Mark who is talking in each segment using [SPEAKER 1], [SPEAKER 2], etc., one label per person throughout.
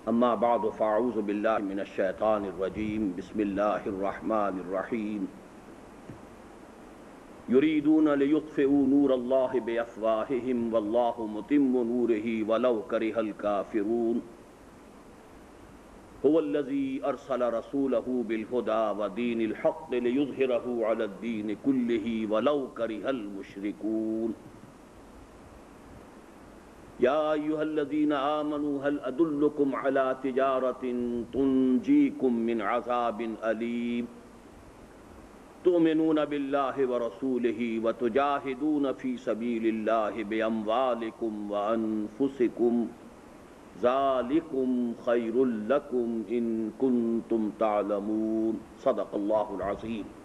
[SPEAKER 1] اما بعد فاعوذ باللہ من الشیطان الرجیم بسم اللہ الرحمن الرحیم یریدون لیطفئوا نور اللہ بافواہہم واللہ متم نورہ ولو کرہ الکافرون هو الذی ارسل رسولہ بالہدی ودین الحق لیظہرہ علی الدین کلہ ولو کرہ المشرکون یا ایھا الذین آمنوا هل ادلکم علی تجارۃ تنجیکم من عذاب علیم تؤمنون باللہ ورسولہ وتجاہدون فی سبیل اللہ باموالکم وانفسکم ذالکم خیر لکم ان کنتم تعلمون صدق اللہ العظیم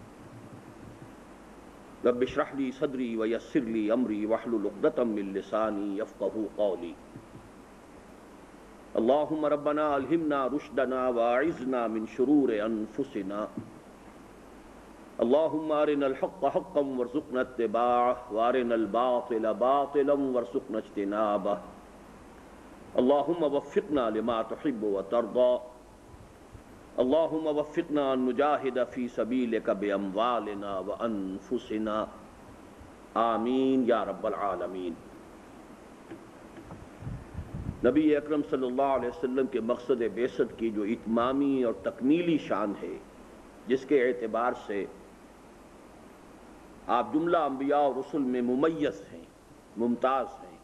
[SPEAKER 1] رب اشرح لی صدری ویسر لی امری واحلل عقدۃ من لسانی یفقہوا قولی اللہم ربنا الہمنا رشدنا واعذنا من شرور انفسنا اللہم ارنا الحق حقا وارزقنا اتباعہ وارنا الباطل باطلا وارزقنا اجتنابہ اللہم وفقنا لما تحب وترضى اللہم وفقنا ان نجاہد فی سبیلک باموالنا وانفسنا آمین یا رب العالمین۔ نبی اکرم صلی اللہ علیہ وسلم کے مقصد بعثت کی جو اتمامی اور تکمیلی شان ہے، جس کے اعتبار سے آپ جملہ انبیاء اور رسل میں ممیز ہیں، ممتاز ہیں،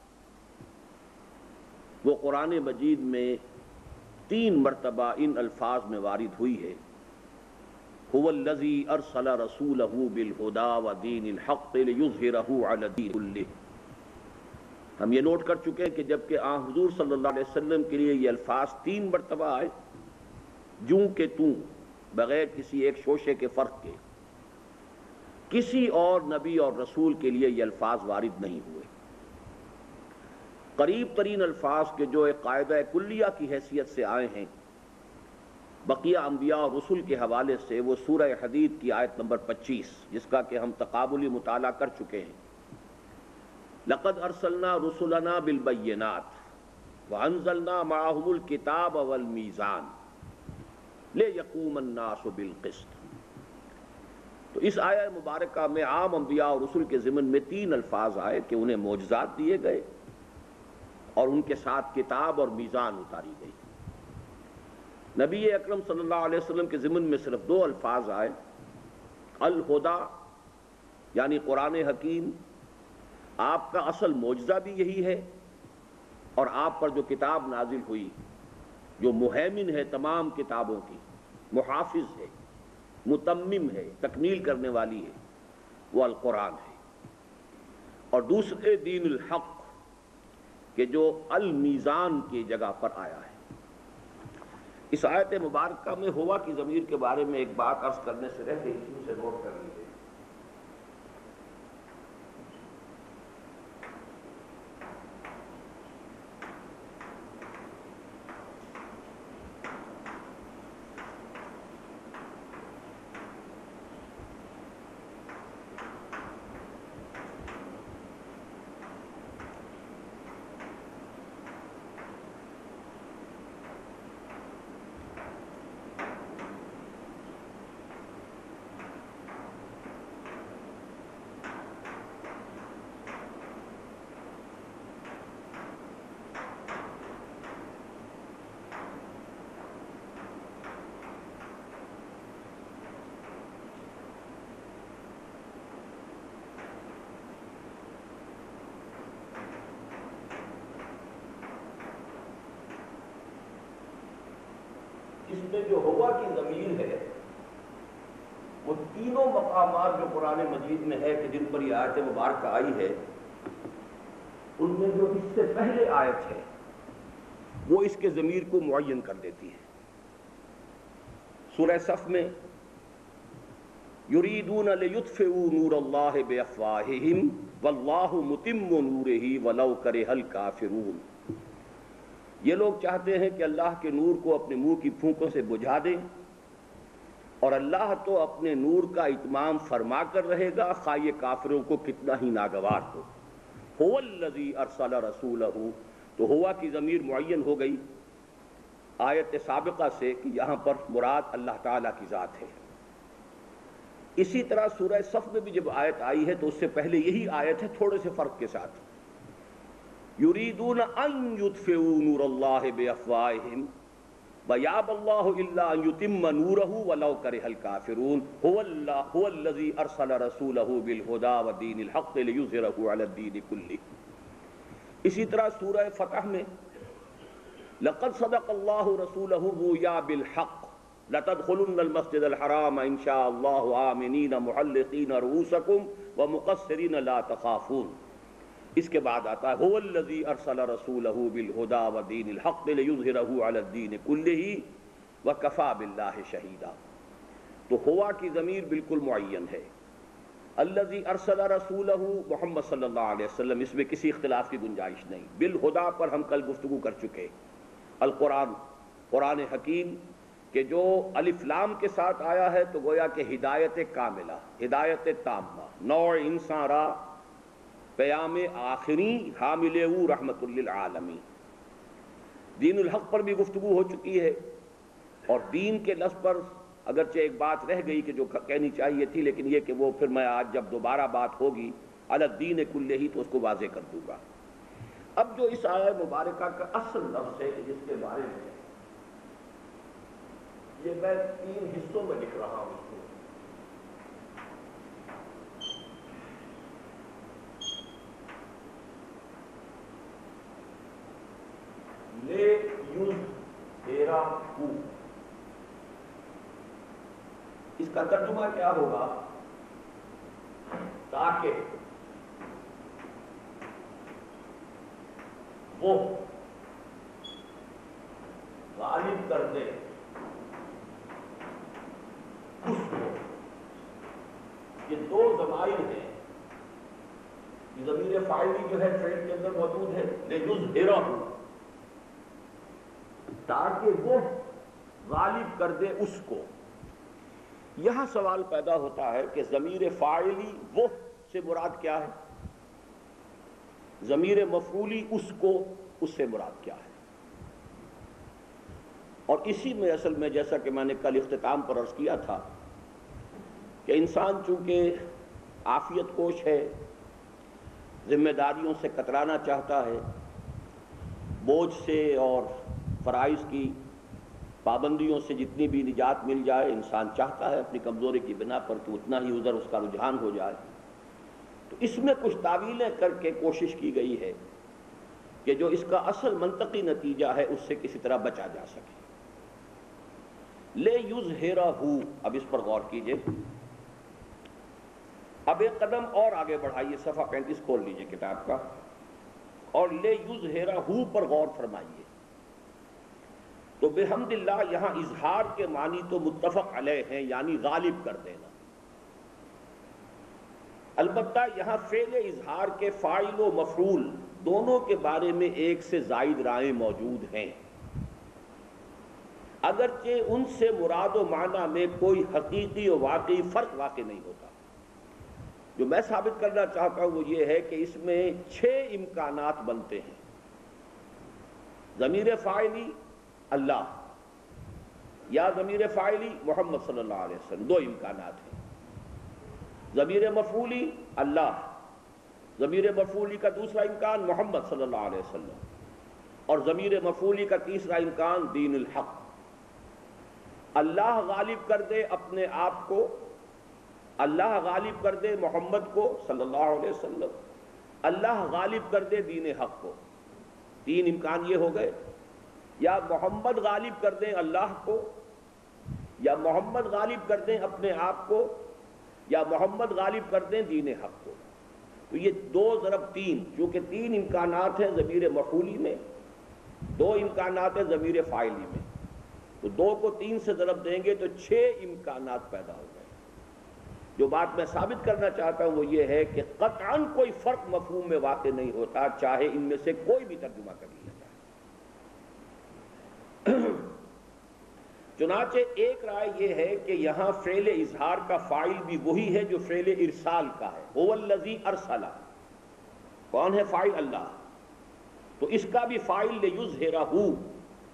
[SPEAKER 1] وہ قرآن مجید میں 3 مرتبہ ان الفاظ میں وارد ہوئی ہے۔ هو الذی ارسل رسولہ بالہدی ودین الحق لیظہرہ علی الدین کلہ۔ ہم یہ نوٹ کر چکے ہیں کہ جبکہ حضور صلی اللہ علیہ وسلم کے لیے یہ الفاظ 3 مرتبہ آئے، جوں کہ توں، بغیر کسی ایک شوشے کے فرق کے، کسی اور نبی اور رسول کے لیے یہ الفاظ وارد نہیں ہوئے۔ قریب ترین الفاظ کے جو ایک قاعدہ کلیہ کی حیثیت سے آئے ہیں بقیہ انبیاء اور رسل کے حوالے سے، وہ سورہ حدید کی آیت نمبر 25، جس کا کہ ہم تقابلی مطالعہ کر چکے ہیں۔ لقد ارسلنا رسلنا بالبینات وانزلنا معهم الکتاب والمیزان لیقوم الناس بالقسط۔ تو اس آیہ مبارکہ میں عام انبیاء اور رسل کے ضمن میں 3 الفاظ آئے کہ انہیں معجزات دیے گئے اور ان کے ساتھ کتاب اور میزان اتاری گئی۔ نبی اکرم صلی اللہ علیہ وسلم کے ضمن میں صرف 2 الفاظ آئے، الہدیٰ یعنی قرآن حکیم، آپ کا اصل معجزہ بھی یہی ہے، اور آپ پر جو کتاب نازل ہوئی، جو مہیمن ہے تمام کتابوں کی، محافظ ہے، متمم ہے، تکمیل کرنے والی ہے، وہ القرآن ہے۔ اور دوسرے دین الحق کہ جو المیزان کی جگہ پر آیا ہے۔ اس آیت مبارکہ میں ہوا کی ضمیر کے بارے میں ایک بات عرض کرنے سے رہ گئی، اس سے نوٹ کر لیجیے۔ اس میں جو ہوا کی ضمیر ہے، وہ تینوں مقامات جو قرآن مجید میں ہے کہ جن پر یہ آیت مبارکہ آئی ہے، ان میں جو اس سے پہلے آیت ہے وہ اس کے ضمیر کو معین کر دیتی ہے۔ سورہ صف میں یریدون لیطفئوا نور اللہ بافواہہم واللہ متم نورہ ولو کرہ الکافرون۔ یہ لوگ چاہتے ہیں کہ اللہ کے نور کو اپنے منہ کی پھونکوں سے بجھا دیں، اور اللہ تو اپنے نور کا اتمام فرما کر رہے گا، خواہ یہ کافروں کو کتنا ہی ناگوار ہو۔ هو الذی ارسل رسولہ، تو ہوا کی ضمیر معین ہو گئی، آیت سابقہ سے کہ یہاں پر مراد اللہ تعالیٰ کی ذات ہے۔ اسی طرح سورہ صف میں بھی جب آیت آئی ہے تو اس سے پہلے یہی آیت ہے تھوڑے سے فرق کے ساتھ، یریدون ان یطفئوا نور اللہ بافواہہم ویابی اللہ الا ان یتم نورہ ولو کرہ الکافرون هو الذی ارسل رسولہ بالہدی ودین الحق لیظہرہ علی الدین کلہ۔ اسی طرح سورہ فتح میں لقد صدق اللہ رسولہ الرؤیا بالحق لتدخلن المسجد الحرام ان شاء اللہ آمنین محلقین رؤوسکم ومقصرین لا تخافون۔ اس کے بعد آتا ہے هو الذی ارسل رسولہ بالہدی ودین الحق لیظہرہ علی الدین کلہ وکفی باللہ شہیدا۔ تو ہوا کی ضمیر بالکل معین ہے، الذی ارسل رسولہ محمد صلی اللہ علیہ وسلم، اس میں کسی اختلاف کی گنجائش نہیں۔ بالہدی پر ہم کل گفتگو کر چکے، القرآن قرآن حکیم کہ جو الف لام کے ساتھ آیا ہے تو گویا کہ ہدایت کاملہ، ہدایت تامہ، نوع انسان را پیام آخری حامل او رحمت للعالمین۔ دین الحق پر بھی گفتگو ہو چکی ہے، اور دین کے لفظ پر اگرچہ ایک بات رہ گئی کہ جو کہنی چاہیے تھی، لیکن یہ کہ وہ پھر میں آج جب دوبارہ بات ہوگی علی الدین کلہ ہی تو اس کو واضح کر دوں گا۔ اب جو اس آیہ مبارکہ کا اصل لفظ ہے جس کے بارے میں یہ میں 3 حصوں میں لکھ رہا ہوں، لے یظہرہ، اس کا ترجمہ کیا ہوگا؟ تاکہ وہ غالب کر دے اس کو۔ یہ 2 ضمائر ہیں، یہ ضمیر فاعلی جو ہے فعل کے اندر موجود ہے، لیظہرہ، تاکہ وہ غالب کر دے اس کو۔ یہاں سوال پیدا ہوتا ہے کہ ضمیر فاعلی وہ سے مراد کیا ہے، ضمیر مفعولی اس کو، اس سے مراد کیا ہے؟ اور اسی میں اصل میں جیسا کہ میں نے کل اختتام پر عرض کیا تھا کہ انسان چونکہ عافیت کوش ہے، ذمہ داریوں سے کترانا چاہتا ہے، بوجھ سے اور فرائض کی پابندیوں سے جتنی بھی نجات مل جائے، انسان چاہتا ہے اپنی کمزوری کی بنا پر کہ اتنا ہی ادھر اس کا رجحان ہو جائے۔ تو اس میں کچھ تعویلیں کر کے کوشش کی گئی ہے کہ جو اس کا اصل منطقی نتیجہ ہے اس سے کسی طرح بچا جا سکے۔ لے یظہرہ، اب اس پر غور کیجئے، اب ایک قدم اور آگے بڑھائیے، صفحہ 35 کھول لیجئے کتاب کا، اور لے یظہرہ پر غور فرمائیے۔ تو بحمد اللہ یہاں اظہار کے معنی تو متفق علیہ ہیں، یعنی غالب کر دینا۔ البتہ یہاں فعل اظہار کے فاعل و مفعول دونوں کے بارے میں ایک سے زائد رائیں موجود ہیں، اگرچہ ان سے مراد و معنی میں کوئی حقیقی و واقعی فرق واقع نہیں ہوتا۔ جو میں ثابت کرنا چاہتا ہوں وہ یہ ہے کہ اس میں 6 امکانات بنتے ہیں۔ ضمیر فاعلی اللہ یا ضمیر فاعلی محمد صلی اللہ علیہ وسلم، 2 امکانات ہیں۔ ضمیر مفعولی اللہ، ضمیر مفعولی کا دوسرا امکان محمد صلی اللہ علیہ وسلم، اور ضمیر مفعولی کا تیسرا امکان دین الحق۔ اللہ غالب کر دے اپنے آپ کو، اللہ غالب کر دے محمد کو صلی اللہ علیہ وسلم، اللہ غالب کر دے دین حق کو۔ 3 امکان یہ ہو گئے، یا محمد غالب کر دیں اللہ کو، یا محمد غالب کر دیں اپنے آپ کو، یا محمد غالب کر دیں دین حق کو۔ تو یہ 2 ضرب 3، چونکہ 3 امکانات ہیں ضمیر مفعولی میں، 2 امکانات ہیں ضمیر فاعلی میں، تو 2 کو 3 سے ضرب دیں گے تو 6 امکانات پیدا ہو گئے۔ جو بات میں ثابت کرنا چاہتا ہوں وہ یہ ہے کہ قطعاً کوئی فرق مفہوم میں واقع نہیں ہوتا، چاہے ان میں سے کوئی بھی ترجمہ کر لیا جائے۔ چنانچہ ایک رائے یہ ہے کہ یہاں فعل اظہار کا فاعل بھی وہی ہے جو فعل ارسال کا ہے، هو الذی ارسل۔ کون ہے فاعل؟ اللہ، تو اس کا بھی فاعل لیظہرہ،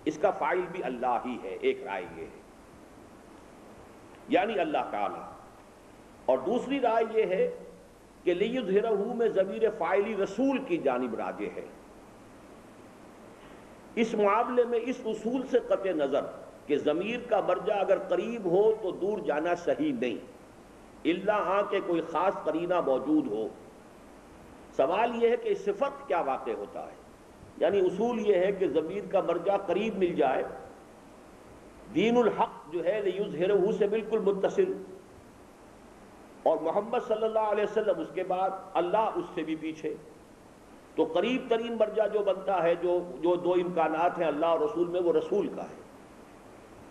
[SPEAKER 1] اس کا فاعل بھی اللہ ہی ہے، ایک رائے یہ ہے، یعنی اللہ تعالی۔ اور دوسری رائے یہ ہے کہ لیظہرہ میں ضمیر فاعلی رسول کی جانب راجع ہے۔ اس معاملے میں اس اصول سے قطع نظر کہ ضمیر کا مرجع اگر قریب ہو تو دور جانا صحیح نہیں، الا ہاں کہ کوئی خاص قرینہ موجود ہو۔ سوال یہ ہے کہ اس سے فرق کیا واقع ہوتا ہے؟ یعنی اصول یہ ہے کہ ضمیر کا مرجع قریب مل جائے، دین الحق جو ہے لیظہرہ سے بالکل متصل، اور محمد صلی اللہ علیہ وسلم اس کے بعد، اللہ اس سے بھی پیچھے، تو قریب ترین مرجع جو بنتا ہے، جو دو امکانات ہیں اللہ اور رسول میں، وہ رسول کا ہے،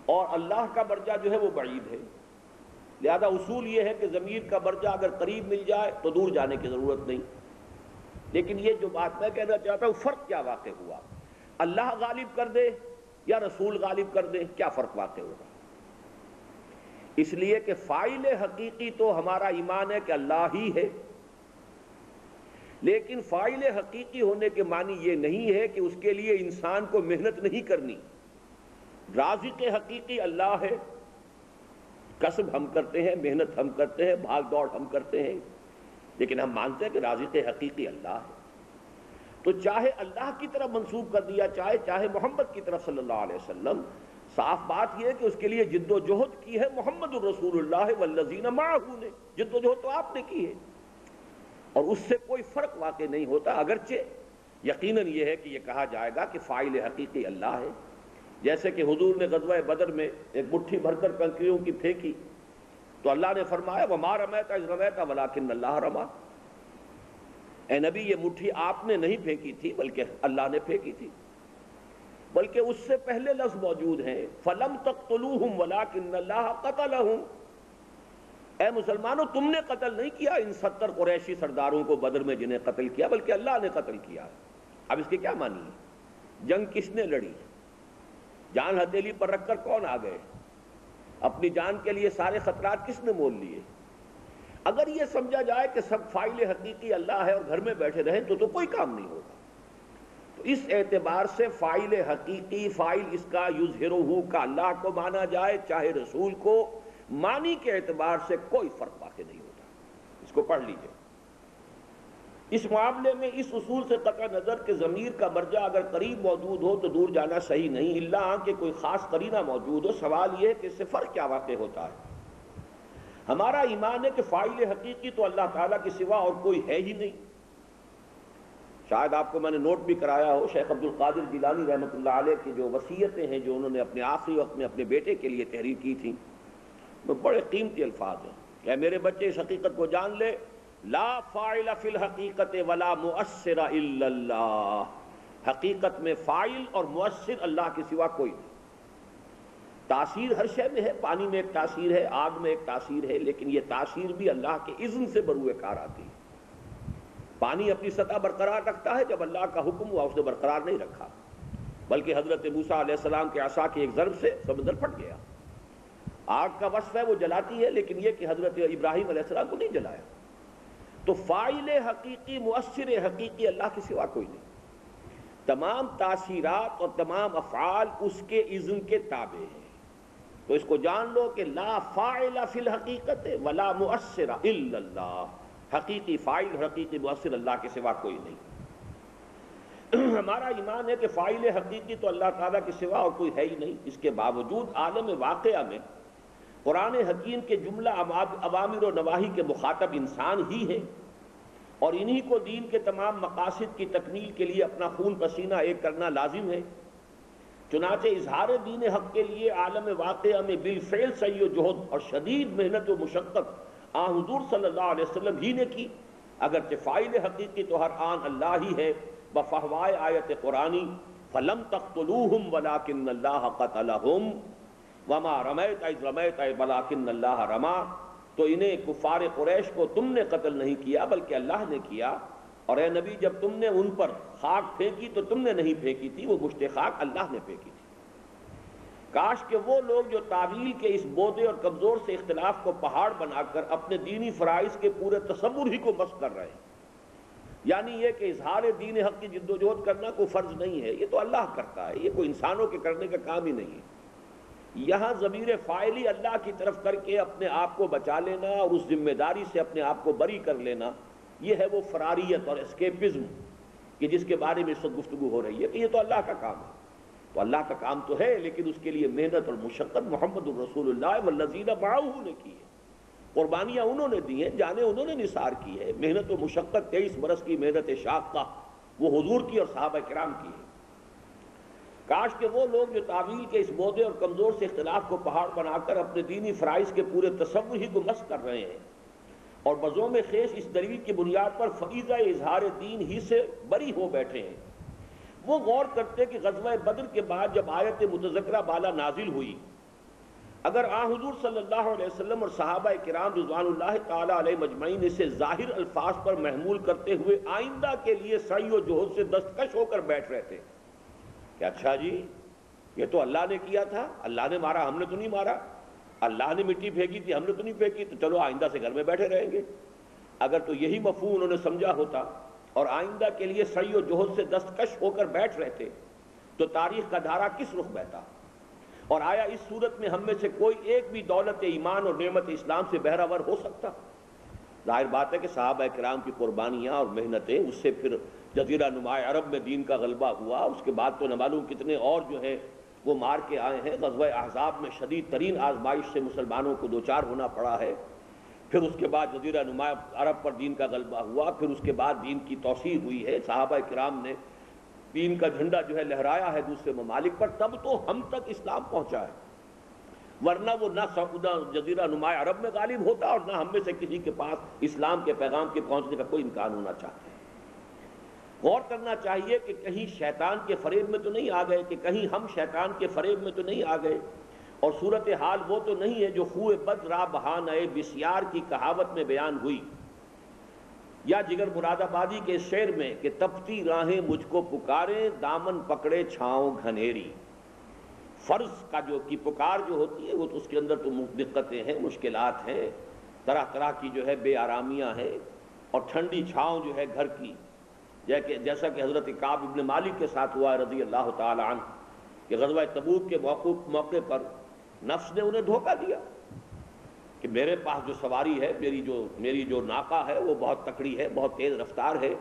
[SPEAKER 1] اور اللہ کا مرجع جو ہے وہ بعید ہے۔ لہذا اصول یہ ہے کہ ضمیر کا مرجع اگر قریب مل جائے تو دور جانے کی ضرورت نہیں۔ لیکن یہ جو بات میں کہنا چاہتا ہوں، فرق کیا واقع ہوا؟ اللہ غالب کر دے یا رسول غالب کر دے، کیا فرق واقع ہوگا؟ اس لیے کہ فاعل حقیقی تو ہمارا ایمان ہے کہ اللہ ہی ہے، لیکن فاعل حقیقی ہونے کے معنی یہ نہیں ہے کہ اس کے لیے انسان کو محنت نہیں کرنی۔ رازق حقیقی اللہ ہے، کسب ہم کرتے ہیں، محنت ہم کرتے ہیں، بھاگ دوڑ ہم کرتے ہیں، لیکن ہم مانتے ہیں کہ رازق حقیقی اللہ ہے۔ تو چاہے اللہ کی طرف منسوب کر دیا، چاہے محمد کی طرف صلی اللہ علیہ وسلم، صاف بات یہ ہے کہ اس کے لیے جد و جہد کی ہے محمد الرسول اللہ والذین معہ نے، جد و جہد تو آپ نے کی ہے، اور اس سے کوئی فرق واقع نہیں ہوتا، اگرچہ یقیناً یہ ہے کہ یہ کہا جائے گا کہ فاعل حقیقی اللہ ہے۔ جیسے کہ حضور نے غزوہ بدر میں ایک مٹھی بھر کر کنکریوں کی پھینکی تو اللہ نے فرمایا وَمَا رَمَيْتَ إِذْ رَمَيْتَ وَلَٰكِنَّ اللَّهَ رَمَىٰ، اے نبی یہ مٹھی آپ نے نہیں پھینکی تھی بلکہ اللہ نے پھینکی تھی۔ بلکہ اس سے پہلے لفظ موجود ہیں فَلَمْ تَقْتُلُوهُمْ وَلَٰكِنَّ اللَّهَ قَتَلَهُمْ، اے مسلمانوں تم نے قتل نہیں کیا ان 70 قریشی سرداروں کو بدر میں جنہیں قتل کیا، بلکہ اللہ نے قتل کیا۔ اب اس کے کیا معنی ہے؟ جنگ کس نے لڑی؟ جان ہتھیلی پر رکھ کر کون آ گئے؟ اپنی جان کے لیے سارے خطرات کس نے مول لیے؟ اگر یہ سمجھا جائے کہ سب فاعل حقیقی اللہ ہے اور گھر میں بیٹھے رہیں تو کوئی کام نہیں ہوگا۔ تو اس اعتبار سے فاعل حقیقی، فاعل اس کا یظہرہ کا اللہ کو مانا جائے چاہے رسول کو، معنی کے اعتبار سے کوئی فرق واقع نہیں ہوتا۔ اس کو پڑھ لیجئے۔ اس معاملے میں اس اصول سے قطع نظر کہ ضمیر کا مرجع اگر قریب موجود ہو تو دور جانا صحیح نہیں، الا کہ کوئی خاص قرینہ موجود ہو۔ سوال یہ ہے کہ اس سے فرق کیا واقع ہوتا ہے؟ ہمارا ایمان ہے کہ فاعل حقیقی تو اللہ تعالیٰ کے سوا اور کوئی ہے ہی نہیں۔ شاید آپ کو میں نے نوٹ بھی کرایا ہو، شیخ عبد القادر جیلانی رحمۃ اللہ علیہ کی جو وصیتیں ہیں جو انہوں نے اپنے آخری وقت میں اپنے بیٹے کے لیے تحریر کی تھیں، وہ بڑے قیمتی الفاظ ہیں کہ میرے بچے اس حقیقت کو جان لے، لا فاعل فی الحقیقت ولا مؤثر الا اللہ، حقیقت میں فاعل اور مؤثر اللہ کے سوا کوئی نہیں۔ تاثیر ہر شے میں ہے، پانی میں ایک تاثیر ہے، آگ میں ایک تاثیر ہے، لیکن یہ تاثیر بھی اللہ کے اذن سے بروئے کار آتی ہے۔ پانی اپنی سطح برقرار رکھتا ہے، جب اللہ کا حکم ہوا اس نے برقرار نہیں رکھا، بلکہ حضرت موسیٰ علیہ السلام کے عصا کی ایک ضرب سے سمندر پھٹ گیا۔ آگ کا وصف ہے وہ جلاتی ہے، لیکن یہ کہ حضرت ابراہیم علیہ السلام کو نہیں جلایا۔ تو فاعل حقیقی، مؤثر حقیقی اللہ کے سوا کوئی نہیں۔ تمام تاثیرات اور تمام افعال اس کے اذن کے تابع ہیں۔ تو اس کو جان لو کہ لا فاعل فی الحقیقت ولا مؤثر الا اللہ، حقیقی فاعل، حقیقی مؤثر اللہ کے سوا کوئی نہیں۔ ہمارا ایمان ہے کہ فاعل حقیقی تو اللہ تعالیٰ کے سوا اور کوئی ہے ہی نہیں۔ اس کے باوجود عالم واقعہ میں قرآن حکیم کے جملہ اوامر و نواہی کے مخاطب انسان ہی ہے، اور انہی کو دین کے تمام مقاصد کی تکمیل کے لیے اپنا خون پسینہ ایک کرنا لازم ہے۔ چنانچہ اظہار دین حق کے لیے عالم واقعہ میں بالفعل سعی و جہد اور شدید محنت و مشقت حضور صلی اللہ علیہ وسلم ہی نے کی، اگرچہ فاعل حقیقی تو ہر آن اللہ ہی ہے۔ بفہوائے آیت قرآنی فَلَمْ تَقْتُلُوهُمْ وَلَٰكِنَّ اللَّهَ قَتَلَهُمْ وَمَا رَمَيْتَ إِذْ رَمَيْتَ وَلَٰكِنَّ اللَّهَ رَمَىٰ، تو انہیں کفار قریش کو تم نے قتل نہیں کیا بلکہ اللہ نے کیا، اور اے نبی جب تم نے ان پر خاک پھینکی تو تم نے نہیں پھینکی تھی، وہ مشت خاک اللہ نے پھینکی تھی۔ کاش کہ وہ لوگ جو تعویل کے اس بودے اور کمزور سے اختلاف کو پہاڑ بنا کر اپنے دینی فرائض کے پورے تصور ہی کو مسخ کر رہے ہیں، یعنی یہ کہ اظہار دین حق کی جد و جہد کرنا کوئی فرض نہیں ہے، یہ تو اللہ کرتا ہے، یہ کوئی انسانوں کے کرنے کا کام ہی نہیں ہے۔ یہاں ضمیر فاعلی اللہ کی طرف کر کے اپنے آپ کو بچا لینا اور اس ذمہ داری سے اپنے آپ کو بری کر لینا، یہ ہے وہ فراریت اور اسکیپزم کہ جس کے بارے میں اس وقت گفتگو ہو رہی ہے کہ یہ تو اللہ کا کام ہے۔ تو اللہ کا کام تو ہے، لیکن اس کے لیے محنت اور مشقت محمد الرسول اللہ والذین معہ نے کی ہے، قربانیاں انہوں نے دی ہیں، جانیں انہوں نے نثار کی ہے، محنت و مشقت 23 برس کی محنت شاقہ وہ حضور کی اور صحابہ کرام کی ہے۔ کاش کہ وہ لوگ جو تعویل کے اس مودے اور کمزور سے اختلاف کو پہاڑ بنا کر اپنے دینی فرائض کے پورے تصور ہی کو مسخ کر رہے ہیں اور بزوم خیش اس دلیل کی بنیاد پر فریضہ اظہار دین ہی سے بری ہو بیٹھے ہیں، وہ غور کرتے کہ غزوہ بدر کے بعد جب آیت متذکرہ بالا نازل ہوئی، اگر آن حضور صلی اللہ علیہ وسلم اور صحابہ کرام رضوان اللہ تعالی علیہ مجمعین اسے ظاہر الفاظ پر محمول کرتے ہوئے آئندہ کے لیے سعی و جہد سے دستکش ہو کر بیٹھ رہے تھے کہ اچھا جی یہ تو اللہ نے کیا تھا، اللہ نے مارا ہم نے تو نہیں مارا، اللہ نے مٹی پھینکی تھی ہم نے تو نہیں پھینکی، تو چلو آئندہ سے گھر میں بیٹھے رہیں گے، اگر تو یہی مفہوم انہوں نے سمجھا ہوتا اور آئندہ کے لیے سعی و جہد سے دستکش ہو کر بیٹھ رہے تھے تو تاریخ کا دھارا کس رخ بہتا؟ اور آیا اس صورت میں ہم میں سے کوئی ایک بھی دولت ایمان اور نعمت اسلام سے بہرہور ہو سکتا؟ ظاہر بات ہے کہ صحابہ کرام کی قربانیاں اور محنتیں، اس سے پھر جزیرہ نماء عرب میں دین کا غلبہ ہوا، اس کے بعد تو نہ معلوم کتنے اور جو ہے وہ مار کے آئے ہیں، غزوہ احزاب میں شدید ترین آزمائش سے مسلمانوں کو دوچار ہونا پڑا ہے، پھر اس کے بعد جزیرہ نماء عرب پر دین کا غلبہ ہوا، پھر اس کے بعد دین کی توسیع ہوئی ہے، صحابہ کرام نے دین کا جھنڈا جو ہے لہرایا ہے دوسرے ممالک پر، تب تو ہم تک اسلام پہنچا ہے، ورنہ وہ نہ جزیرہ نماء عرب میں غالب ہوتا اور نہ ہم میں سے کسی کے پاس اسلام کے پیغام کے پہنچنے کا کوئی امکان ہونا چاہتا ہے۔ غور کرنا چاہیے کہ کہیں شیطان کے فریب میں تو نہیں آ گئے، کہ کہیں ہم شیطان کے فریب میں تو نہیں آ گئے، اور صورتحال وہ تو نہیں ہے جو خوہ بد را بہانۂ بسیار کی کہاوت میں بیان ہوئی، یا جگر مراد آبادی کے شعر میں کہ تپتی راہیں مجھ کو پکارے دامن پکڑے چھاؤں گھنیری۔ فرض کا جو کی پکار جو ہوتی ہے وہ تو اس کے اندر تو دقتیں ہیں، مشکلات ہیں، طرح طرح کی جو ہے بے آرامیاں ہیں، اور ٹھنڈی چھاؤں جو ہے گھر کی، جیسا کہ حضرت کعب ابن مالک کے ساتھ ہوا رضی اللہ تعالی عنہ کہ غزوہ تبوک کے موقع پر نفس نے انہیں دھوکہ دیا کہ میرے پاس جو سواری ہے، میری جو ناقہ ہے وہ بہت تکڑی ہے، بہت تیز رفتار ہے،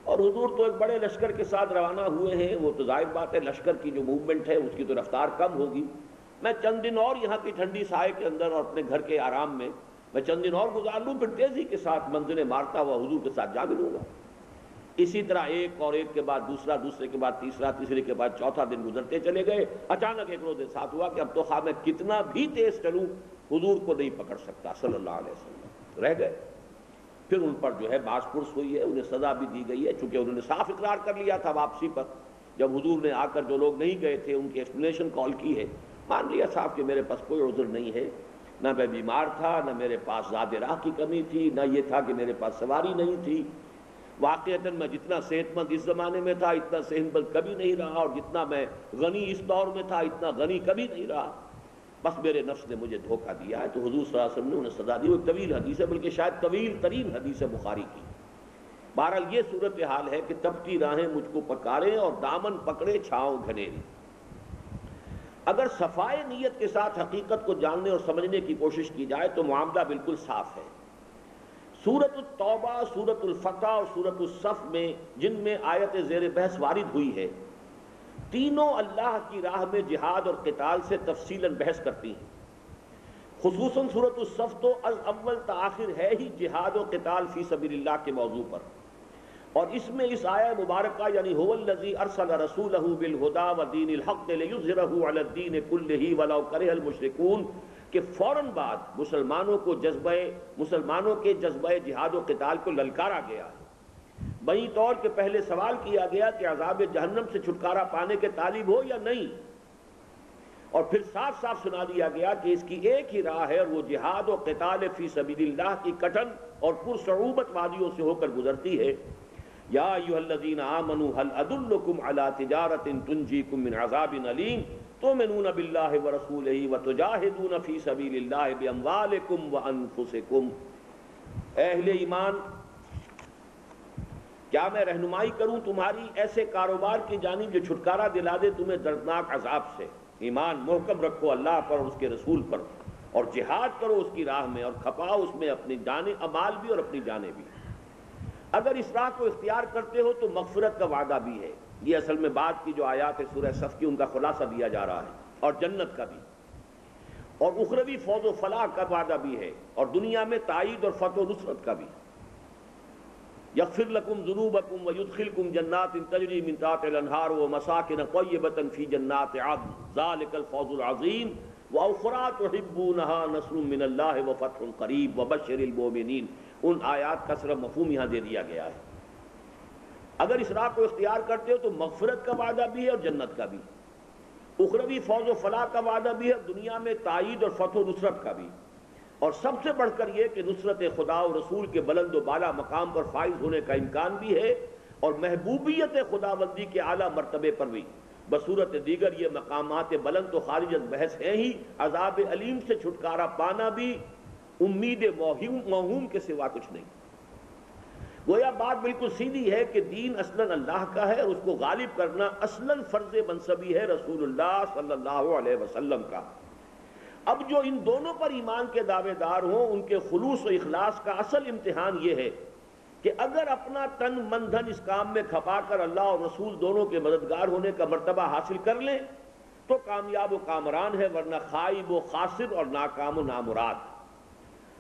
[SPEAKER 1] اور حضور تو ایک بڑے لشکر کے ساتھ روانہ ہوئے ہیں، وہ تو ظاہر بات ہے لشکر کی جو موومنٹ ہے اس کی تو رفتار کم ہوگی، میں چند دن اور یہاں کی ٹھنڈی سائے کے اندر اور اپنے گھر کے آرام میں چند دن اور گزار لوں، پھر تیزی کے ساتھ منزلیں مارتا ہوا حضور کے ساتھ جا ملوں گا۔ اسی طرح ایک اور ایک کے بعد دوسرا، دوسرے کے بعد تیسرا، تیسرے کے بعد چوتھا دن گزرتے چلے گئے، اچانک ایک روز ساتھ ہوا کہ اب تو خواہ میں کتنا بھی تیز چلوں حضور کو نہیں پکڑ سکتا صلی اللہ علیہ وسلم، رہ گئے۔ پھر ان پر جو ہے باز پرس ہوئی ہے، انہیں سزا بھی دی گئی ہے، چونکہ انہوں نے صاف اقرار کر لیا تھا واپسی پر، جب حضور نے آ کر جو لوگ نہیں گئے تھے ان کی ایکسپلینیشن کال کی ہے، مان لیا صاحب کہ میرے پاس کوئی عذر نہیں ہے، نہ میں بیمار تھا، نہ میرے پاس زاد راہ کی کمی تھی، نہ یہ تھا کہ میرے پاس سواری نہیں تھی، واقعتاً میں جتنا صحت مند اس زمانے میں تھا اتنا صحت مند کبھی نہیں رہا، اور جتنا میں غنی اس دور میں تھا اتنا غنی کبھی نہیں رہا، بس میرے نفس نے مجھے دھوکہ دیا ہے۔ تو حضور صلی اللہ علیہ وسلم نے انہیں سزا دی، وہ ایک طویل حدیث ہے، بلکہ شاید طویل ترین حدیث ہے بخاری کی۔ بہرحال یہ صورتحال ہے کہ تپتی راہیں مجھ کو پکارے اور دامن پکڑے چھاؤں گھنیری۔ اگر صفائے نیت کے ساتھ حقیقت کو جاننے اور سمجھنے کی کوشش کی جائے تو معاملہ بالکل صاف ہے۔ سورۃ التوبہ، سورۃ الفتح اور سورۃ الصف میں جن میں آیت زیر بحث وارد ہوئی ہے، تینوں اللہ کی راہ میں جہاد اور قتال سے تفصیلاً بحث کرتی ہیں۔ خصوصاً سورۃ الصف تو از اول تاخر ہے ہی جہاد و قتال فی سبیل اللہ کے موضوع پر، اور اس میں اس آیہ مبارکہ یعنی هو الذی ارسل رسولہ بالہدی ودین الحق لیظہرہ علی الدین کلہ ولو کرہ المشرکون کہ فوراً بعد مسلمانوں کے جذبہ جہاد و قتال کو للکارا گیا، بہی طور کہ پہلے سوال کیا گیا کہ عذاب جہنم سے چھٹکارا پانے کے طالب ہو یا نہیں، اور پھر صاف صاف سنا دیا گیا کہ اس کی ایک ہی راہ ہے اور وہ جہاد و قتال فی سبیل اللہ کی کٹھن اور پرصعوبت وادیوں سے ہو کر گزرتی ہے۔ یا ایھا الذین آمنوا هل ادلکم علی تجارۃ تنجیکم من عذاب علیم تؤمنون باللہ ورسولہ وتجاہدون فی سبیل اللہ باموالکم وانفسکم۔ اے اہل ایمان، کیا میں رہنمائی کروں تمہاری ایسے کاروبار کی جانب جو چھٹکارا دلا دے تمہیں دردناک عذاب سے؟ ایمان محکم رکھو اللہ پر اور اس کے رسول پر، اور جہاد کرو اس کی راہ میں، اور کھپاؤ اس میں اپنی جانیں، امال بھی اور اپنی جانیں بھی۔ اگر اس راہ کو اختیار کرتے ہو تو مغفرت کا وعدہ بھی ہے۔ یہ اصل میں بعد کی جو آیات ہے سورہ صف کی، ان کا خلاصہ دیا جا رہا ہے، اور جنت کا بھی، اور اخروی فوز و فلاح کا وعدہ بھی ہے، اور دنیا میں تائید اور فتح و نصرت کا بھی۔ یغفر لکم ذنوبکم ویدخلکم جنات تجری من تحتہا الانہار ومساکن طیبۃ فی جنات عدن ذلک الفوز العظیم واخری تحبونہا نصر من اللہ وفتح قریب وبشر المؤمنین۔ ان آیات کا صرف مفہوم یہاں دے دیا گیا ہے۔ اگر اس راہ کو اختیار کرتے ہو تو مغفرت کا وعدہ بھی ہے اور جنت کا بھی، اخروی فوز و فلاح کا وعدہ بھی ہے، دنیا میں تائید اور فتح و نصرت کا بھی، اور سب سے بڑھ کر یہ کہ نصرت خدا و رسول کے بلند و بالا مقام پر فائز ہونے کا امکان بھی ہے، اور محبوبیت خداوندی کے اعلیٰ مرتبے پر بھی۔ بصورت دیگر یہ مقامات بلند تو خارج از بحث ہیں ہی، عذاب علیم سے چھٹکارا پانا بھی امید موہوم کے سوا کچھ نہیں۔ گویا بات بالکل سیدھی ہے کہ دین اصلاً اللہ کا ہے، اور اس کو غالب کرنا اصلاً فرض منصبی ہے رسول اللہ صلی اللہ علیہ وسلم کا۔ اب جو ان دونوں پر ایمان کے دعوے دار ہوں، ان کے خلوص و اخلاص کا اصل امتحان یہ ہے کہ اگر اپنا تن من دھن اس کام میں کھپا کر اللہ اور رسول دونوں کے مددگار ہونے کا مرتبہ حاصل کر لیں تو کامیاب و کامران ہے، ورنہ خائب و خاسر اور ناکام و نامراد۔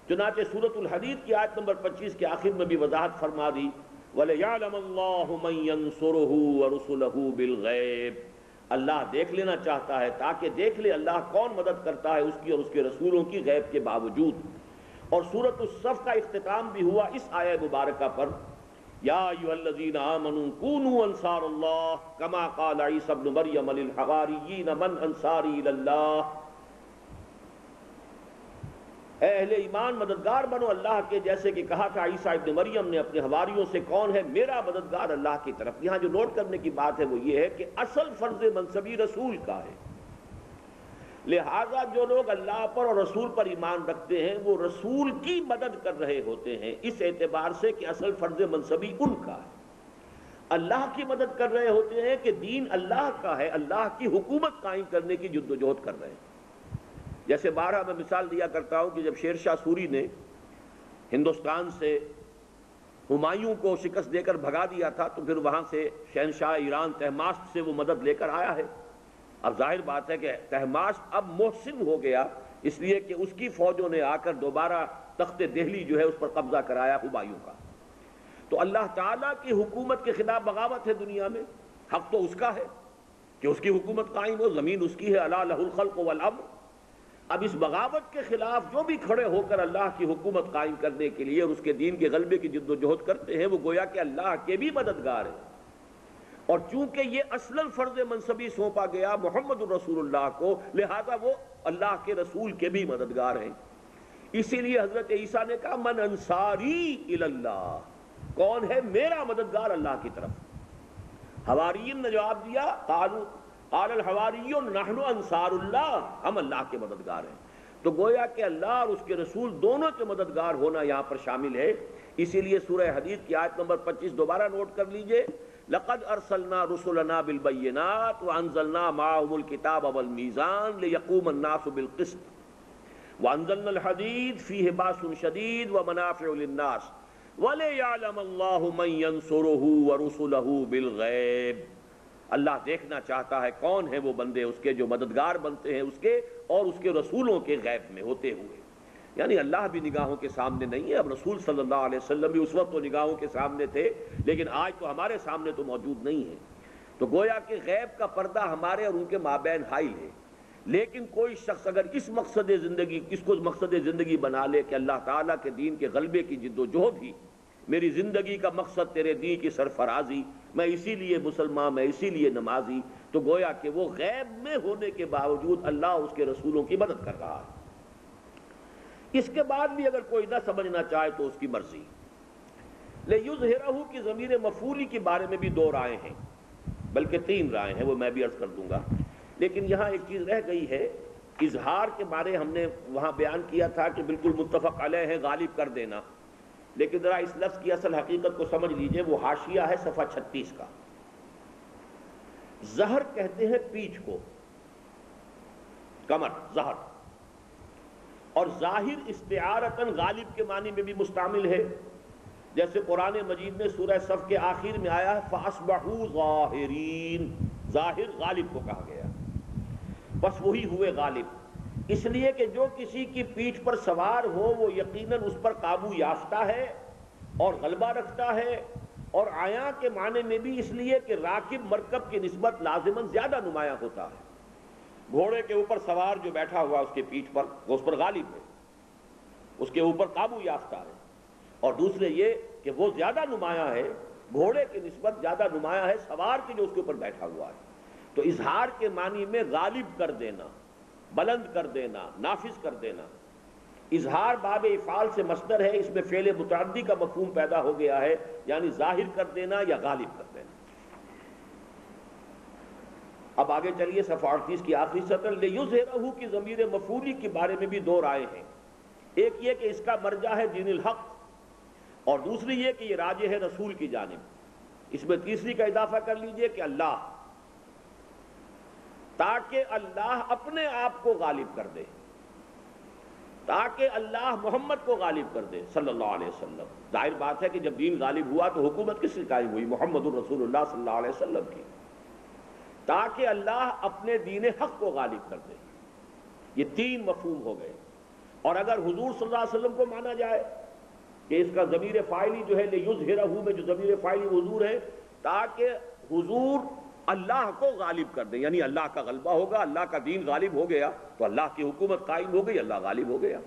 [SPEAKER 1] چنانچہ سورۃ الحدید کی آیت نمبر 25 کے آخر میں بھی وضاحت فرما دی، وَلِيَعْلَمَ اللَّهُ مَن يَنصُرُهُ وَرُسُلَهُ بِالْغَيْبِ۔ اللہ دیکھ لینا چاہتا ہے تاکہ دیکھ لے اللہ کون مدد کرتا ہے اس کی اور اس کے رسولوں کی غیب کے باوجود۔ اور سورۃ الصف کا اختتام بھی ہوا اس آیہ مبارکہ پر، یا ایھا الذین آمنوا کونوا انصار اللہ کما قال عیسی ابن مریم للحواریین من انصاری الی اللہ۔ اے اہل ایمان مددگار بنو اللہ کے، جیسے کہ کہا تھا عیسیٰ ابن مریم نے اپنے حواریوں سے، کون ہے میرا مددگار اللہ کی طرف۔ یہاں جو نوٹ کرنے کی بات ہے وہ یہ ہے کہ اصل فرض منصبی رسول کا ہے، لہذا جو لوگ اللہ پر اور رسول پر ایمان رکھتے ہیں وہ رسول کی مدد کر رہے ہوتے ہیں، اس اعتبار سے کہ اصل فرض منصبی ان کا ہے۔ اللہ کی مدد کر رہے ہوتے ہیں کہ دین اللہ کا ہے، اللہ کی حکومت قائم کرنے کی جدوجہد کر رہے ہیں۔ جیسے بارہا میں مثال دیا کرتا ہوں کہ جب شیر شاہ سوری نے ہندوستان سے ہمایوں کو شکست دے کر بھگا دیا تھا تو پھر وہاں سے شہنشاہ ایران طہماسپ سے وہ مدد لے کر آیا ہے۔ اب ظاہر بات ہے کہ طہماسپ اب محسن ہو گیا، اس لیے کہ اس کی فوجوں نے آ کر دوبارہ تخت دہلی جو ہے اس پر قبضہ کرایا ہمایوں کا۔ تو اللہ تعالیٰ کی حکومت کے خلاف بغاوت ہے دنیا میں، حق تو اس کا ہے کہ اس کی حکومت قائم ہو، زمین اس کی ہے، الا لہ الخلق والامر۔ اب اس بغاوت کے خلاف جو بھی کھڑے ہو کر اللہ کی حکومت قائم کرنے کے لیے اور اس کے دین کے غلبے کی جد و جہد کرتے ہیں وہ گویا کہ اللہ کے بھی مددگار ہیں، اور چونکہ یہ اصلاً فرض منصبی سونپا گیا محمد الرسول اللہ کو، لہذا وہ اللہ کے رسول کے بھی مددگار ہیں۔ اسی لیے حضرت عیسیٰ نے کہا من انصاری الی اللہ، کون ہے میرا مددگار اللہ کی طرف۔ حواریین نے جواب دیا قال الحواریون نحن انصار اللہ، ہم اللہ کے مددگار ہیں۔ تو گویا کہ اللہ اور اس کے رسول دونوں کے مددگار ہونا یہاں پر شامل ہے۔ اسی لیے سورہ حدید کی آیت نمبر 25 دوبارہ نوٹ کر لیجئے، لقد ارسلنا رسلنا بالبینات وانزلنا معهم الکتاب والمیزان لیقوم الناس بالقسط وانزلنا الحدید فیہ باس شدید ومنافع للناس ولیعلم اللہ من ینصرہ ورسلہ بالغیب۔ اللہ دیکھنا چاہتا ہے کون ہے وہ بندے اس کے جو مددگار بنتے ہیں اس کے اور اس کے رسولوں کے غیب میں ہوتے ہوئے، یعنی اللہ بھی نگاہوں کے سامنے نہیں ہے۔ اب رسول صلی اللہ علیہ وسلم بھی اس وقت تو نگاہوں کے سامنے تھے، لیکن آج تو ہمارے سامنے تو موجود نہیں ہے۔ تو گویا کہ غیب کا پردہ ہمارے اور ان کے مابین حائل ہے، لیکن کوئی شخص اگر اس کو مقصد زندگی بنا لے کہ اللہ تعالیٰ کے دین کے غلبے کی جد و جہد ہی میری زندگی کا مقصد تیرے دین کی سرفرازی، میں اسی لیے مسلمان، میں اسی لیے نمازی، تو گویا کہ وہ غیب میں ہونے کے باوجود اللہ اور اس کے رسولوں کی مدد کر رہا ہے۔ اس کے بعد بھی اگر کوئی نہ سمجھنا چاہے تو اس کی مرضی۔ لِیُظْہِرَہُ کی ضمیر مفعولی کے بارے میں بھی دو رائے ہیں، بلکہ تین رائے ہیں، وہ میں بھی عرض کر دوں گا، لیکن یہاں ایک چیز رہ گئی ہے۔ اظہار کے بارے ہم نے وہاں بیان کیا تھا کہ بالکل متفق علیہ ہے غالب کر دینا، لیکن ذرا اس لفظ کی اصل حقیقت کو سمجھ لیجئے، وہ حاشیہ ہے صفحہ 36 کا۔ ظہر کہتے ہیں پیٹھ کو، کمر، ظہر، اور ظاہر استعارتاً غالب کے معنی میں بھی مستعمل ہے، جیسے قرآن مجید میں سورہ صف کے آخر میں آیا ہے فَأَصْبَحُوا ظَاہِرِينَ، ظاہر غالب کو کہا گیا، بس وہی ہوئے غالب، اس لیے کہ جو کسی کی پیٹھ پر سوار ہو وہ یقیناً اس پر قابو یافتہ ہے اور غلبہ رکھتا ہے، اور آیا کے معنی میں بھی اس لیے کہ راکب مرکب کی نسبت لازماً زیادہ نمایاں ہوتا ہے، گھوڑے کے اوپر سوار جو بیٹھا ہوا اس کے پیٹھ پر وہ اس پر غالب ہے، اس کے اوپر قابو یافتہ ہے، اور دوسرے یہ کہ وہ زیادہ نمایاں ہے، گھوڑے کی نسبت زیادہ نمایاں ہے سوار کے جو اس کے اوپر بیٹھا ہوا ہے۔ تو اظہار کے معنی میں غالب کر دینا، بلند کر دینا، نافذ کر دینا۔ اظہار باب افعال سے مصدر ہے، اس میں فعل متعدی کا مفہوم پیدا ہو گیا ہے، یعنی ظاہر کر دینا یا غالب کر دینا۔ اب آگے چلیے صفحہ 38 کی آخری سطر، لِیُظْہِرَہُ کی ضمیر مفعولی کے بارے میں بھی دو رائے ہیں، ایک یہ کہ اس کا مرجع ہے دین الحق، اور دوسری یہ کہ یہ راجع ہے رسول کی جانب۔ اس میں تیسری کا اضافہ کر لیجئے کہ اللہ، تاکہ اللہ اپنے آپ کو غالب کر دے، تاکہ اللہ محمد کو غالب کر دے صلی اللہ علیہ وسلم۔ ظاہر بات ہے کہ جب دین غالب ہوا تو حکومت کس کی قائم ہوئی؟ محمد الرسول اللہ صلی اللہ علیہ وسلم کی، تاکہ اللہ اپنے دین حق کو غالب کر دے۔ یہ تین مفہوم ہو گئے، اور اگر حضور صلی اللہ علیہ وسلم کو مانا جائے کہ اس کا ضمیر فاعلی جو ہے لِیُظْہِرَہُ میں جو ضمیر فاعلی حضور ہے، تاکہ حضور اللہ کو غالب کر دیں، یعنی اللہ کا غلبہ ہوگا، اللہ کا دین غالب ہو گیا تو اللہ کی حکومت قائم ہو گئی، اللہ غالب ہو گیا،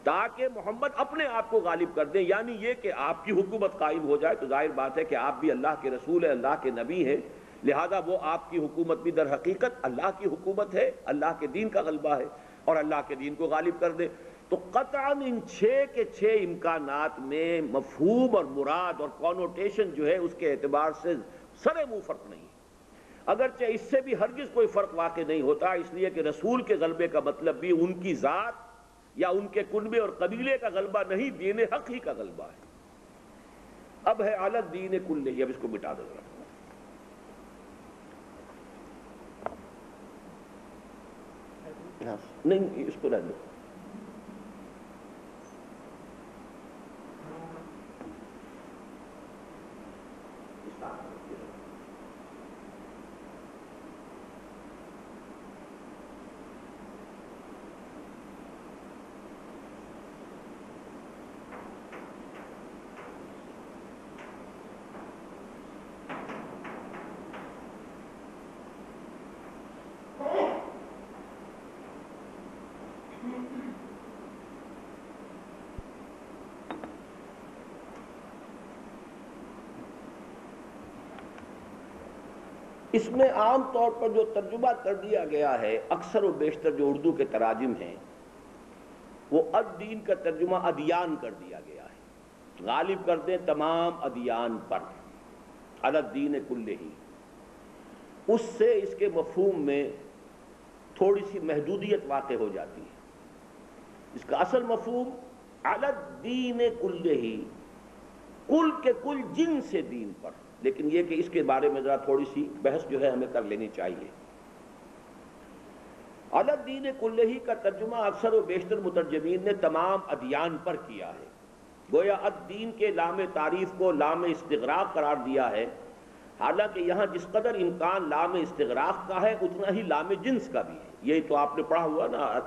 [SPEAKER 1] تاکہ محمد اپنے آپ کو غالب کر دیں، یعنی یہ کہ آپ کی حکومت قائم ہو جائے۔ تو ظاہر بات ہے کہ آپ بھی اللہ کے رسول ہیں، اللہ کے نبی ہیں، لہذا وہ آپ کی حکومت بھی در حقیقت اللہ کی حکومت ہے، اللہ کے دین کا غلبہ ہے، اور اللہ کے دین کو غالب کر دے۔ تو قطعاً ان 6 کے 6 امکانات میں مفہوم اور مراد اور کونوٹیشن جو ہے اس کے اعتبار سے سرے منہ فرق نہیں، اگرچہ اس سے بھی ہرگز کوئی فرق واقع نہیں ہوتا، اس لیے کہ رسول کے غلبے کا مطلب بھی ان کی ذات یا ان کے کنبے اور قبیلے کا غلبہ نہیں، دین حق ہی کا غلبہ ہے۔ اب ہے علی الدین کلہ، اب اس کو مٹا دو ذرا، نہیں اس کو رہ دو۔ اس میں عام طور پر جو ترجمہ کر دیا گیا ہے، اکثر و بیشتر جو اردو کے تراجم ہیں وہ الدین کا ترجمہ ادیان کر دیا گیا ہے، غالب کر دیں تمام ادیان پر، علی الدین کلہ ہی۔ اس سے اس کے مفہوم میں تھوڑی سی محدودیت واقع ہو جاتی ہے۔ اس کا اصل مفہوم علی الدین کلہ ہی، کل کے کل جن سے دین پر، لیکن یہ کہ اس کے بارے میں ذرا تھوڑی سی بحث جو ہے ہمیں کر لینی چاہیے۔ علی الدین کلہ کا ترجمہ اکثر و بیشتر مترجمین نے تمام ادیان پر کیا ہے، گویا الدین کے لام تعریف کو لام استغراق قرار دیا ہے، حالانکہ یہاں جس قدر امکان لام استغراق کا ہے اتنا ہی لام جنس کا بھی ہے۔ یہی تو آپ نے پڑھا ہوا نا،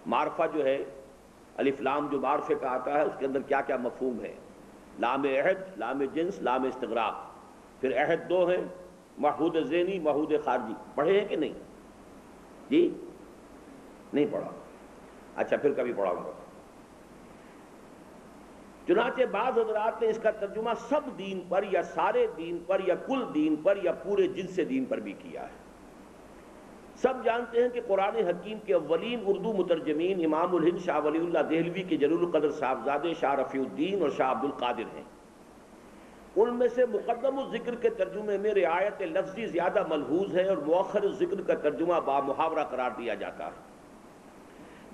[SPEAKER 1] معرفہ جو ہے، الف لام جو معرفے کا آتا ہے اس کے اندر کیا کیا مفہوم ہے، لام عہد، لام جنس، لام استغراق، پھر عہد دو ہیں، معہود ذہنی، معہود خارجی، پڑھے ہیں کہ نہیں؟ جی نہیں پڑھا، اچھا پھر کبھی پڑھاؤں گا۔ چنانچہ بعض حضرات نے اس کا ترجمہ سب دین پر یا سارے دین پر یا کل دین پر یا پورے جنس دین پر بھی کیا ہے۔ سب جانتے ہیں کہ قرآن حکیم کے اولین اردو مترجمین امام الہند شاہ ولی اللہ دہلوی کے جلیل القدر صاحبزادے شاہ رفیع الدین اور شاہ عبد القادر ہیں۔ ان میں سے مقدم الذکر کے ترجمے میں رعایت لفظی زیادہ ملحوظ ہے اور مؤخر الذکر کا ترجمہ با محاورہ قرار دیا جاتا ہے۔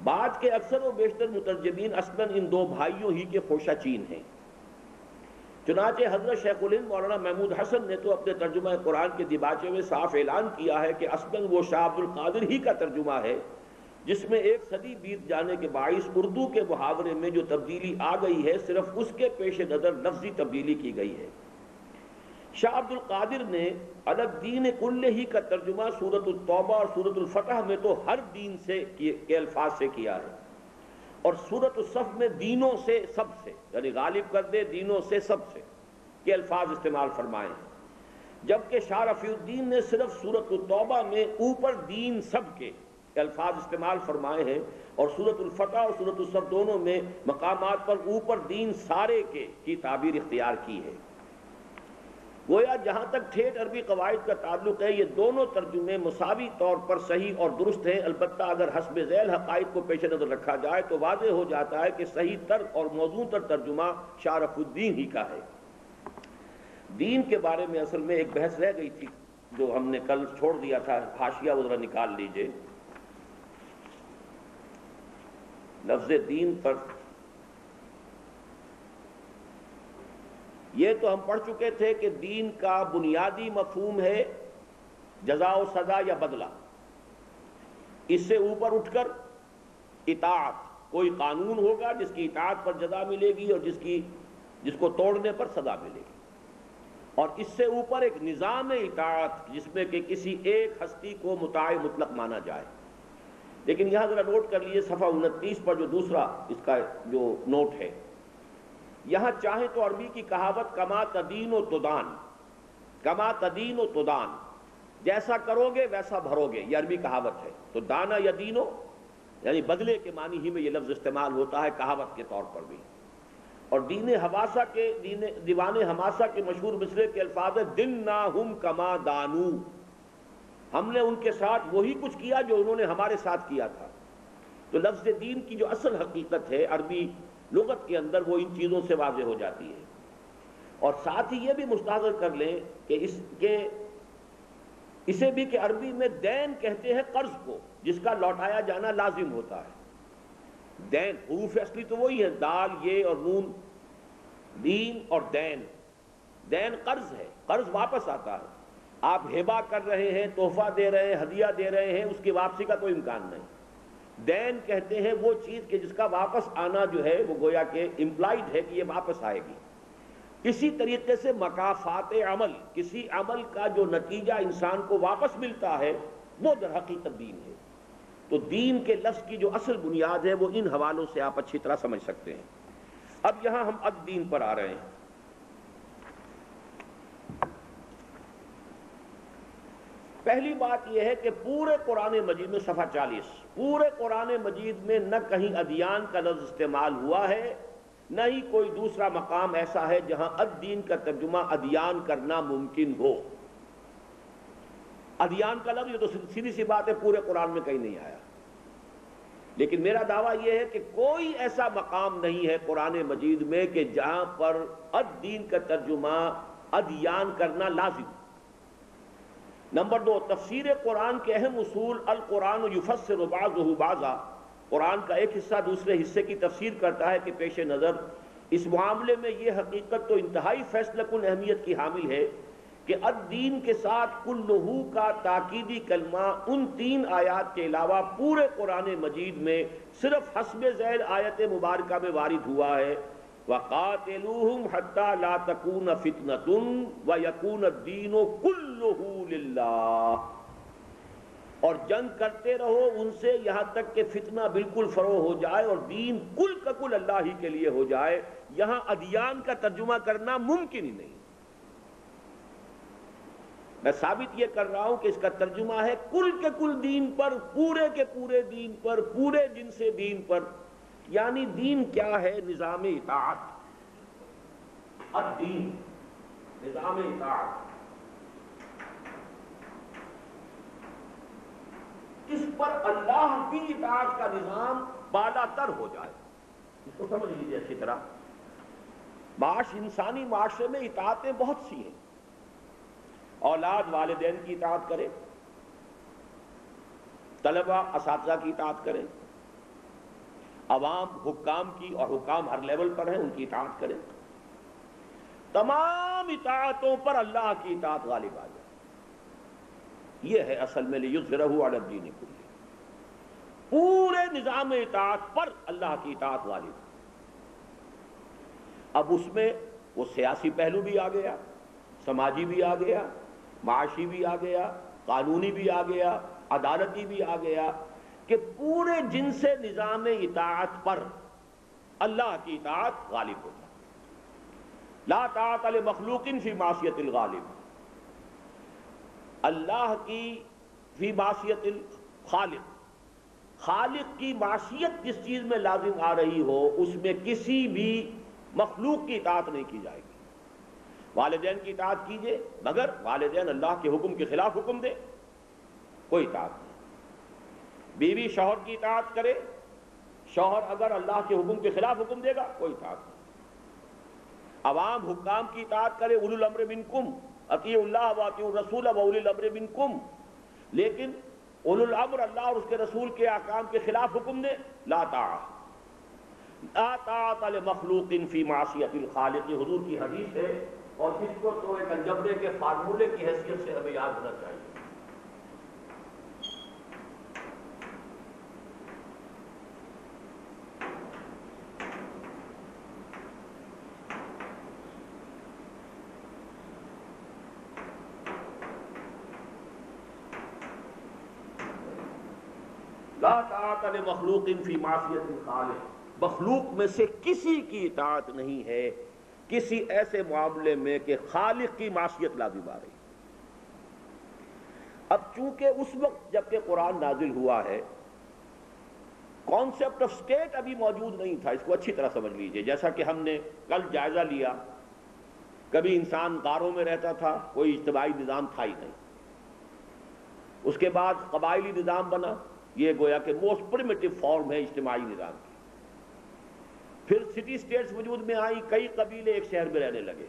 [SPEAKER 1] بعد کے اکثر و بیشتر مترجمین اصلاً ان دو بھائیوں ہی کے خوشہ چین ہیں، چنانچہ حضرت شیخ الہند مولانا محمود حسن نے تو اپنے ترجمہ قرآن کے دیباچے میں صاف اعلان کیا ہے کہ اصلاً وہ شاہ عبد القادر ہی کا ترجمہ ہے جس میں 1 صدی بیت جانے کے باعث اردو کے محاورے میں جو تبدیلی آ گئی ہے صرف اس کے پیش نظر لفظی تبدیلی کی گئی ہے۔ شاہ عبد القادر نے الگ دین کلہ کا ترجمہ سورۃ التوبہ اور سورۃ الفتح میں تو ہر دین سے کے الفاظ سے کیا ہے، اور سورۃ الصف میں دینوں سے سب سے، یعنی غالب کر دے دینوں سے سب سے کے الفاظ استعمال فرمائے ہیں، جبکہ شاہ رفیع الدین نے صرف سورۃ التوبہ میں اوپر دین سب کے الفاظ استعمال فرمائے ہیں، اور سورۃ الفتح اور سورۃ الصف دونوں میں مقامات پر اوپر دین سارے کے کی تعبیر اختیار کی ہے۔ گویا جہاں تک ٹھیٹ عربی قواعد کا تعلق ہے یہ دونوں ترجمے مساوی طور پر صحیح اور درست ہیں، البتہ اگر حسب ذیل حقائق کو پیش نظر رکھا جائے تو واضح ہو جاتا ہے کہ صحیح تر اور موزوں تر ترجمہ شاہ رفیع الدین ہی کا ہے۔ دین کے بارے میں اصل میں ایک بحث رہ گئی تھی جو ہم نے کل چھوڑ دیا تھا، حاشیہ وہ ذرا نکال لیجئے۔ لفظ دین پر یہ تو ہم پڑھ چکے تھے کہ دین کا بنیادی مفہوم ہے جزا و سزا یا بدلہ، اس سے اوپر اٹھ کر اطاعت، کوئی قانون ہوگا جس کی اطاعت پر جزا ملے گی اور جس کو توڑنے پر سزا ملے گی، اور اس سے اوپر ایک نظام اطاعت جس میں کہ کسی ایک ہستی کو مطاع مطلق مانا جائے۔ لیکن یہاں ذرا نوٹ کر لیجیے صفحہ 29 پر جو دوسرا اس کا جو نوٹ ہے، یہاں چاہیں تو عربی کی کہاوت کما تدین و تدان، کما تدین و تدان، جیسا کرو گے ویسا بھرو گے، یہ عربی کہاوت ہے۔ تو دانا یا دینو یعنی بدلے کے معنی ہی میں یہ لفظ استعمال ہوتا ہے کہاوت کے طور پر بھی۔ اور دیوان حماسہ کے مشہور مصرع کے الفاظ ہے دناہم کما دانو، ہم نے ان کے ساتھ وہی کچھ کیا جو انہوں نے ہمارے ساتھ کیا تھا۔ تو لفظ دین کی جو اصل حقیقت ہے عربی لغت کے اندر وہ ان چیزوں سے واضح ہو جاتی ہے۔ اور ساتھ ہی یہ بھی مستحضر کر لیں کہ اسے بھی کہ عربی میں دین کہتے ہیں قرض کو جس کا لوٹایا جانا لازم ہوتا ہے۔ دین حروف اصلی تو وہی ہیں، دال یہ اور نون، دین اور دین۔ دین قرض ہے، قرض واپس آتا ہے، آپ ہبہ کر رہے ہیں، تحفہ دے رہے ہیں، ہدیہ دے رہے ہیں، اس کی واپسی کا کوئی امکان نہیں۔ دین کہتے ہیں وہ چیز کہ جس کا واپس آنا جو ہے وہ گویا کہ امپلائڈ ہے کہ یہ واپس آئے گی۔ اسی طریقے سے مکافات عمل، کسی عمل کا جو نتیجہ انسان کو واپس ملتا ہے وہ در حقیقت دین ہے۔ تو دین کے لفظ کی جو اصل بنیاد ہے وہ ان حوالوں سے آپ اچھی طرح سمجھ سکتے ہیں۔ اب یہاں ہم الدین پر آ رہے ہیں۔ پہلی بات یہ ہے کہ پورے قرآن مجید میں صفحہ 40 پورے قرآن مجید میں نہ کہیں ادیان کا لفظ استعمال ہوا ہے، نہ ہی کوئی دوسرا مقام ایسا ہے جہاں الدین کا ترجمہ ادیان کرنا ممکن ہو۔ ادیان کا لفظ یہ تو سیدھی سی بات ہے پورے قرآن میں کہیں نہیں آیا، لیکن میرا دعویٰ یہ ہے کہ کوئی ایسا مقام نہیں ہے قرآن مجید میں کہ جہاں پر الدین کا ترجمہ ادیان کرنا لازم۔ نمبر 2، تفسیر قرآن کے اہم اصول القرآن یفسر بعضہ بعضا، قرآن کا ایک حصہ دوسرے حصے کی تفسیر کرتا ہے کہ پیش نظر اس معاملے میں یہ حقیقت تو انتہائی فیصلہ کن اہمیت کی حامل ہے کہ الدین کے ساتھ کلہ کا تاکیدی کلمہ ان 3 آیات کے علاوہ پورے قرآن مجید میں صرف حسب ذیل آیت مبارکہ میں وارد ہوا ہے، وَقَاتِلُوهُمْ حَتَّى لَا تَكُونَ فِتْنَةٌ وَيَكُونَ الدِّينُ كُلُّهُ لِلَّهِ، اور جنگ کرتے رہو ان سے یہاں تک کہ فتنہ بالکل فروغ ہو جائے اور دین کل کا کل اللہ ہی کے لیے ہو جائے۔ یہاں ادیان کا ترجمہ کرنا ممکن ہی نہیں۔ میں ثابت یہ کر رہا ہوں کہ اس کا ترجمہ ہے کل کے کل دین پر، پورے کے پورے دین پر، پورے جنس دین پر۔ یعنی دین کیا ہے؟ نظام اطاعت۔ الدین نظام اطاعت، اس پر اللہ کی اطاعت کا نظام بالا تر ہو جائے۔ اس کو سمجھ لیجیے اچھی طرح۔ انسانی معاشرے میں اطاعتیں بہت سی ہیں۔ اولاد والدین کی اطاعت کرے، طلبہ اساتذہ کی اطاعت کریں، عوام حکام کی، اور حکام ہر لیول پر ہیں ان کی اطاعت کریں، تمام اطاعتوں پر اللہ کی اطاعت غالب آ جائے. یہ ہے اصل میں لیظہرہ علی الدین کلہ، پورے نظام اطاعت پر اللہ کی اطاعت غالب. اب اس میں وہ سیاسی پہلو بھی آ گیا، سماجی بھی آ گیا، معاشی بھی آ گیا، قانونی بھی آ گیا، عدالتی بھی آ گیا، کہ پورے جنس نظام اطاعت پر اللہ کی اطاعت غالب ہوتا. لا طاعت لمخلوق فی معصیت الغالب، اللہ کی فی معصیت الخالق، خالق کی معصیت جس چیز میں لازم آ رہی ہو اس میں کسی بھی مخلوق کی اطاعت نہیں کی جائے گی. والدین کی اطاعت کیجئے مگر والدین اللہ کے حکم کے خلاف حکم دے، کوئی اطاعت نہیں. بیوی شوہر کی اطاعت کرے، شوہر اگر اللہ کے حکم کے خلاف حکم دے گا کوئی اطاعت نہیں. عوام حکام کی اطاعت کرے، اولو الامر منکم، اطیعوا اللہ واطیعوا الرسول واولی الامر منکم، لیکن اولو الامر اللہ اور اس کے رسول کے احکام کے خلاف حکم دے، لا طاعت لمخلوق فی معصیت الخالق. حضور کی حدیث ہے اور جس کو تو ایک الجبرے کے فارمولے کی حیثیت سے ہمیں یاد ہونا چاہیے. لا طاعت لمخلوق فی معصیت الخالق، مخلوق میں سے کسی کی اطاعت نہیں ہے کسی ایسے معاملے میں کہ خالق کی معصیت لازم آ رہی. اب چونکہ اس وقت جبکہ قرآن نازل ہوا ہے کانسیپٹ آف اسٹیٹ ابھی موجود نہیں تھا، اس کو اچھی طرح سمجھ لیجئے. جیسا کہ ہم نے کل جائزہ لیا، کبھی انسان غاروں میں رہتا تھا، کوئی اجتماعی نظام تھا ہی نہیں. اس کے بعد قبائلی نظام بنا، یہ گویا کہ موسٹ پریمیٹو فارم ہے اجتماعی نظام کی. پھر سٹی سٹیٹس وجود میں آئی، کئی قبیلے ایک شہر میں رہنے لگے،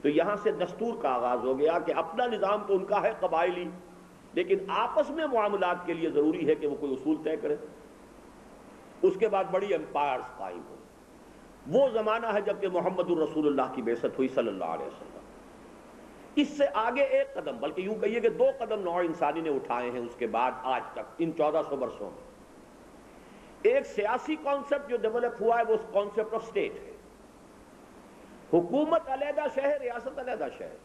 [SPEAKER 1] تو یہاں سے دستور کا آغاز ہو گیا کہ اپنا نظام تو ان کا ہے قبائلی، لیکن آپس میں معاملات کے لیے ضروری ہے کہ وہ کوئی اصول طے کرے. اس کے بعد بڑی امپائرز قائم ہوئی. وہ زمانہ ہے جبکہ محمد الرسول اللہ کی بعثت ہوئی صلی اللہ علیہ وسلم. اس سے آگے ایک قدم، بلکہ یوں کہیے کہ 2 قدم نوع انسانی نے اٹھائے ہیں اس کے بعد آج تک ان 1400 برسوں میں. ایک سیاسی کانسیپٹ جو ڈیولپ ہوا ہے وہ کانسیپٹ آف اسٹیٹ ہے. حکومت علیحدہ شہر، ریاست علیحدہ شہر.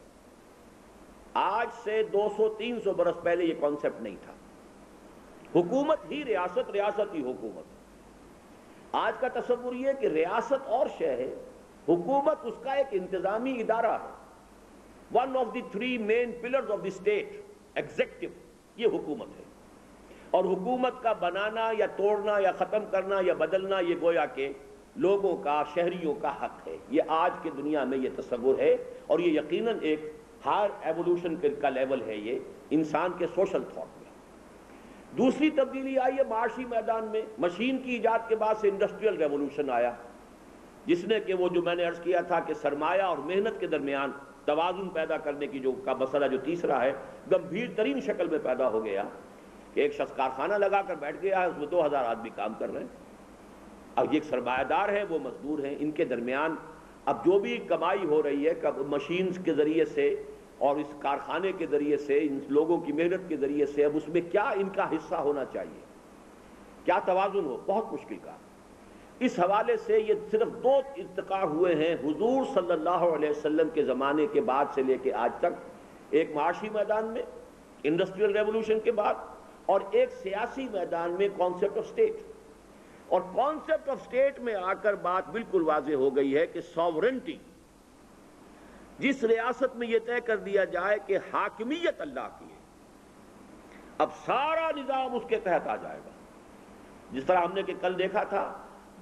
[SPEAKER 1] آج سے 200-300 برس پہلے یہ کانسیپٹ نہیں تھا. حکومت ہی ریاست، ریاست ہی حکومت. آج کا تصور یہ کہ ریاست اور شہر، حکومت اس کا ایک انتظامی ادارہ ہے. One of the 3 main pillars of the state, executive, یہ حکومت ہے. اور حکومت کا بنانا یا توڑنا یا ختم کرنا یا بدلنا یہ گویا کہ لوگوں کا، شہریوں کا حق ہے. یہ آج کی دنیا میں یہ تصور ہے، اور یہ یقیناً ایک ہائر ایوولوشن کا لیول ہے یہ انسان کے سوشل تھاٹ میں. دوسری تبدیلی آئی ہے معاشی میدان میں. مشین کی ایجاد کے بعد سے انڈسٹریل ریولوشن آیا، جس نے کہ وہ جو میں نے عرض کیا تھا کہ سرمایہ اور محنت کے درمیان توازن پیدا کرنے کی جو کا مسئلہ جو تیسرا ہے گمبھیر ترین شکل میں پیدا ہو گیا کہ ایک شخص کارخانہ لگا کر بیٹھ گیا ہے، اس میں 2000 آدمی کام کر رہے ہیں. اب یہ ایک سرمایہ دار ہے، وہ مزدور ہیں، ان کے درمیان اب جو بھی کمائی ہو رہی ہے مشینز کے ذریعے سے اور اس کارخانے کے ذریعے سے، ان لوگوں کی محنت کے ذریعے سے، اب اس میں کیا ان کا حصہ ہونا چاہیے، کیا توازن ہو، بہت مشکل کا. اس حوالے سے یہ صرف 2 ارتقاء ہوئے ہیں حضور صلی اللہ علیہ وسلم کے زمانے کے بعد سے لے کے آج تک. ایک معاشی میدان میں انڈسٹریل ریولوشن کے بعد، اور ایک سیاسی میدان میں کانسیپٹ آف اسٹیٹ. اور کانسیپٹ آف اسٹیٹ میں آ کر بات بالکل واضح ہو گئی ہے کہ ساورنٹی، جس ریاست میں یہ طے کر دیا جائے کہ حاکمیت اللہ کی ہے، اب سارا نظام اس کے تحت آ جائے گا. جس طرح ہم نے کہ کل دیکھا تھا،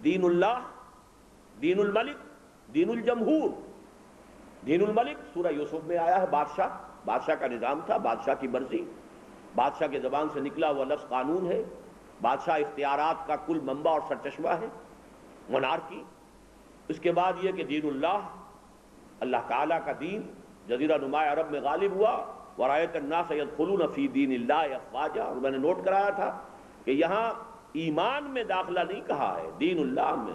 [SPEAKER 1] دین اللہ، دین الملک، دین الجمہور. دین الملک سورہ یوسف میں آیا ہے، بادشاہ کا نظام تھا، بادشاہ کی مرضی، بادشاہ کے زبان سے نکلا ہوا لفظ قانون ہے. بادشاہ اختیارات کا کل منبع اور سرچشمہ ہے، منارکی. اس کے بعد یہ کہ دین اللہ، اللہ تعالیٰ کا دین جزیرہ نما عرب میں غالب ہوا. وَرَأَيْتَ النَّاسَ يَدْخُلُونَ فِي دِينِ اللَّهِ أَفْوَاجًا. اور میں نے نوٹ کرایا تھا کہ یہاں ایمان میں داخلہ نہیں کہا ہے، دین اللہ میں.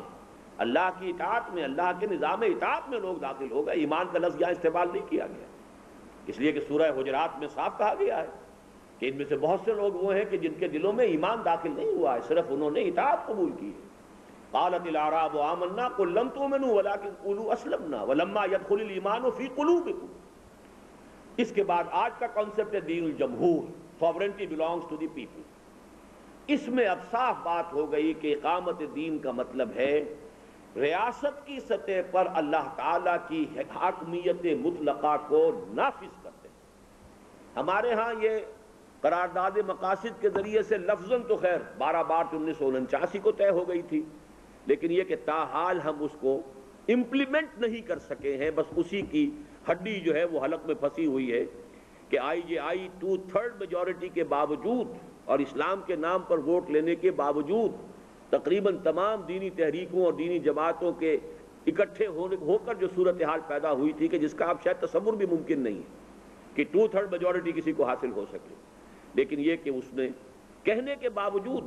[SPEAKER 1] اللہ کی اطاعت میں، اللہ کے نظام اطاعت میں لوگ داخل ہو گئے. ایمان کا لفظ یہاں استعمال نہیں کیا گیا، اس لیے کہ سورہ حجرات میں صاف کہا گیا ہے کہ ان میں سے بہت سے لوگ وہ ہیں کہ جن کے دلوں میں ایمان داخل نہیں ہوا ہے، صرف انہوں نے اطاعت قبول کی ہے. قالت الاعراب آمنا قل لم تؤمنوا ولكن قولوا اسلمنا ولما يدخل الايمان في قلوبكم. اس کے بعد آج کا کانسیپٹ ہے دین الجمہور، sovereignty belongs to the people. اس میں اب صاف بات ہو گئی کہ اقامت دین کا مطلب ہے ریاست کی سطح پر اللہ تعالیٰ کی حاکمیت مطلقہ کو نافذ کرتے ہیں. ہمارے ہاں یہ قرارداد مقاصد کے ذریعے سے لفظاً تو خیر 12 مارچ 1949 کو طے ہو گئی تھی، لیکن یہ کہ تاحال ہم اس کو امپلیمنٹ نہیں کر سکے ہیں. بس اسی کی ہڈی جو ہے وہ حلق میں پھنسی ہوئی ہے کہ IJI 2/3 میجورٹی کے باوجود اور اسلام کے نام پر ووٹ لینے کے باوجود تقریباً تمام دینی تحریکوں اور دینی جماعتوں کے اکٹھے ہو کر جو صورتحال پیدا ہوئی تھی کہ جس کا اب شاید تصور بھی ممکن نہیں ہے کہ 2/3 میجورٹی کسی کو حاصل ہو سکے. لیکن یہ کہ اس نے کہنے کے باوجود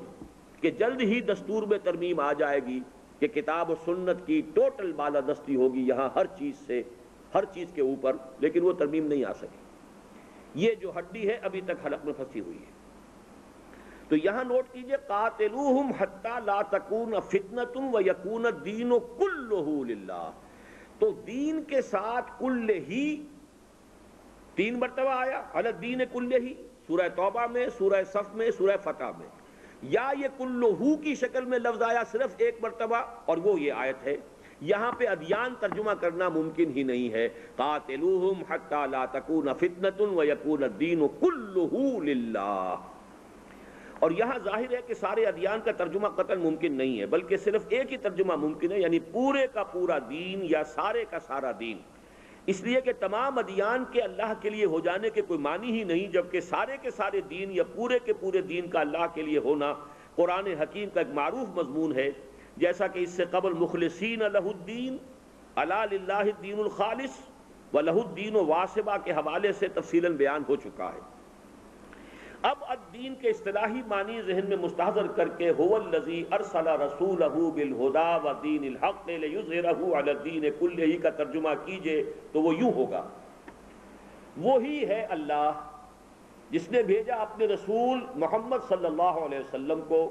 [SPEAKER 1] کہ جلد ہی دستور میں ترمیم آ جائے گی کہ کتاب و سنت کی ٹوٹل بالادستی ہوگی یہاں ہر چیز کے اوپر، لیکن وہ ترمیم نہیں آ سکی. یہ جو ہڈی ہے ابھی تک حلق میں پھنسی ہوئی ہے. تو یہاں نوٹ کیجئے قاتلوہم حتی لا تکون فتنۃ ویکون الدین کلہ للہ. تو دین کے ساتھ کل ہی 3 مرتبہ آیا، علی الدین کلہ ہی، سورہ توبہ میں، سورہ صف میں، سورہ فتح میں. یا یہ کلہ کی شکل میں لفظ آیا صرف 1 مرتبہ اور وہ یہ آیت ہے. یہاں پہ ادیان ترجمہ کرنا ممکن ہی نہیں ہے. قاتلوہم حتی لا تکون فتنۃ ویکون الدین کلہ للہ. اور یہاں ظاہر ہے کہ سارے ادیان کا ترجمہ قطعاً ممکن نہیں ہے، بلکہ صرف ایک ہی ترجمہ ممکن ہے، یعنی پورے کا پورا دین یا سارے کا سارا دین. اس لیے کہ تمام ادیان کے اللہ کے لیے ہو جانے کے کوئی معنی ہی نہیں، جبکہ سارے کے سارے دین یا پورے کے پورے دین کا اللہ کے لیے ہونا قرآن حکیم کا ایک معروف مضمون ہے. جیسا کہ اس سے قبل مخلصین لہ الدین، الا للہ الدین الخالص ولہ الدین واصبہ کے حوالے سے تفصیلاً بیان ہو چکا ہے. اب الدین کے اصطلاحی معنی ذہن میں مستحضر کر کے هو الذی ارسل رسولہ بالہدی ودین الحق لیظہرہ علی الدین کلہ کا ترجمہ کیجئے تو وہ یوں ہوگا، وہی ہے اللہ جس نے بھیجا اپنے رسول محمد صلی اللہ علیہ وسلم کو،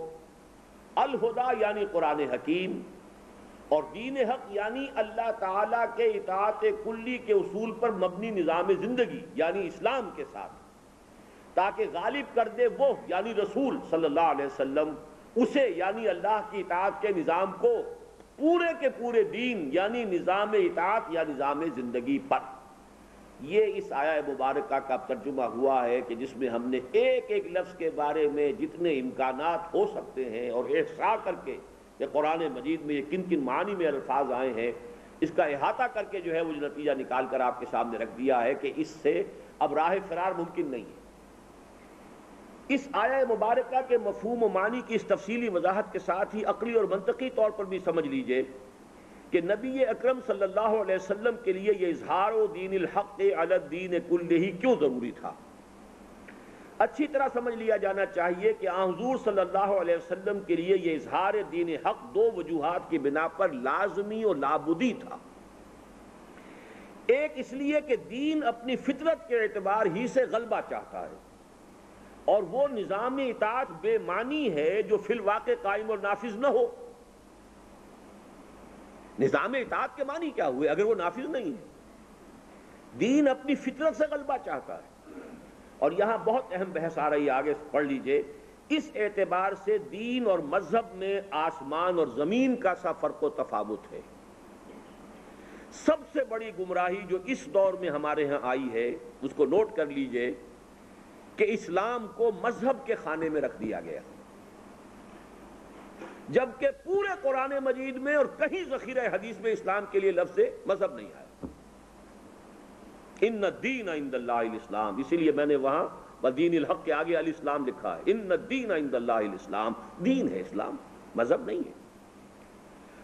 [SPEAKER 1] الہدی یعنی قرآن حکیم، اور دین حق یعنی اللہ تعالیٰ کے اطاعت کلی کے اصول پر مبنی نظام زندگی یعنی اسلام کے ساتھ، تاکہ غالب کر دے وہ یعنی رسول صلی اللہ علیہ وسلم اسے یعنی اللہ کی اطاعت کے نظام کو پورے کے پورے دین یعنی نظام اطاعت یا نظام زندگی پر. یہ اس آیہ مبارکہ کا ترجمہ ہوا ہے کہ جس میں ہم نے ایک ایک لفظ کے بارے میں جتنے امکانات ہو سکتے ہیں اور احصاء کر کے کہ قرآن مجید میں یہ کن کن معنی میں الفاظ آئے ہیں، اس کا احاطہ کر کے جو ہے وہ نتیجہ نکال کر آپ کے سامنے رکھ دیا ہے کہ اس سے اب راہ فرار ممکن نہیں ہے. اس آیہ مبارکہ کے مفہوم و معنی کی اس تفصیلی وضاحت کے ساتھ ہی عقلی اور منطقی طور پر بھی سمجھ لیجئے کہ نبی اکرم صلی اللہ علیہ وسلم کے لیے یہ اظہار و دین الحق علی الدین کلہ کیوں ضروری تھا. اچھی طرح سمجھ لیا جانا چاہیے کہ آن حضور صلی اللہ علیہ وسلم کے لیے یہ اظہار دین حق 2 وجوہات کی بنا پر لازمی اور لابدی تھا. ایک اس لیے کہ دین اپنی فطرت کے اعتبار ہی سے غلبہ چاہتا ہے، اور وہ نظام اطاعت بے معنی ہے جو فی الواقع قائم اور نافذ نہ ہو. نظام اطاعت کے معنی کیا ہوئے اگر وہ نافذ نہیں ہے؟ دین اپنی فطرت سے غلبہ چاہتا ہے. اور یہاں بہت اہم بحث آ رہی ہے، آگے پڑھ لیجئے. اس اعتبار سے دین اور مذہب میں آسمان اور زمین کا سا فرق و تفاوت ہے. سب سے بڑی گمراہی جو اس دور میں ہمارے ہاں آئی ہے اس کو نوٹ کر لیجئے کہ اسلام کو مذہب کے خانے میں رکھ دیا گیا، جبکہ پورے قرآن مجید میں اور کہیں ذخیرہ حدیث میں اسلام کے لیے لفظ مذہب نہیں آیا. ان الدین عند اللہ الاسلام، اسی لیے میں نے وہاں ودین الحق کے آگے الاسلام لکھا ہے. ان الدین عند اللہ الاسلام، دین ہے اسلام، مذہب نہیں ہے.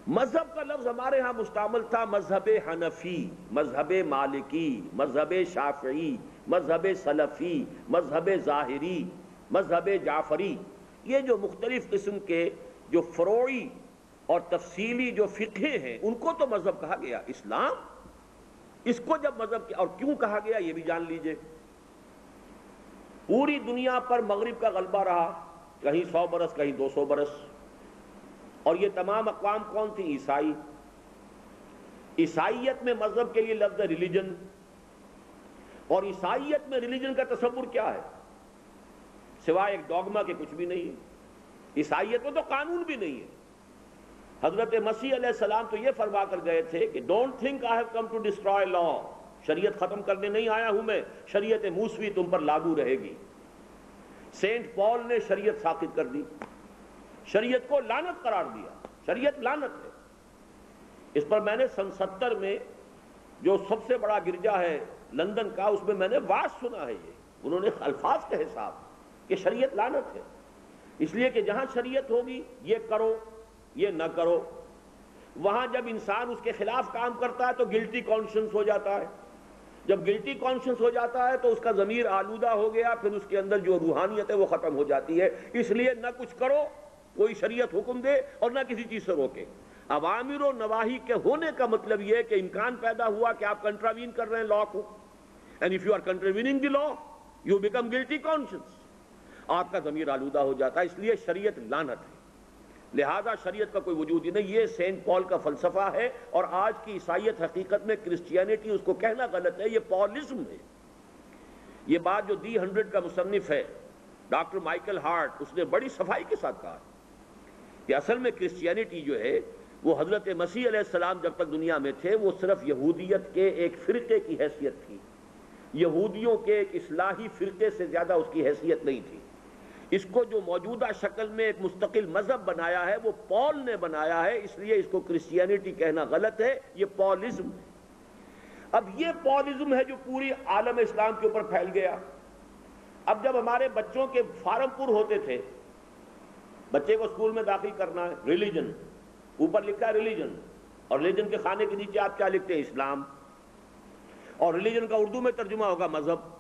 [SPEAKER 1] مذہب کا لفظ ہمارے ہاں مستعمل تھا مذہب حنفی، مذہب مالکی، مذہب شافعی، مذہب سلفی، مذہب ظاہری، مذہب جعفری. یہ جو مختلف قسم کے جو فروعی اور تفصیلی جو فقہ ہیں ان کو تو مذہب کہا گیا، اسلام اس کو جب مذہب کیا اور کیوں کہا گیا یہ بھی جان لیجئے۔ پوری دنیا پر مغرب کا غلبہ رہا، کہیں 100 برس کہیں 200 برس، اور یہ تمام اقوام کون تھی؟ عیسائی۔ عیسائیت میں مذہب کے لیے لفظ ہے ریلیجن، اور عیسائیت میں ریلیجن کا تصور کیا ہے؟ سوائے ایک ڈوگما کے کچھ بھی نہیں ہے۔ عیسائیت میں تو قانون بھی نہیں ہے۔ حضرت مسیح علیہ السلام تو یہ فرما کر گئے تھے کہ don't think I have come to destroy law, شریعت ختم کرنے نہیں آیا ہوں میں، شریعت موسوی تم پر لاگو رہے گی۔ سینٹ پال نے شریعت ساقط کر دی، شریعت کو لعنت قرار دیا، شریعت لعنت ہے۔ اس پر میں نے سن 70 میں جو سب سے بڑا گرجا ہے لندن کا، اس میں نے واعظ سنا ہے، یہ انہوں نے الفاظ کے حساب کہ شریعت لعنت ہے، اس لیے کہ جہاں شریعت ہوگی یہ کرو یہ نہ کرو، وہاں جب انسان اس کے خلاف کام کرتا ہے تو گلٹی کانشنس ہو جاتا ہے، جب گلٹی کانشنس ہو جاتا ہے تو اس کا ضمیر آلودہ ہو گیا، پھر اس کے اندر جو روحانیت ہے وہ ختم ہو جاتی ہے۔ اس لیے نہ کچھ کرو کوئی شریعت حکم دے اور نہ کسی چیز سے روکے۔ اوامر و نواہی کے ہونے کا مطلب یہ کہ امکان پیدا ہوا کہ آپ کنٹراوین کر رہے ہیں لا کو، and if you are contravening the law you become guilty conscience, آپ کا ضمیر آلودہ ہو جاتا ہے۔ اس لیے شریعت لعنت ہے، لہذا شریعت کا کوئی وجود ہی نہیں۔ یہ سینٹ پال کا فلسفہ ہے، اور آج کی عیسائیت حقیقت میں کرسچینٹی، اس کو کہنا غلط ہے، یہ پالزم ہے۔ یہ بات جو دی 100 کا مصنف ہے ڈاکٹر مائیکل ہارٹ، اس نے بڑی صفائی کے ساتھ کہا کہ اصل میں کرسچینٹی جو ہے وہ حضرت مسیح علیہ السلام جب تک دنیا میں تھے وہ صرف یہودیت کے ایک فرقے کی حیثیت تھی، یہودیوں کے ایک اصلاحی فرقے سے زیادہ اس کی حیثیت نہیں تھی۔ اس کو جو موجودہ شکل میں ایک مستقل مذہب بنایا ہے وہ پال نے بنایا ہے، اس لیے اس کو کرسچینٹی کہنا غلط ہے، یہ پالزم ہے۔ اب یہ پالزم ہے جو پوری عالم اسلام کے اوپر پھیل گیا۔ اب جب ہمارے بچوں کے فارم پر ہوتے تھے، بچے کو اسکول میں داخل کرنا ہے، ریلیجن اوپر لکھا ہے ریلیجن، اور ریلیجن کے خانے کے نیچے آپ کیا لکھتے ہیں؟ اسلام، اور ریلیجن کا اردو میں ترجمہ ہوگا مذہب۔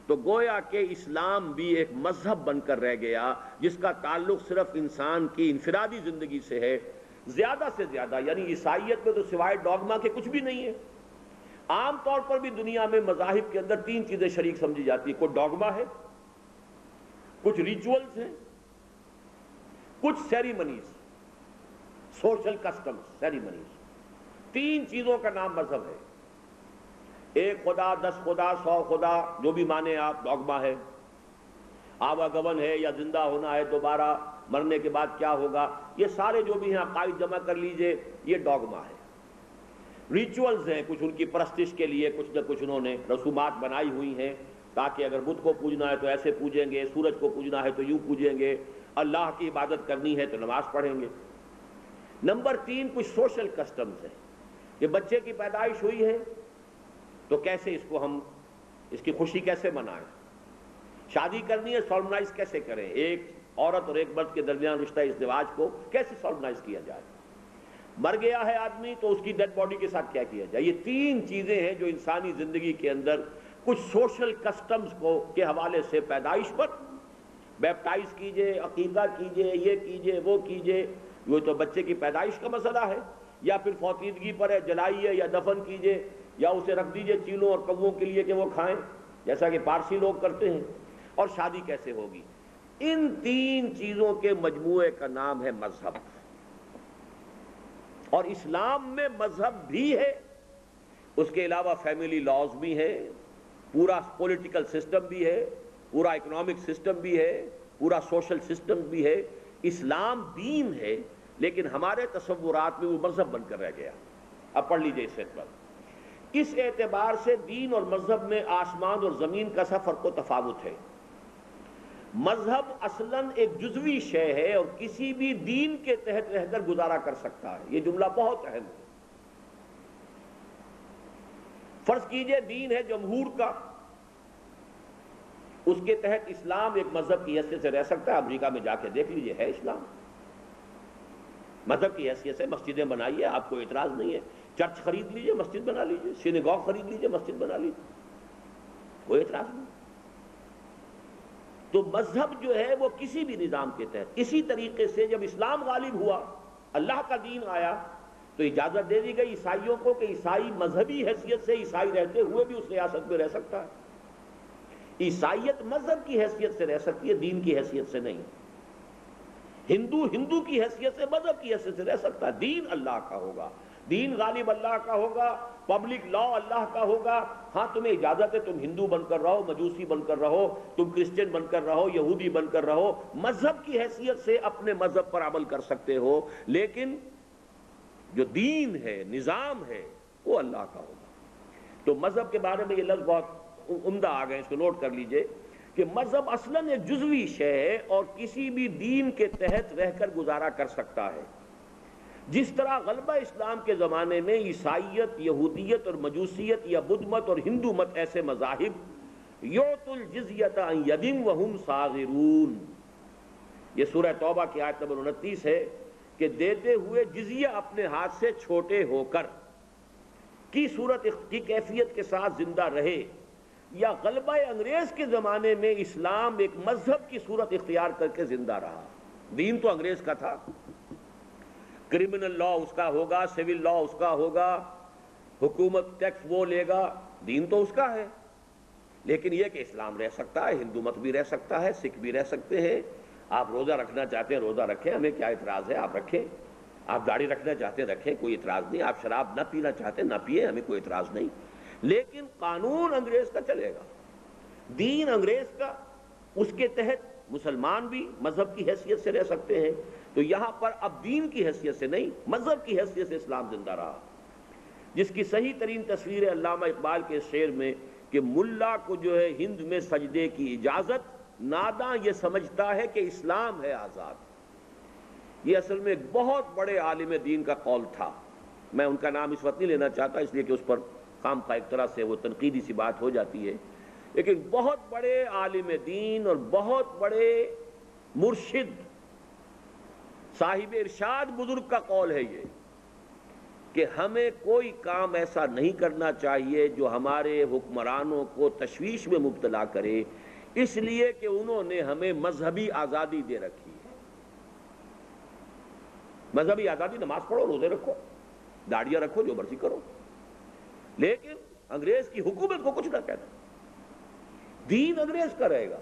[SPEAKER 1] تو گویا کہ اسلام بھی ایک مذہب بن کر رہ گیا جس کا تعلق صرف انسان کی انفرادی زندگی سے ہے زیادہ سے زیادہ، یعنی عیسائیت میں تو سوائے ڈوگما کے کچھ بھی نہیں ہے۔ عام طور پر بھی دنیا میں مذاہب کے اندر 3 چیزیں شریک سمجھی جاتی ہیں، کوئی ڈوگما ہے، کچھ ریچولز ہیں، کچھ سیریمنیز، سوشل کسٹمز، سیریمنیز۔ 3 چیزوں کا نام مذہب ہے۔ ایک خدا، 10 خدا، 100 خدا، جو بھی مانے آپ، ڈوگما ہے۔ آواگمن ہے یا زندہ ہونا ہے، دوبارہ مرنے کے بعد کیا ہوگا، یہ سارے جو بھی ہیں عقائد جمع کر لیجئے، یہ ڈوگما ہے۔ ریچولز ہیں، کچھ ان کی پرستش کے لیے کچھ نہ کچھ انہوں نے رسومات بنائی ہوئی ہیں، تاکہ اگر بدھ کو پوجنا ہے تو ایسے پوجیں گے، سورج کو پوجنا ہے تو یوں پوجیں گے، اللہ کی عبادت کرنی ہے تو نماز پڑھیں گے۔ نمبر 3 کچھ سوشل کسٹمز ہیں، کہ بچے کی پیدائش ہوئی ہے تو کیسے اس کو ہم اس کی خوشی کیسے منائیں، شادی کرنی ہے سالمنائز کیسے کریں، ایک عورت اور ایک مرد کے درمیان رشتہ ازدواج کو کیسے سالمنائز کیا جائے، مر گیا ہے آدمی تو اس کی ڈیڈ باڈی کے ساتھ کیا کیا جائے۔ یہ 3 چیزیں ہیں جو انسانی زندگی کے اندر کچھ سوشل کسٹمز کو کے حوالے سے پیدائش پر بیپٹائز کیجئے، عقیدہ کیجئے، یہ کیجئے، وہ کیجئے، وہ تو بچے کی پیدائش کا مسئلہ ہے، یا پھر فوتیدگی پر ہے جلائیے یا دفن کیجئے، یا اسے رکھ دیجئے چیلوں اور کووں کے لیے کہ وہ کھائیں، جیسا کہ پارسی لوگ کرتے ہیں، اور شادی کیسے ہوگی۔ ان 3 چیزوں کے مجموعے کا نام ہے مذہب۔ اور اسلام میں مذہب بھی ہے، اس کے علاوہ فیملی لاز بھی ہیں، پورا پولیٹیکل سسٹم بھی ہے، پورا اکنامک سسٹم بھی ہے، پورا سوشل سسٹم بھی ہے۔ اسلام دین ہے، لیکن ہمارے تصورات میں وہ مذہب بن کر رہ گیا۔ اب پڑھ لیجئے اس پر۔ اس اعتبار سے دین اور مذہب میں آسمان اور زمین کا سا فرق و تفاوت ہے۔ مذہب اصلاً ایک جزوی شے ہے اور کسی بھی دین کے تحت رہ کر گزارا کر سکتا ہے، یہ جملہ بہت اہم ہے۔ فرض کیجئے دین ہے جمہور کا، اس کے تحت اسلام ایک مذہب کی حیثیت سے رہ سکتا ہے۔ امریکہ میں جا کے دیکھ لیجئے، ہے اسلام مذہب کی حیثیت سے، مسجدیں بنائیے، آپ کو اعتراض نہیں ہے، چرچ خرید لیجئے، مسجد بنا لیجئے، سینیگوگ خرید لیجئے، مسجد بنا لیجئے، کوئی اعتراض نہیں۔ تو مذہب جو ہے وہ کسی بھی نظام کے تحت، اسی طریقے سے جب اسلام غالب ہوا اللہ کا دین آیا تو اجازت دے دی گئی عیسائیوں کو کہ عیسائی مذہبی حیثیت سے عیسائی رہتے ہوئے بھی اس ریاست میں رہ سکتا ہے۔ عیسائیت مذہب کی حیثیت سے رہ سکتی ہے، دین کی حیثیت سے نہیں۔ ہندو کی حیثیت سے، مذہب کی حیثیت سے رہ سکتا ہے، دین اللہ کا ہوگا، دین غالب اللہ کا ہوگا، پبلک لا اللہ کا ہوگا۔ ہاں تمہیں اجازت ہے تم ہندو بن کر رہو، مجوسی بن کر رہو، تم کرسچن بن کر رہو، یہودی بن کر رہو، مذہب کی حیثیت سے اپنے مذہب پر عمل کر سکتے ہو، لیکن جو دین ہے، نظام ہے، وہ اللہ کا ہوگا۔ تو مذہب کے بارے میں یہ لفظ بہت عمدہ آ گئے، اس کو نوٹ کر لیجئے کہ مذہب اصلاً ایک جزوی شے ہے اور کسی بھی دین کے تحت رہ کر گزارا کر سکتا ہے۔ جس طرح غلبہ اسلام کے زمانے میں عیسائیت، یہودیت اور مجوسیت یا بدھ مت اور ہندو مت ایسے مذاہب یؤتوا الجزیۃ عن ید وہم صاغرون، یہ سورہ توبہ کی آیت نمبر 29 ہے کہ دیتے ہوئے جزیہ اپنے ہاتھ سے چھوٹے ہو کر کی صورت کی کیفیت کے ساتھ زندہ رہے، یا غلبہ انگریز کے زمانے میں اسلام ایک مذہب کی صورت اختیار کر کے زندہ رہا۔ دین تو انگریز کا تھا، کرمنل لا اس کا ہوگا، سول لا اس کا ہوگا، حکومت ٹیکس وہ لے گا، دین تو اس کا ہے، لیکن یہ کہ اسلام رہ سکتا ہے، ہندو مت بھی رہ سکتا ہے، سکھ بھی رہ سکتے ہیں، آپ روزہ رکھنا چاہتے ہیں روزہ رکھیں، ہمیں کیا اعتراض ہے، آپ رکھیں، آپ داڑھی رکھنا چاہتے ہیں رکھیں، کوئی اعتراض نہیں، آپ شراب نہ پینا چاہتے نہ پیے، ہمیں کوئی اعتراض نہیں، لیکن قانون انگریز کا چلے گا، دین انگریز کا، اس کے تحت مسلمان بھی مذہب کی حیثیت سے رہ سکتے ہیں۔ تو یہاں پر اب دین کی حیثیت سے نہیں، مذہب کی حیثیت سے اسلام زندہ رہا، جس کی صحیح ترین تصویر ہے علامہ اقبال کے شعر میں کہ ملا کو جو ہے ہند میں سجدے کی اجازت، ناداں یہ سمجھتا ہے کہ اسلام ہے آزاد۔ یہ اصل میں ایک بہت بڑے عالم دین کا قول تھا، میں ان کا نام اس وقت نہیں لینا چاہتا اس لیے کہ اس پر خام خواہ ایک طرح سے وہ تنقیدی سی بات ہو جاتی ہے، لیکن بہت بڑے عالم دین اور بہت بڑے مرشد صاحب ارشاد بزرگ کا قول ہے یہ کہ ہمیں کوئی کام ایسا نہیں کرنا چاہیے جو ہمارے حکمرانوں کو تشویش میں مبتلا کرے، اس لیے کہ انہوں نے ہمیں مذہبی آزادی دے رکھی ہے۔ مذہبی آزادی، نماز پڑھو، روزے رکھو، داڑیاں رکھو، جو مرضی کرو، لیکن انگریز کی حکومت کو کچھ نہ کہنا، دین انگریز کا رہے گا،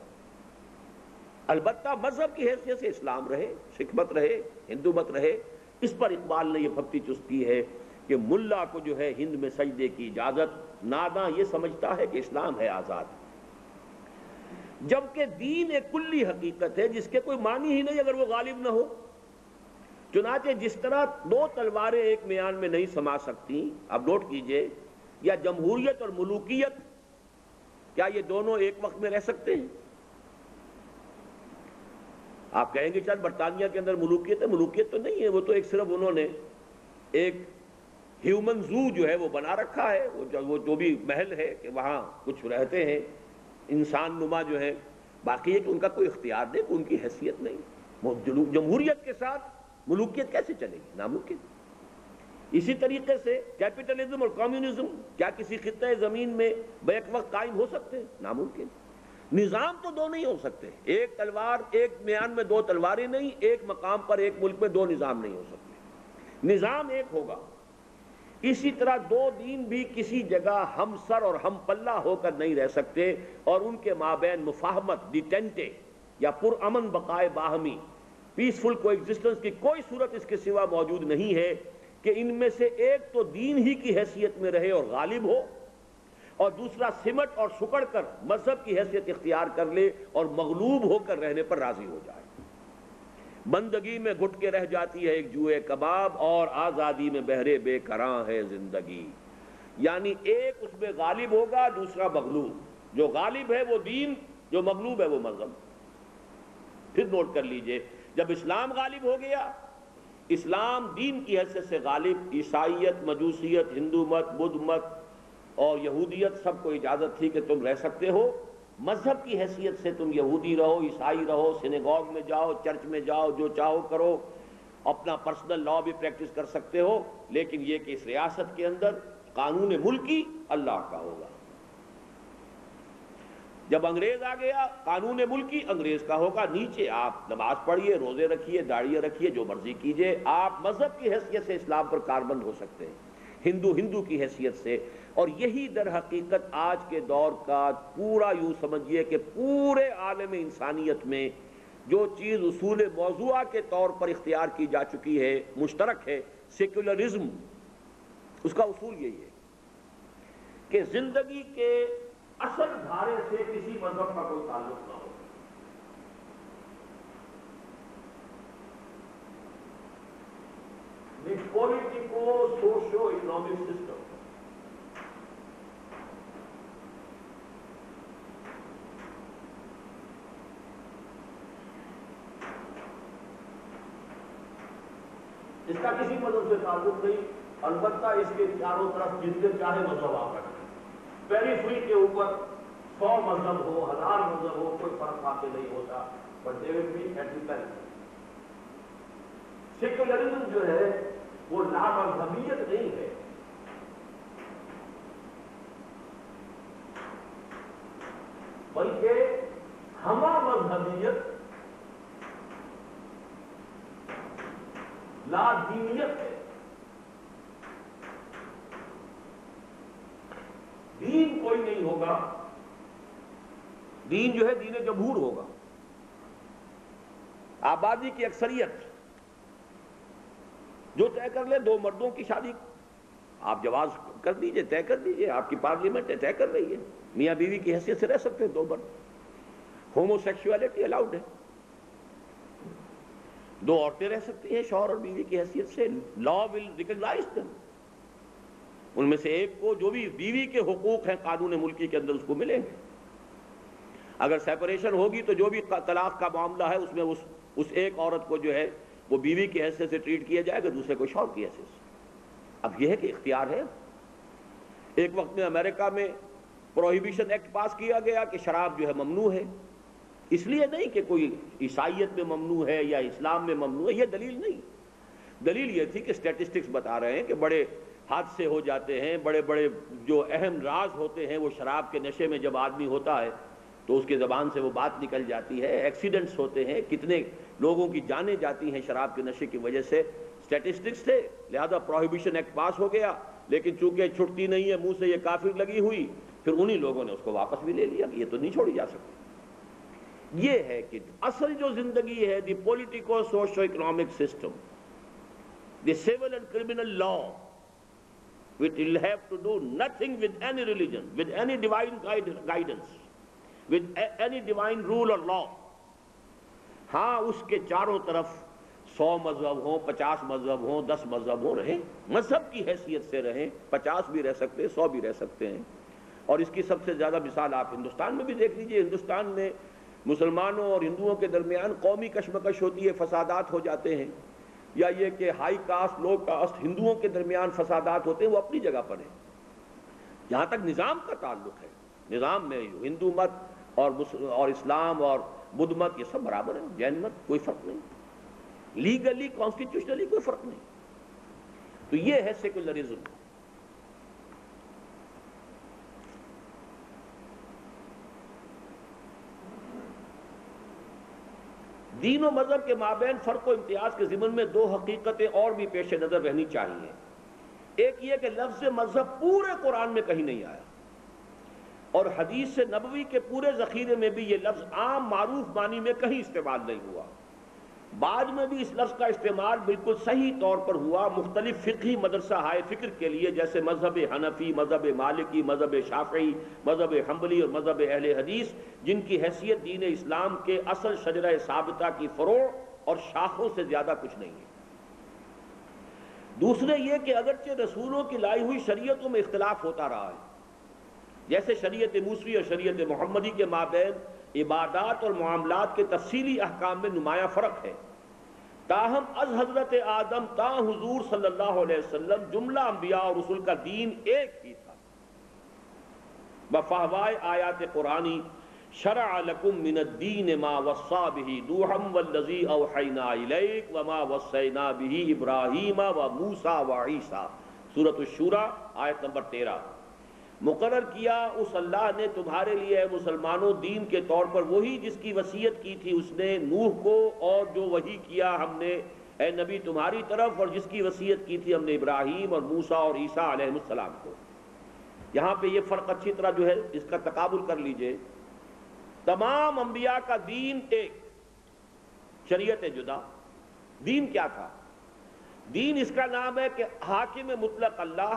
[SPEAKER 1] البتہ مذہب کی حیثیت سے اسلام رہے، سکھ مت رہے، ہندو مت رہے۔ اس پر اقبال نے یہ پھپتی چست کی ہے کہ ملا کو جو ہے ہند میں سجدے کی اجازت، ناداں یہ سمجھتا ہے کہ اسلام ہے آزاد، جبکہ دین ایک کلی حقیقت ہے جس کے کوئی معنی ہی نہیں اگر وہ غالب نہ ہو۔ چنانچہ جس طرح دو تلواریں ایک میان میں نہیں سما سکتی، اب نوٹ کیجئے، یا جمہوریت اور ملوکیت، کیا یہ دونوں ایک وقت میں رہ سکتے ہیں؟ آپ کہیں گے شاید برطانیہ کے اندر ملوکیت ہے، ملوکیت تو نہیں ہے، وہ تو ایک صرف انہوں نے ایک ہیومن زو جو ہے وہ بنا رکھا ہے، وہ جو بھی محل ہے کہ وہاں کچھ رہتے ہیں انسان نما جو ہے، باقی ہے کہ ان کا کوئی اختیار نہیں، ان کی حیثیت نہیں۔ جمہوریت کے ساتھ ملوکیت کیسے چلے گی؟ ناممکن۔ اسی طریقے سے کیپٹلزم اور کمیونزم کیا کسی خطہ زمین میں بیک وقت قائم ہو سکتے ہیں؟ ناممکن۔ نظام تو دو نہیں ہو سکتے، ایک تلوار، ایک میان میں دو تلواریں نہیں، ایک مقام پر ایک ملک میں دو نظام نہیں ہو سکتے، نظام ایک ہوگا۔ اسی طرح دو دین بھی کسی جگہ ہم سر اور ہم پلہ ہو کر نہیں رہ سکتے، اور ان کے مابین مفاہمت، ڈیٹینٹے یا پرامن بقائے باہمی، پیسفل کو ایگزسٹنس کی کوئی صورت اس کے سوا موجود نہیں ہے کہ ان میں سے ایک تو دین ہی کی حیثیت میں رہے اور غالب ہو، اور دوسرا سمٹ اور سکڑ کر مذہب کی حیثیت اختیار کر لے اور مغلوب ہو کر رہنے پر راضی ہو جائے۔ بندگی میں گھٹ کے رہ جاتی ہے ایک جوئے کباب، اور آزادی میں بہرے بے کراں ہے زندگی، یعنی ایک اس میں غالب ہوگا، دوسرا مغلوب، جو غالب ہے وہ دین، جو مغلوب ہے وہ مذہب۔ پھر نوٹ کر لیجئے، جب اسلام غالب ہو گیا، اسلام دین کی حیثیت سے غالب، عیسائیت، مجوسیت، ہندو مت، بدھ مت اور یہودیت سب کو اجازت تھی کہ تم رہ سکتے ہو، مذہب کی حیثیت سے تم یہودی رہو، عیسائی رہو، سینیگوگ میں جاؤ، چرچ میں جاؤ، جو چاہو کرو، اپنا پرسنل لا بھی پریکٹس کر سکتے ہو، لیکن یہ کہ اس ریاست کے اندر قانون ملکی اللہ کا ہوگا۔ جب انگریز آ گیا قانون ملکی انگریز کا ہوگا، نیچے آپ نماز پڑھیے، روزے رکھیے، داڑھی رکھیے، جو مرضی کیجیے، آپ مذہب کی حیثیت سے اسلام پر کاربند ہو سکتے ہیں، ہندو کی حیثیت سے۔ اور یہی در حقیقت آج کے دور کا پورا یوں سمجھیے کہ پورے عالم انسانیت میں جو چیز اصول موضوعہ کے طور پر اختیار کی جا چکی ہے، مشترک ہے، سیکولرزم، اس کا اصول یہی ہے کہ زندگی کے اصل دھارے سے کسی مذہب کا کوئی تعلق نہ ہو۔ The politico-socio-economic system اس کا کسی مذہب سے تعلق نہیں، البتہ اس کے چاروں طرف جتنے چاہے مذہب آپ رکھیں، پیریفری کے اوپر 100 مذہب ہو، 1000 مذہب ہو، کوئی فرق واقع نہیں ہوتا، but they will be at the center۔ Secularism جو ہے وہ لامذہبیت نہیں ہے، بلکہ ہمہ مذہبیت، لا دینیت ہے۔ دین کوئی نہیں ہوگا، دین جو ہے دین جمہور ہوگا، آبادی کی اکثریت جو طے کر لے، 2 مردوں کی شادی آپ جواز کر دیجئے، طے کر دیجئے، آپ کی پارلیمنٹ طے کر رہی ہے، میاں بیوی کی حیثیت سے رہ سکتے ہیں 2 مرد، ہومو سیکشولیٹی الاؤڈ ہے، 2 عورتیں رہ سکتی ہیں شوہر اور بیوی کی حیثیت سے، لا ول ریکگنائز دم، ان میں سے ایک کو جو بھی بیوی کے حقوق ہیں قانون ملکی کے اندر اس کو ملیں گے۔ اگر سیپریشن ہوگی تو جو بھی طلاق کا معاملہ ہے اس میں اس ایک عورت کو جو ہے وہ بیوی کی حیثیت سے ٹریٹ کیا جائے گا، دوسرے کو شوہر کی حیثیت سے۔ اب یہ ہے کہ اختیار ہے۔ ایک وقت میں امریکہ میں پروہیبیشن ایکٹ پاس کیا گیا کہ شراب جو ہے ممنوع ہے، اس لیے نہیں کہ کوئی عیسائیت میں ممنوع ہے یا اسلام میں ممنوع ہے، یہ دلیل نہیں، دلیل یہ تھی کہ اسٹیٹسٹکس بتا رہے ہیں کہ بڑے حادثے ہو جاتے ہیں، بڑے بڑے جو اہم راز ہوتے ہیں وہ شراب کے نشے میں جب آدمی ہوتا ہے تو اس کی زبان سے وہ بات نکل جاتی ہے، ایکسیڈنٹس ہوتے ہیں، کتنے لوگوں کی جانیں جاتی ہیں شراب کے نشے کی وجہ سے، اسٹیٹسٹکس تھے، لہذا پروہیبیشن ایکٹ پاس ہو گیا، لیکن چونکہ چھٹتی نہیں ہے، منہ سے یہ کافر لگی ہوئی، پھر انہی لوگوں نے اس کو واپس بھی لے لیا کہ یہ تو نہیں چھوڑی جا سکتی۔ یہ ہے کہ اصل جو زندگی ہے، the politico socio economic system, the civil and criminal law, which will have to do nothing with any religion, with any divine guidance, with any divine rule or law۔ ہاں اس کے چاروں طرف 100 مذہب ہوں، 50 مذہب ہوں، 10 مذہب ہوں، رہیں، مذہب کی حیثیت سے رہیں، 50 بھی رہ سکتے ہیں، 100 بھی رہ سکتے ہیں۔ اور اس کی سب سے زیادہ مثال آپ ہندوستان میں بھی دیکھ لیجئے، ہندوستان میں مسلمانوں اور ہندوؤں کے درمیان قومی کشمکش ہوتی ہے، فسادات ہو جاتے ہیں، یا یہ کہ ہائی کاسٹ لو کاسٹ ہندوؤں کے درمیان فسادات ہوتے ہیں، وہ اپنی جگہ پر ہیں۔ جہاں تک نظام کا تعلق ہے، نظام میں ہندو مت اور اسلام اور بدھ مت یہ سب برابر ہیں، جین مت کوئی فرق نہیں، لیگلی کانسٹیٹیوشنلی کوئی فرق نہیں۔ تو یہ ہے سیکولرزم۔ دین و مذہب کے مابین فرق و امتیاز کے ضمن میں 2 حقیقتیں اور بھی پیش نظر رہنی چاہیے۔ ایک یہ کہ لفظ مذہب پورے قرآن میں کہیں نہیں آیا، اور حدیث نبوی کے پورے ذخیرے میں بھی یہ لفظ عام معروف معنی میں کہیں استعمال نہیں ہوا۔ بعد میں بھی اس لفظ کا استعمال بالکل صحیح طور پر ہوا مختلف فقہی مدرسہ ہائے فکر کے لیے، جیسے مذہب حنفی، مذہب مالکی، مذہب شافعی، مذہب حنبلی اور مذہب اہل حدیث، جن کی حیثیت دین اسلام کے اصل شجرہ ثابتہ کی فروع اور شاخوں سے زیادہ کچھ نہیں ہے۔ دوسرے یہ کہ اگرچہ رسولوں کی لائی ہوئی شریعتوں میں اختلاف ہوتا رہا ہے، جیسے شریعت موسوی اور شریعت محمدی کے مابین عبادات اور معاملات کے تفصیلی احکام میں نمایاں فرق ہے، تاہم از حضرت آدم تا حضور صلی اللہ علیہ وسلم جملہ انبیاء اور رسول کا دین ایک ہی تھا۔ بفہوائے آیات قرآنی شرع لکم من الدین ما وصى به نوحا والذی اوحینا الیک وما وصینا به ابراہیم وموسیٰ وعیسیٰ، سورۃ الشورى آیت نمبر 13۔ مقرر کیا اس اللہ نے تمہارے لیے اے مسلمانوں دین کے طور پر وہی جس کی وصیت کی تھی اس نے نوح کو، اور جو وحی کیا ہم نے اے نبی تمہاری طرف، اور جس کی وصیت کی تھی ہم نے ابراہیم اور موسیٰ اور عیسیٰ علیہ السلام کو۔ یہاں پہ یہ فرق اچھی طرح جو ہے اس کا تقابل کر لیجئے۔ تمام انبیاء کا دین ایک، شریعت جدا۔ دین کیا تھا؟ دین اس کا نام ہے کہ حاکم مطلق اللہ،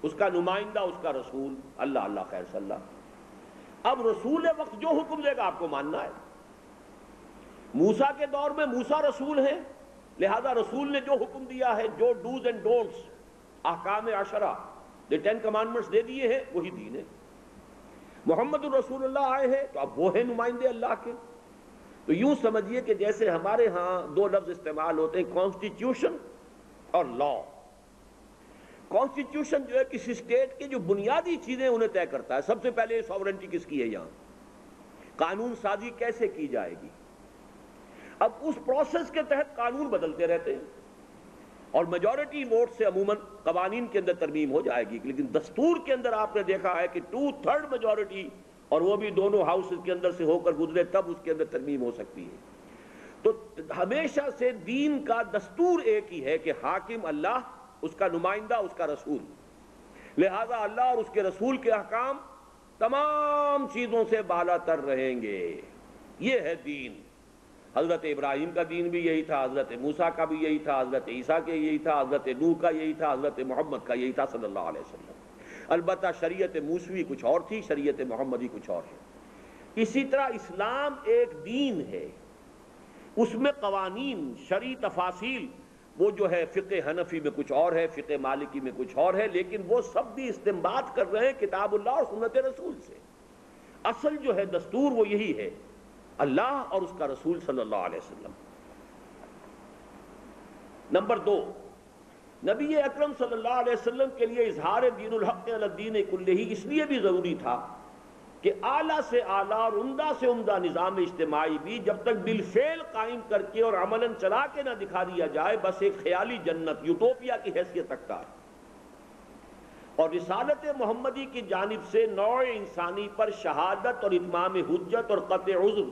[SPEAKER 1] اس کا نمائندہ اس کا رسول، اللہ اللہ خیر صلی اللہ۔ اب رسول وقت جو حکم دے گا آپ کو ماننا ہے۔ موسیٰ کے دور میں موسیٰ رسول ہیں، لہذا رسول نے جو حکم دیا ہے، جو ڈوز اینڈ ڈونٹس، احکام عشرہ، جو 10 کمانڈمنٹس دے دیے ہیں، وہی دین ہے۔ محمد الرسول اللہ آئے ہیں تو اب وہ ہیں نمائندے اللہ کے۔ تو یوں سمجھیے کہ جیسے ہمارے ہاں دو لفظ استعمال ہوتے ہیں، کانسٹیٹیوشن اور لا۔ کانسٹیٹیوشن جو ہے کسی اسٹیٹ کی جو بنیادی چیزیں انہیں طے کرتا ہے، سب سے پہلے ساورنٹی کس کی ہے، یہاں قانون سازی کیسے کی جائے گی۔ اب اس پروسیس کے تحت قانون بدلتے رہتے ہیں، اور میجورٹی ووٹ سے عموماً قوانین کے اندر ترمیم ہو جائے گی، لیکن دستور کے اندر آپ نے دیکھا ہے کہ 2/3 میجورٹی، اور وہ بھی دونوں ہاؤسز کے اندر سے ہو کر گزرے تب اس کے اندر ترمیم ہو سکتی ہے۔ تو ہمیشہ سے دین کا دستور ایک ہی ہے کہ حاکم اللہ، اس کا نمائندہ اس کا رسول، لہذا اللہ اور اس کے رسول کے احکام تمام چیزوں سے بالا تر رہیں گے۔ یہ ہے دین۔ حضرت ابراہیم کا دین بھی یہی تھا، حضرت موسیٰ کا بھی یہی تھا، حضرت عیسیٰ کا یہی تھا، حضرت نوح کا یہی تھا، حضرت محمد کا یہی تھا صلی اللہ علیہ وسلم۔ البتہ شریعت موسوی کچھ اور تھی، شریعت محمدی کچھ اور ہے۔ اسی طرح اسلام ایک دین ہے، اس میں قوانین، شرعی تفاصیل، وہ جو ہے فقہ حنفی میں کچھ اور ہے، فقہ مالکی میں کچھ اور ہے، لیکن وہ سب بھی استنباط کر رہے ہیں کتاب اللہ اور سنت رسول سے۔ اصل جو ہے دستور وہ یہی ہے، اللہ اور اس کا رسول صلی اللہ علیہ وسلم۔ نمبر 2، نبی اکرم صلی اللہ علیہ وسلم کے لیے اظہار دین الحق علی الدین کلہ اس لیے بھی ضروری تھا کہ اعلیٰ سے اعلیٰ اور عمدہ سے عمدہ نظام اجتماعی بھی جب تک بالفعل قائم کر کے اور عملاً چلا کے نہ دکھا دیا جائے، بس ایک خیالی جنت، یوٹوپیا کی حیثیت رکھتا ہے۔ اور رسالت محمدی کی جانب سے نوع انسانی پر شہادت اور اتمام حجت اور قطع عذر،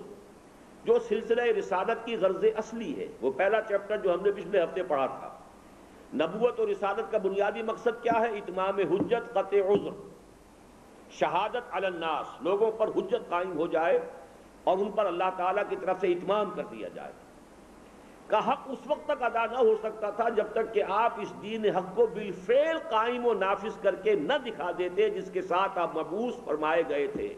[SPEAKER 1] جو سلسلہ رسالت کی غرض اصلی ہے، وہ پہلا چیپٹر جو ہم نے پچھلے ہفتے پڑھا تھا۔ نبوت اور رسالت کا بنیادی مقصد کیا ہے؟ اتمام حجت، قطع عذر، شہادت علی الناس، لوگوں پر حجت قائم ہو جائے اور ان پر اللہ تعالیٰ کی طرف سے اتمام کر دیا جائے۔ کا حق اس وقت تک ادا نہ ہو سکتا تھا جب تک کہ آپ اس دین حق کو بالفعل قائم و نافذ کر کے نہ دکھا دیتے جس کے ساتھ آپ مبعوث فرمائے گئے تھے۔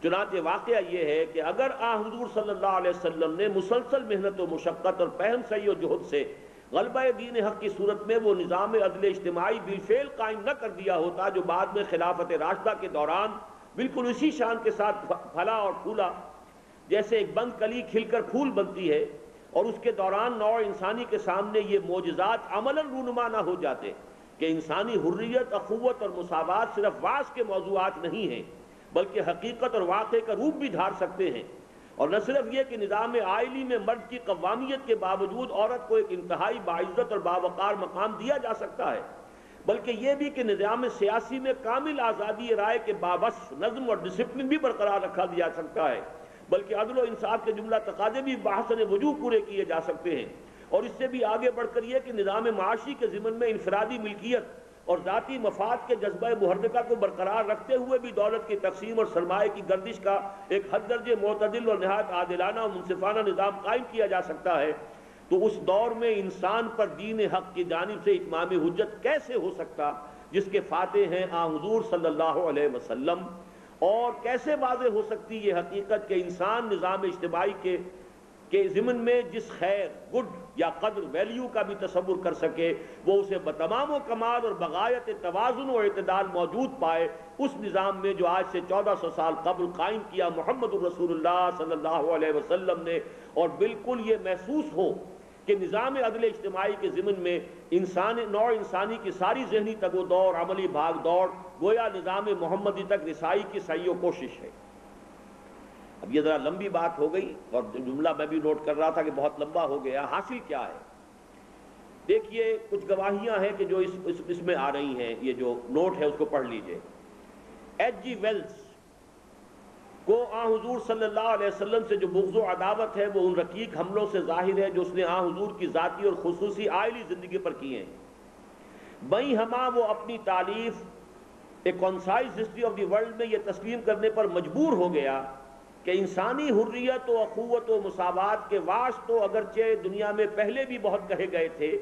[SPEAKER 1] چنانچہ واقعہ یہ ہے کہ اگر حضور صلی اللہ علیہ وسلم نے مسلسل محنت و مشقت اور پہن سعی و جہد سے غلبہ دین حق کی صورت میں وہ نظام عدل اجتماعی بالفعل قائم نہ کر دیا ہوتا جو بعد میں خلافت راشدہ کے دوران بالکل اسی شان کے ساتھ پھلا اور پھولا، جیسے ایک بند کلی کھل کر پھول بنتی ہے، اور اس کے دوران نوع انسانی کے سامنے یہ معجزات عملاً رونما نہ ہو جاتے کہ انسانی حریت، اخوت اور مساوات صرف وعظ کے موضوعات نہیں ہیں بلکہ حقیقت اور واقع کا روپ بھی دھار سکتے ہیں۔ اور نہ صرف یہ کہ نظام آئلی میں مرد کی قوامیت کے باوجود عورت کو ایک انتہائی باعزت اور باوقار مقام دیا جا سکتا ہے، بلکہ یہ بھی کہ نظام سیاسی میں کامل آزادی رائے کے بابس نظم اور ڈسپلن بھی برقرار رکھا جا سکتا ہے، بلکہ عدل و انصاف کے جملہ تقاضے بھی بحسن وجوہ پورے کیے جا سکتے ہیں۔ اور اس سے بھی آگے بڑھ کر یہ کہ نظام معاشی کے ضمن میں انفرادی ملکیت اور ذاتی مفاد کے جذبہ محرکہ کو برقرار رکھتے ہوئے بھی دولت کی تقسیم اور سرمایہ کی گردش کا ایک حد درجے معتدل اور نہایت عادلانہ اور منصفانہ نظام قائم کیا جا سکتا ہے، تو اس دور میں انسان پر دین حق کی جانب سے اتمام حجت کیسے ہو سکتا جس کے فاتح ہیں حضور صلی اللہ علیہ وسلم؟ اور کیسے واضح ہو سکتی یہ حقیقت کہ انسان نظام اجتماعی کے ضمن میں جس خیر، گڈ یا قدر، ویلیو کا بھی تصور کر سکے، وہ اسے بتمام و کمال اور بغایت توازن و اعتدال موجود پائے اس نظام میں جو آج سے 1400 سال قبل قائم کیا محمد الرسول اللہ صلی اللہ علیہ وسلم نے۔ اور بالکل یہ محسوس ہو کہ نظام عدل اجتماعی کے ضمن میں نوع انسانی کی ساری ذہنی تگ و دو اور عملی بھاگ دوڑ گویا نظام محمدی تک رسائی کی سعی و کوشش ہے۔ اب یہ ذرا لمبی بات ہو گئی اور جملہ میں بھی نوٹ کر رہا تھا کہ بہت لمبا ہو گیا۔ حاصل کیا ہے؟ دیکھیے کچھ گواہیاں ہیں کہ جو اس میں آ رہی ہیں، یہ جو نوٹ ہے اس کو پڑھ لیجئے۔ ایچ جی ویلز کو آن حضور صلی اللہ علیہ وسلم سے جو بغض و عداوت ہے وہ ان رقیق حملوں سے ظاہر ہے جو اس نے آن حضور کی ذاتی اور خصوصی عائلی زندگی پر کیے ہیں۔ بئی ہمہ وہ اپنی تالیف a concise history of the world میں یہ تسلیم کرنے پر مجبور ہو گیا کہ انسانی حریت و اخوت و مساوات کے واعظ تو اگرچہ دنیا میں پہلے بھی بہت کہے گئے تھے،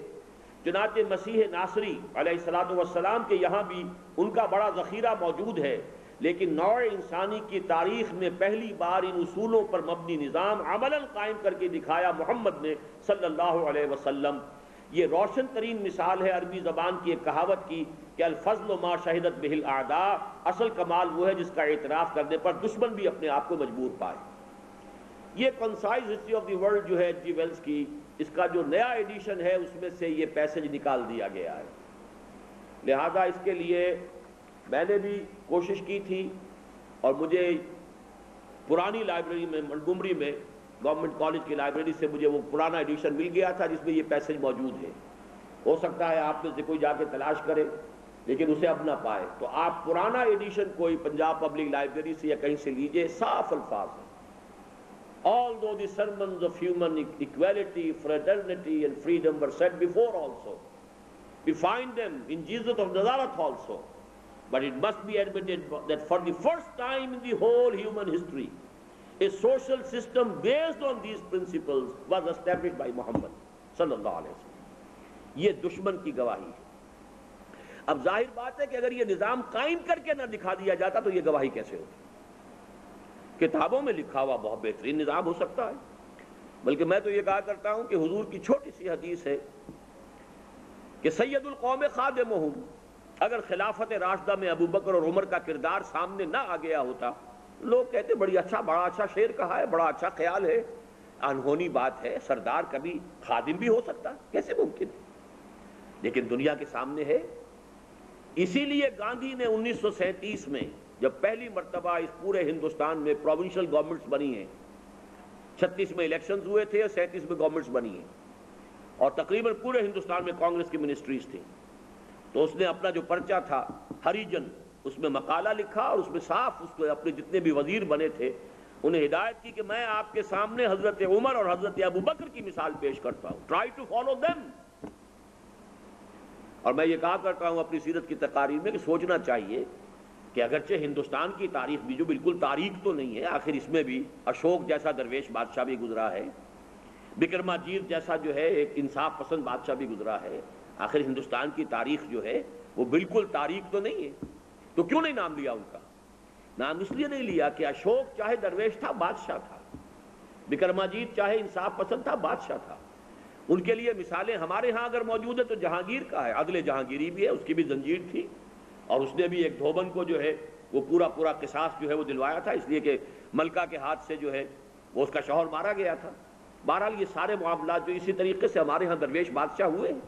[SPEAKER 1] چنانچہ مسیح ناصری علیہ الصلوۃ والسلام کے یہاں بھی ان کا بڑا ذخیرہ موجود ہے، لیکن نوع انسانی کی تاریخ میں پہلی بار ان اصولوں پر مبنی نظام عملاً قائم کر کے دکھایا محمد نے صلی اللہ علیہ وسلم۔ یہ روشن ترین مثال ہے عربی زبان کی ایک کہاوت کی کہ الفضل ما شہدت بہ الاعداء، اصل کمال وہ ہے جس کا اعتراف کرنے پر دشمن بھی اپنے آپ کو مجبور پائے۔ یہ concise history of the world جو ہے ایچ جی ویلز کی، اس کا جو نیا ایڈیشن ہے اس میں سے یہ پیسج نکال دیا گیا ہے، لہذا اس کے لیے میں نے بھی کوشش کی تھی اور مجھے پرانی لائبریری میں منٹگومری میں گورنمنٹ کالج کی لائبریری سے مجھے وہ پرانا ایڈیشن مل گیا تھا جس میں یہ پیسج موجود ہے۔ ہو سکتا ہے آپ میں سے کوئی جا کے تلاش کرے لیکن اسے اب نہ پائے، تو آپ پرانا ایڈیشن کوئی پنجاب پبلک لائبریری سے یا کہیں سے لیجئے، صاف الفاظ ہیں۔ Although the sermons of human equality, fraternity and freedom were said before also, we find them in Jesus of Nazareth also, but it must be admitted that for the first time in the whole human history, a social system based on these principles was established by Muhammad صلی اللہ علیہ وسلم۔ یہ دشمن کی گواہی ہے۔ اب ظاہر بات ہے کہ اگر یہ نظام قائم کر کے نہ دکھا دیا جاتا تو یہ گواہی کیسے ہوتی؟ کتابوں میں لکھا ہوا بہت بہترین نظام ہو سکتا ہے، بلکہ میں تو یہ کہا کرتا ہوں کہ حضور کی چھوٹی سی حدیث ہے کہ سید القوم خادمہم، اگر خلافت راشدہ میں ابو بکر اور عمر کا کردار سامنے نہ آ گیا ہوتا، لوگ کہتے بڑا اچھا شعر کہا ہے، بڑا اچھا خیال ہے، انہونی بات ہے، سردار کبھی خادم بھی ہو سکتا، کیسے ممکن ہے؟ لیکن دنیا کے سامنے ہے۔ اسی لیے گاندھی نے 1937 میں جب پہلی مرتبہ اس پورے ہندوستان میں پروونشل گورنمنٹس بنی ہیں، 36 میں الیکشنز ہوئے تھے اور 37 میں گورنمنٹس بنی ہیں، اور تقریباً پورے ہندوستان میں کانگریس کی منسٹریز تھیں، تو اس نے اپنا جو پرچہ تھا ہریجن، اس میں مقالہ لکھا اور اس میں صاف اس کو اپنے جتنے بھی وزیر بنے تھے انہیں ہدایت کی کہ میں آپ کے سامنے حضرت عمر اور حضرت ابو بکر کی مثال پیش کرتا ہوں، ٹرائی ٹو فالو دیم۔ اور میں یہ کہا کرتا ہوں اپنی سیرت کی تقاریر میں کہ سوچنا چاہیے کہ اگرچہ ہندوستان کی تاریخ بھی جو بالکل تاریخ تو نہیں ہے، آخر اس میں بھی اشوک جیسا درویش بادشاہ بھی گزرا ہے، بکرماجیت جیسا جو ہے ایک انصاف پسند بادشاہ بھی گزرا ہے، آخر ہندوستان کی تاریخ جو ہے وہ بالکل تاریخ تو نہیں ہے، تو کیوں نہیں نام لیا ان کا؟ نام اس لیے نہیں لیا کہ اشوک چاہے درویش تھا، بادشاہ تھا، بکرماجیت چاہے انصاف پسند تھا، بادشاہ تھا۔ ان کے لیے مثالیں ہمارے ہاں اگر موجود ہے تو جہانگیر کا ہے، عدل جہانگیری بھی ہے، اس کی بھی زنجیر تھی اور اس نے بھی ایک دھوبن کو جو ہے وہ پورا قصاص جو ہے وہ دلوایا تھا، اس لیے کہ ملکہ کے ہاتھ سے جو ہے وہ اس کا شوہر مارا گیا تھا۔ بہرحال یہ سارے معاملات جو اسی طریقے سے ہمارے ہاں درویش بادشاہ ہوئے ہیں۔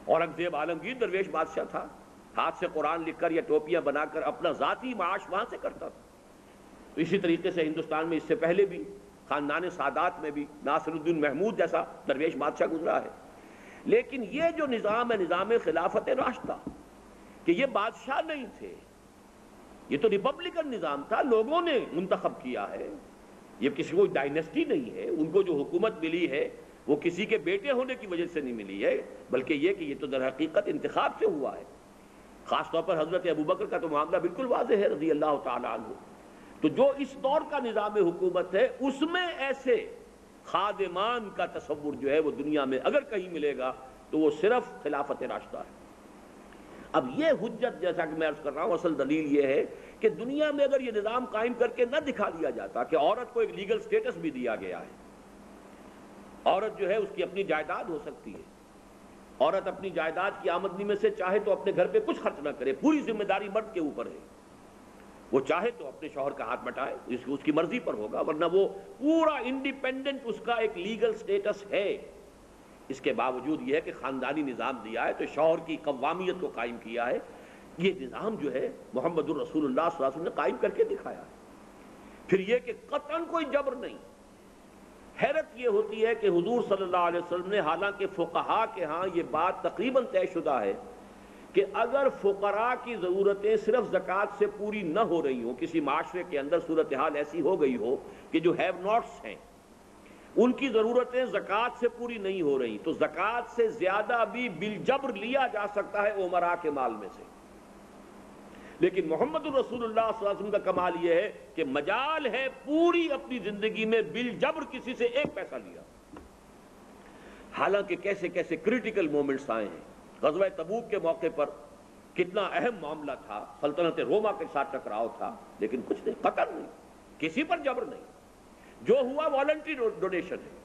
[SPEAKER 1] اورنگزیب عالمگیر درویش بادشاہ تھا، ہاتھ سے قرآن لکھ کر یا ٹوپیاں بنا کر اپنا ذاتی معاش وہاں سے کرتا تھا۔ تو اسی طریقے سے ہندوستان میں اس سے پہلے بھی خاندان سادات میں بھی ناصر الدین محمود جیسا درویش بادشاہ گزرا ہے، لیکن یہ جو نظام ہے نظام خلافت راشدہ، کہ یہ بادشاہ نہیں تھے، یہ تو ریپبلکن نظام تھا، لوگوں نے منتخب کیا ہے، یہ کسی کو ڈائنیسٹی نہیں ہے، ان کو جو حکومت ملی ہے وہ کسی کے بیٹے ہونے کی وجہ سے نہیں ملی ہے، بلکہ یہ کہ یہ تو در حقیقت انتخاب سے ہوا ہے۔ خاص طور پر حضرت ابوبکر کا تو معاملہ بالکل واضح ہے رضی اللہ تعالیٰ عنہ۔ تو جو اس دور کا نظام حکومت ہے اس میں ایسے خادمان کا تصور جو ہے وہ دنیا میں اگر کہیں ملے گا تو وہ صرف خلافت راشدہ ہے۔ اب یہ حجت جیسا کہ میں عرض کر رہا ہوں اصل دلیل یہ ہے کہ دنیا میں اگر یہ نظام قائم کر کے نہ دکھا دیا جاتا کہ عورت کو ایک لیگل سٹیٹس بھی دیا گیا ہے، عورت جو ہے اس کی اپنی جائیداد ہو سکتی ہے، عورت اپنی جائیداد کی آمدنی میں سے چاہے تو اپنے گھر پہ کچھ خرچ نہ کرے، پوری ذمہ داری مرد کے اوپر ہے، وہ چاہے تو اپنے شوہر کا ہاتھ بٹائے، اس کی مرضی پر ہوگا، ورنہ وہ پورا انڈیپینڈنٹ اس کا ایک لیگل سٹیٹس ہے۔ اس کے باوجود یہ ہے کہ خاندانی نظام دیا ہے تو شوہر کی قوامیت کو قائم کیا ہے۔ یہ نظام جو ہے محمد الرسول اللہ صلی اللہ علیہ وسلم نے قائم کر کے دکھایا ہے۔ پھر یہ کہ قطعاً کوئی جبر نہیں۔ حیرت یہ ہوتی ہے کہ حضور صلی اللہ علیہ وسلم نے، حالانکہ فقہاء کے ہاں یہ بات تقریباً طے شدہ ہے کہ اگر فقراء کی ضرورتیں صرف زکوٰۃ سے پوری نہ ہو رہی ہوں، کسی معاشرے کے اندر صورتحال ایسی ہو گئی ہو کہ جو ہیو ناٹس ہیں ان کی ضرورتیں زکوٰۃ سے پوری نہیں ہو رہی، تو زکوٰۃ سے زیادہ بھی بالجبر لیا جا سکتا ہے امراء کے مال میں سے۔ لیکن محمد الرسول اللہ صلی اللہ علیہ وسلم کا کمال یہ ہے کہ مجال ہے پوری اپنی زندگی میں بالجبر کسی سے ایک پیسہ لیا۔ حالانکہ کیسے کیسے کریٹیکل مومنٹس آئے ہیں۔ غزوہ تبوک کے موقع پر کتنا اہم معاملہ تھا، سلطنت روما کے ساتھ ٹکراؤ تھا، لیکن کچھ نہیں، قتل نہیں، کسی پر جبر نہیں، جو ہوا والنٹری ڈونیشن ہے۔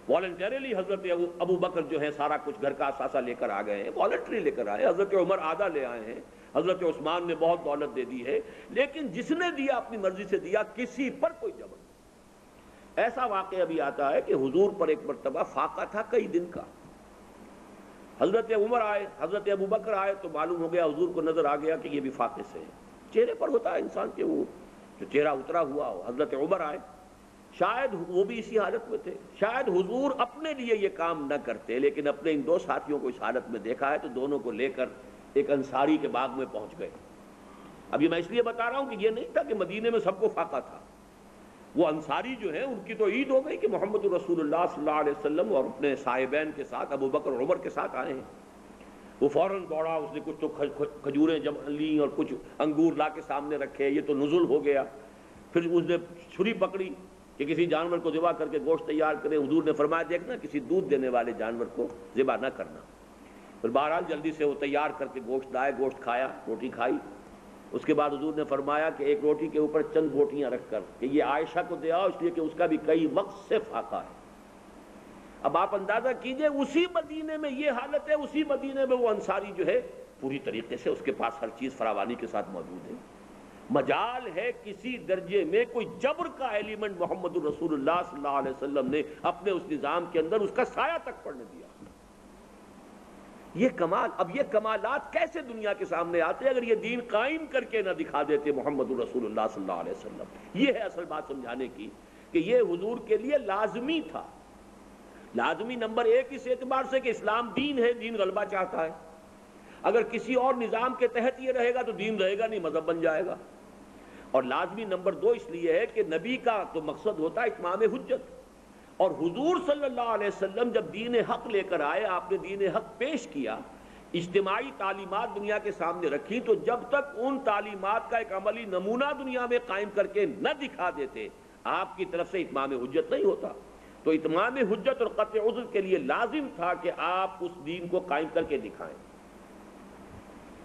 [SPEAKER 1] والنٹریلی حضرت ابو بکر جو ہے سارا کچھ گھر کا اثاثہ لے کر آ گئے ہیں، والنٹری لے کر آئے، حضرت عمر آدھا لے آئے ہیں، حضرت عثمان نے بہت دولت دے دی ہے، لیکن جس نے دیا اپنی مرضی سے دیا، کسی پر کوئی جبر نہیں۔ ایسا واقعہ ابھی آتا ہے کہ حضور پر ایک مرتبہ فاقہ تھا کئی دن کا، حضرت عمر آئے، حضرت ابو بکر آئے تو معلوم ہو گیا، حضور کو نظر آ گیا کہ یہ بھی فاقے سے ہے۔ چہرے پر ہوتا ہے انسان کے وہ جو چہرہ اترا ہوا ہو۔ حضرت عمر آئے، شاید وہ بھی اسی حالت میں تھے، شاید حضور اپنے لیے یہ کام نہ کرتے، لیکن اپنے ان دو ساتھیوں کو اس حالت میں دیکھا ہے تو دونوں کو لے کر ایک انصاری کے باغ میں پہنچ گئے۔ ابھی میں اس لیے بتا رہا ہوں کہ یہ نہیں تھا کہ مدینے میں سب کو فاقہ تھا، وہ انصاری جو ہیں ان کی تو عید ہو گئی کہ محمد رسول اللہ صلی اللہ علیہ وسلم اور اپنے صاحبین کے ساتھ ابو بکر اور عمر کے ساتھ آئے ہیں۔ وہ فوراً دوڑا، اس نے کچھ تو کھجوریں جمع لیں اور کچھ انگور لا کے سامنے رکھے، یہ تو نزل ہو گیا۔ پھر اس نے چھری پکڑی کہ کسی جانور کو ذبح کر کے گوشت تیار کرے۔ حضور نے فرمایا دیکھنا کسی دودھ دینے والے جانور کو ذبح نہ کرنا۔ پھر بہرحال جلدی سے وہ تیار کر کے گوشت لائے، گوشت کھایا، روٹی کھائی۔ اس کے بعد حضور نے فرمایا کہ ایک روٹی کے اوپر چند بوٹیاں رکھ کر کہ یہ عائشہ کو دے آؤ، اس لیے کہ اس کا بھی کئی وقت سے فاقہ ہے۔ اب آپ اندازہ کیجئے اسی مدینے میں یہ حالت ہے، اسی مدینے میں وہ انصاری جو ہے پوری طریقے سے اس کے پاس ہر چیز فراوانی کے ساتھ موجود ہے۔ مجال ہے کسی درجے میں کوئی جبر کا ایلیمنٹ محمد الرسول اللہ صلی اللہ علیہ وسلم نے اپنے اس نظام کے اندر اس کا سایہ تک پڑنے دیا۔ یہ کمال، اب یہ کمالات کیسے دنیا کے سامنے آتے اگر یہ دین قائم کر کے نہ دکھا دیتے محمد الرسول اللہ صلی اللہ علیہ وسلم۔ یہ ہے اصل بات سمجھانے کی کہ یہ حضور کے لیے لازمی تھا۔ لازمی نمبر ایک اس اعتبار سے کہ اسلام دین ہے، دین غلبہ چاہتا ہے۔ اگر کسی اور نظام کے تحت یہ رہے گا تو دین رہے گا نہیں، مذہب بن جائے گا۔ اور لازمی نمبر دو اس لیے ہے کہ نبی کا تو مقصد ہوتا ہے اتمام حجت، اور حضور صلی اللہ علیہ وسلم جب دین حق لے کر آئے، آپ نے دین حق پیش کیا، اجتماعی تعلیمات دنیا کے سامنے رکھی، تو جب تک ان تعلیمات کا ایک عملی نمونہ دنیا میں قائم کر کے نہ دکھا دیتے آپ کی طرف سے اتمام حجت نہیں ہوتا۔ تو اتمام حجت اور قطع عذر کے لیے لازم تھا کہ آپ اس دین کو قائم کر کے دکھائیں۔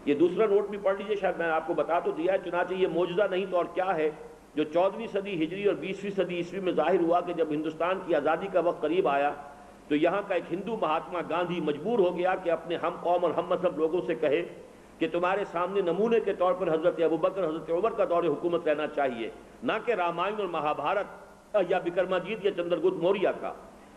[SPEAKER 1] یہ دوسرا نوٹ بھی پڑھ لیجئے، شاید میں آپ کو بتا تو دیا ہے، چنانچہ یہ معجزہ نہیں تو اور کیا ہے جو 14ویں صدی ہجری اور 20ویں صدی عیسوی میں ظاہر ہوا کہ جب ہندوستان کی آزادی کا وقت قریب آیا تو یہاں کا ایک ہندو مہاتما گاندھی مجبور ہو گیا کہ اپنے ہم قوم اور ہم مذہب لوگوں سے کہے کہ تمہارے سامنے نمونے کے طور پر حضرت ابوبکر، حضرت عمر کا دور حکومت رہنا چاہیے، نہ کہ رامائن اور مہابھارت یا وکرماجیت یا چندرگپت موریہ کا۔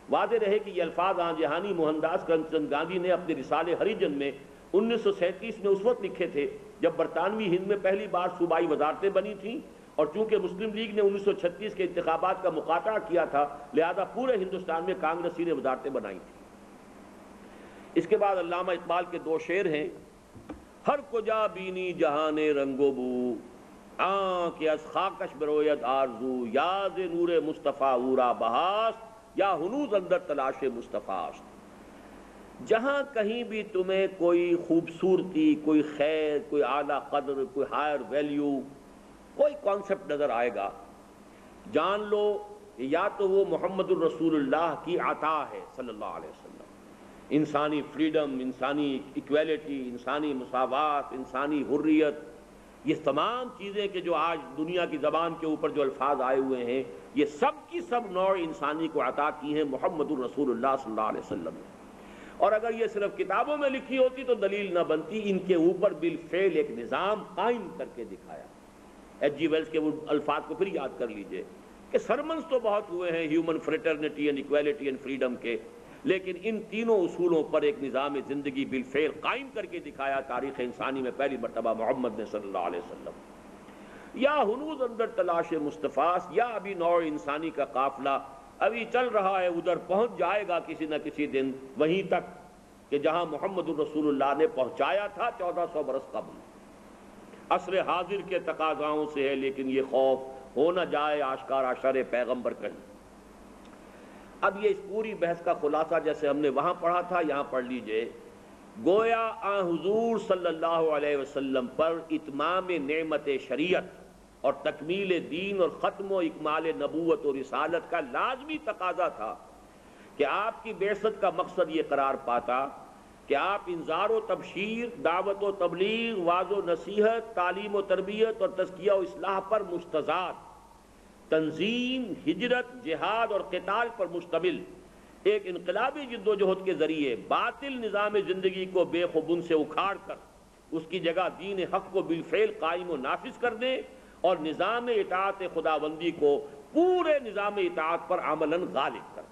[SPEAKER 1] واضح رہے کہ یہ الفاظ آن جہانی موہن داس کرم چند گاندھی نے اپنے رسالے ہریجن میں 1937 میں اس وقت لکھے تھے جب برطانوی ہند میں پہلی بار صوبائی وزارتیں بنی تھیں، اور چونکہ مسلم لیگ نے 1936 کے انتخابات کا مقاطعہ کیا تھا لہذا پورے ہندوستان میں کانگریسی نے وزارتیں بنائی تھیں۔ اس کے بعد علامہ اقبال کے دو شعر ہیں، ہر کجا بینی جہان رنگ و بو، آنکھ از خاکش بروید آرزو، یاز نور مصطفیٰ اورا بہاست، یا ہنوز اندر تلاش مصطفیٰ است۔ جہاں کہیں بھی تمہیں کوئی خوبصورتی، کوئی خیر، کوئی اعلیٰ قدر، کوئی ہائر ویلیو، کوئی کانسیپٹ نظر آئے گا، جان لو یا تو وہ محمد الرسول اللہ کی عطا ہے صلی اللہ علیہ وسلم۔ انسانی فریڈم، انسانی ایکویلٹی، انسانی مساوات، انسانی حریت، یہ تمام چیزیں کہ جو آج دنیا کی زبان کے اوپر جو الفاظ آئے ہوئے ہیں، یہ سب کی سب نوع انسانی کو عطا کی ہیں محمد الرسول اللہ صلی اللہ علیہ وسلم نے۔ اور اگر یہ صرف کتابوں میں لکھی ہوتی تو دلیل نہ بنتی، ان کے اوپر بالفعل ایک نظام قائم کر کے دکھایا۔ ایچ جی ویلز کے وہ الفاظ کو پھر یاد کر لیجئے کہ سرمنز تو بہت ہوئے ہیں human fraternity and equality and freedom کے، لیکن ان تینوں اصولوں پر ایک نظام زندگی بالفعل قائم کر کے دکھایا تاریخ انسانی میں پہلی مرتبہ محمد نے صلی اللہ علیہ وسلم۔ یا ہنوز اندر تلاش مصطفیٰ، یا ابھی نوع انسانی کا قافلہ ابھی چل رہا ہے، ادھر پہنچ جائے گا کسی نہ کسی دن، وہیں تک کہ جہاں محمد الرسول اللہ نے پہنچایا تھا 1400 برس قبل، عصر حاضر کے تقاضاؤں سے ہے، لیکن یہ خوف ہو نہ جائے آشکارا شر پیغمبر کہیں۔ اب یہ اس پوری بحث کا خلاصہ جیسے ہم نے وہاں پڑھا تھا یہاں پڑھ لیجئے۔ گویا آن حضور صلی اللہ علیہ وسلم پر اتمام نعمت شریعت اور تکمیل دین اور ختم و اکمال نبوت و رسالت کا لازمی تقاضا تھا کہ آپ کی بعثت کا مقصد یہ قرار پاتا کہ آپ انذار و تبشیر، دعوت و تبلیغ، وعظ و نصیحت، تعلیم و تربیت اور تزکیہ و اصلاح پر مستزاد، تنظیم، ہجرت، جہاد اور قتال پر مشتمل ایک انقلابی جد و جہد کے ذریعے باطل نظام زندگی کو بے خبن سے اکھاڑ کر اس کی جگہ دین حق کو بالفعل قائم و نافذ کرنے اور نظام اطاعت خداوندی کو پورے نظام اطاعت پر عملاً غالب کرنے۔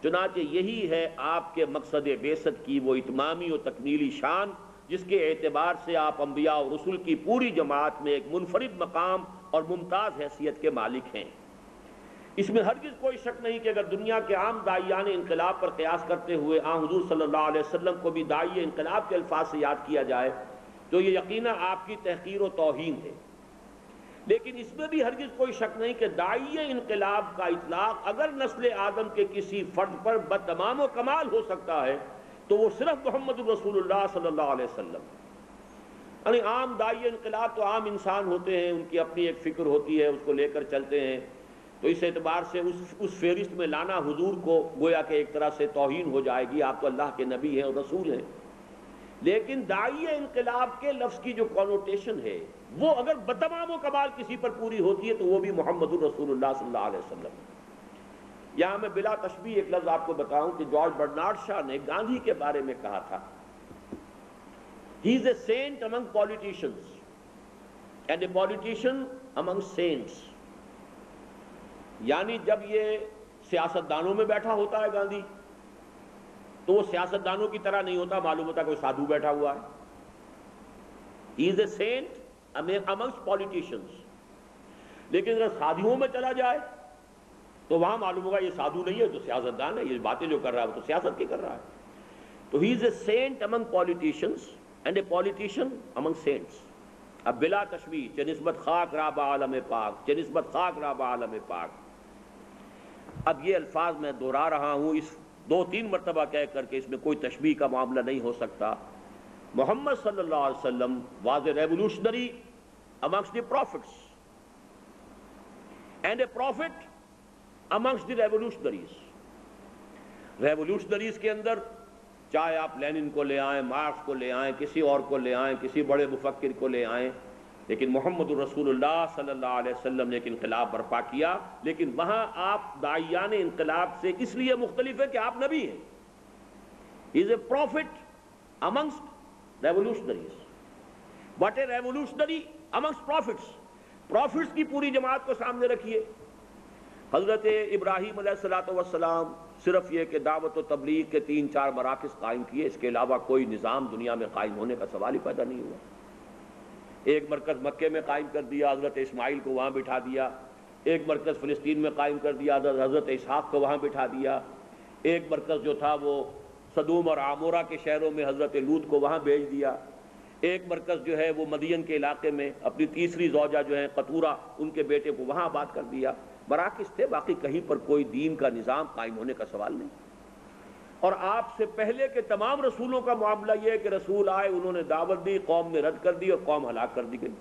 [SPEAKER 1] چنانچہ یہی ہے آپ کے مقصد بعثت کی وہ اتمامی و تکمیلی شان جس کے اعتبار سے آپ انبیاء اور رسل کی پوری جماعت میں ایک منفرد مقام اور ممتاز حیثیت کے مالک ہیں۔ اس میں ہرگز کوئی شک نہیں کہ اگر دنیا کے عام داعیان انقلاب پر قیاس کرتے ہوئے آن حضور صلی اللہ علیہ وسلم کو بھی داعی انقلاب کے الفاظ سے یاد کیا جائے تو یہ یقیناً آپ کی تحقیر و توہین ہے، لیکن اس میں بھی ہرگز کوئی شک نہیں کہ داعی انقلاب کا اطلاق اگر نسل آدم کے کسی فرد پر بتمام و کمال ہو سکتا ہے تو وہ صرف محمد الرسول اللہ صلی اللہ علیہ وسلم۔ یعنی عام داعی انقلاب تو عام انسان ہوتے ہیں، ان کی اپنی ایک فکر ہوتی ہے، اس کو لے کر چلتے ہیں، تو اس اعتبار سے اس فہرست میں لانا حضور کو گویا کہ ایک طرح سے توہین ہو جائے گی، آپ تو اللہ کے نبی ہیں اور رسول ہیں۔ لیکن داعی انقلاب کے لفظ کی جو کونوٹیشن ہے وہ اگر بتمام و کمال کسی پر پوری ہوتی ہے تو وہ بھی محمد الرسول اللہ صلی اللہ علیہ وسلم ہے۔ یہاں میں بلا تشبیہ ایک لفظ آپ کو بتاؤں کہ جارج برنارڈ شاہ نے گاندھی کے بارے میں کہا تھا He is a saint among politicians and a politician among saints۔ یعنی جب یہ سیاستدانوں میں بیٹھا ہوتا ہے گاندھی تو وہ سیاستدانوں کی طرح نہیں ہوتا، معلوم ہوتا کوئی سادھو بیٹھا ہوا ہے۔ He is a saint amongst politicians۔ لیکن اگر سادھوؤں میں چلا جائے تو وہاں معلوم ہوگا یہ سادھو نہیں ہے، تو سیاستدان ہے، یہ باتیں جو کر رہا ہے وہ تو سیاست کی کر رہا ہے۔ تو he is a saint among politicians and a politician among saints۔ اب بلا تشبیہ چہ نسبت خاک را با عالم پاک، چہ نسبت خاک را با عالم پاک۔ اب یہ الفاظ میں دہرا رہا ہوں اس 2-3 مرتبہ کہہ کر کے اس میں کوئی تشبیہ کا معاملہ نہیں ہو سکتا۔ محمد صلی اللہ علیہ وسلم was a revolutionary amongst the prophets and a prophet amongst the revolutionaries۔ ریولوشنریز کے اندر چاہے آپ لینن کو لے آئیں، مارکس کو لے آئیں، کسی اور کو لے آئیں، کسی بڑے مفکر کو لے آئیں، لیکن محمد الرسول اللہ صلی اللہ علیہ وسلم نے ایک انقلاب برپا کیا، لیکن وہاں آپ داعیان انقلاب سے اس لیے مختلف ہے کہ آپ نبی ہیں۔ He is a prophet amongst revolutionaries۔ What a revolutionary amongst prophets۔ prophets کی پوری جماعت کو سامنے رکھیے۔ حضرت ابراہیم علیہ السلام صرف یہ کہ دعوت و تبلیغ کے 3-4 مراکز قائم کیے، اس کے علاوہ کوئی نظام دنیا میں قائم ہونے کا سوال ہی پیدا نہیں ہوا۔ ایک مرکز مکے میں قائم کر دیا، حضرت اسماعیل کو وہاں بٹھا دیا، ایک مرکز فلسطین میں قائم کر دیا، حضرت اسحاق کو وہاں بٹھا دیا، ایک مرکز جو تھا وہ سدوم اور عامورہ کے شہروں میں حضرت لوط کو وہاں بھیج دیا، ایک مرکز جو ہے وہ مدین کے علاقے میں اپنی تیسری زوجہ جو ہے قطورہ ان کے بیٹے کو وہاں آباد کر دیا۔ مراکز تھے، باقی کہیں پر کوئی دین کا نظام قائم ہونے کا سوال نہیں۔ اور آپ سے پہلے کے تمام رسولوں کا معاملہ یہ ہے کہ رسول آئے، انہوں نے دعوت دی، قوم نے رد کر دی اور قوم ہلاک کر دی گئی۔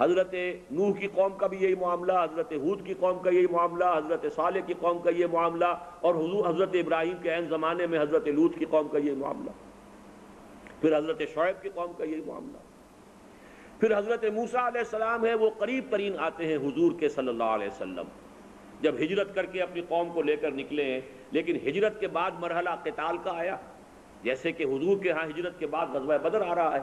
[SPEAKER 1] حضرت نوح کی قوم کا بھی یہی معاملہ، حضرت ہود کی قوم کا یہی معاملہ، حضرت صالح کی قوم کا یہ معاملہ، اور حضرت ابراہیم کے عین زمانے میں حضرت لوط کی قوم کا یہ معاملہ، پھر حضرت شعیب کی قوم کا یہی معاملہ، پھر حضرت موسیٰ علیہ السلام ہے وہ قریب ترین آتے ہیں حضور کے صلی اللہ علیہ وسلم، جب ہجرت کر کے اپنی قوم کو لے کر نکلے ہیں، لیکن ہجرت کے بعد مرحلہ قتال کا آیا، جیسے کہ حضور کے ہاں ہجرت کے بعد غزوہ بدر آ رہا ہے،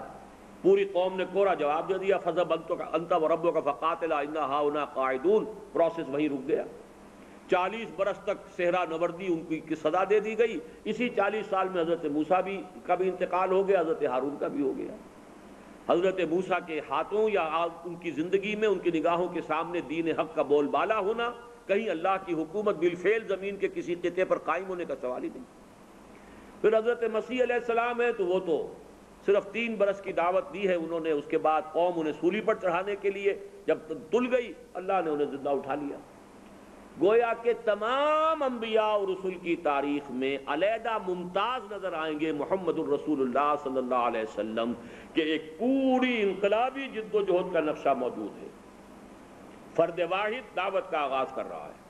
[SPEAKER 1] پوری قوم نے کوڑا جواب دے دیا، فَذَهَبْ أَنْتَ وَرَبُّكَ فَقَاتِلَا إِنَّا هَاهُنَا قَاعِدُونَ، پروسیس وہیں رک گیا۔ 40 برس تک صحرا نوردی ان کی سزا دے دی گئی۔ اسی 40 سال میں حضرت موسیٰ کا بھی انتقال ہو گیا، حضرت ہارون کا بھی ہو گیا۔ حضرت موسیٰ کے ہاتھوں یا ان کی زندگی میں ان کی نگاہوں کے سامنے دین حق کا بول بالا ہونا، کہیں اللہ کی حکومت بالفعل زمین کے کسی خطے پر قائم ہونے کا سوال ہی نہیں۔ پھر حضرت مسیح علیہ السلام ہے تو وہ تو صرف 3 برس کی دعوت دی ہے انہوں نے، اس کے بعد قوم انہیں سولی پر چڑھانے کے لیے جب تل گئی اللہ نے انہیں زندہ اٹھا لیا۔ گویا کہ تمام انبیاء اور رسول کی تاریخ میں علیحدہ ممتاز نظر آئیں گے محمد الرسول اللہ صلی اللہ علیہ وسلم کہ ایک پوری انقلابی جد و جہد کا نقشہ موجود ہے۔ فرد واحد دعوت کا آغاز کر رہا ہے،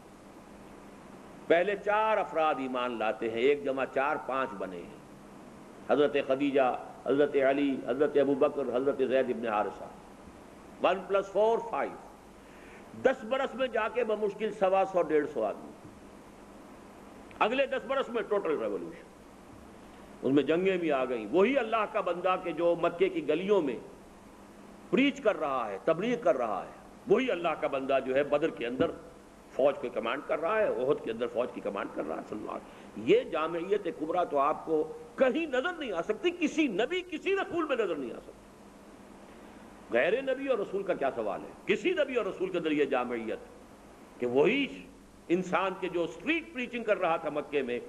[SPEAKER 1] پہلے 4 افراد ایمان لاتے ہیں، 1 جمع 4 5 بنے ہیں، حضرت خدیجہ، حضرت علی، حضرت ابو بکر، حضرت زید ابن حارثہ، 1 + 4 5۔ 10 برس میں جا کے بمشکل 125 150 آدمی، اگلے 10 برس میں ٹوٹل ریولوشن، اس میں جنگیں بھی آ گئیں۔ وہی اللہ کا بندہ کہ جو مکے کی گلیوں میں پریچ کر رہا ہے، تبلیغ کر رہا ہے، وہی اللہ کا بندہ جو ہے بدر کے اندر فوج کی کمانڈ کر رہا ہے، احد کے اندر فوج کی کمانڈ کر رہا ہے صلی اللہ علیہ وسلم۔ یہ جامعیت کبریٰ تو آپ کو کہیں نظر نہیں آ سکتی، کسی نبی کسی رسول میں نظر نہیں آ سکتی۔ غیر نبی اور رسول کا کیا سوال ہے؟ کسی نبی اور رسول کے اندر یہ جامعیت کہ وہی انسان کے جو اسٹریٹ پریچنگ کر رہا تھا مکے میں،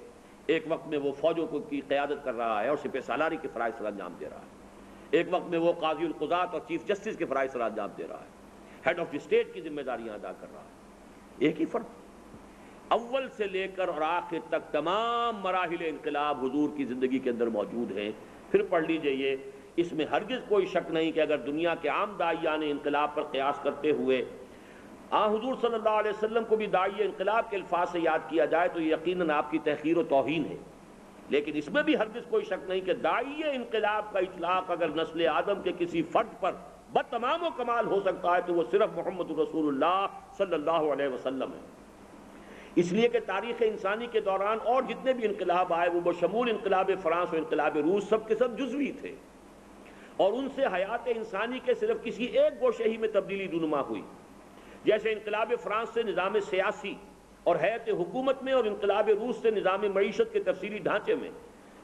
[SPEAKER 1] ایک وقت میں وہ فوجوں کی قیادت کر رہا ہے اور سپہ سالاری کے فرائض سر انجام دے رہا ہے، ایک وقت میں وہ قاضی القضات اور چیف جسٹس کے فرائض سر انجام دے رہا ہے، ہیڈ آف دی اسٹیٹ کی ذمہ داریاں ادا کر رہا ہے۔ ایک ہی فرق، اول سے لے کر اور آخر تک تمام مراحل انقلاب حضور کی زندگی کے اندر موجود ہیں۔ پھر پڑھ لیجئے، یہ اس میں ہرگز کوئی شک نہیں کہ اگر دنیا کے عام داعیان انقلاب پر قیاس کرتے ہوئے حضور صلی اللہ علیہ وسلم کو بھی داعی انقلاب کے الفاظ سے یاد کیا جائے تو یہ یقیناً آپ کی تحقیر و توہین ہے، لیکن اس میں بھی ہرگز کوئی شک نہیں کہ داعی انقلاب کا اطلاق اگر نسل آدم کے کسی فرد پر بتمام و کمال ہو سکتا ہے تو وہ صرف محمد رسول اللہ صلی اللہ علیہ وسلم ہے۔ اس لیے کہ تاریخ انسانی کے دوران اور جتنے بھی انقلاب آئے وہ بشمول انقلاب فرانس اور انقلاب روس سب کے سب جزوی تھے، اور ان سے حیات انسانی کے صرف کسی ایک گوشے ہی میں تبدیلی رونما ہوئی۔ جیسے انقلاب فرانس سے نظام سیاسی اور حیات حکومت میں، اور انقلاب روس سے نظام معیشت کے تفصیلی ڈھانچے میں،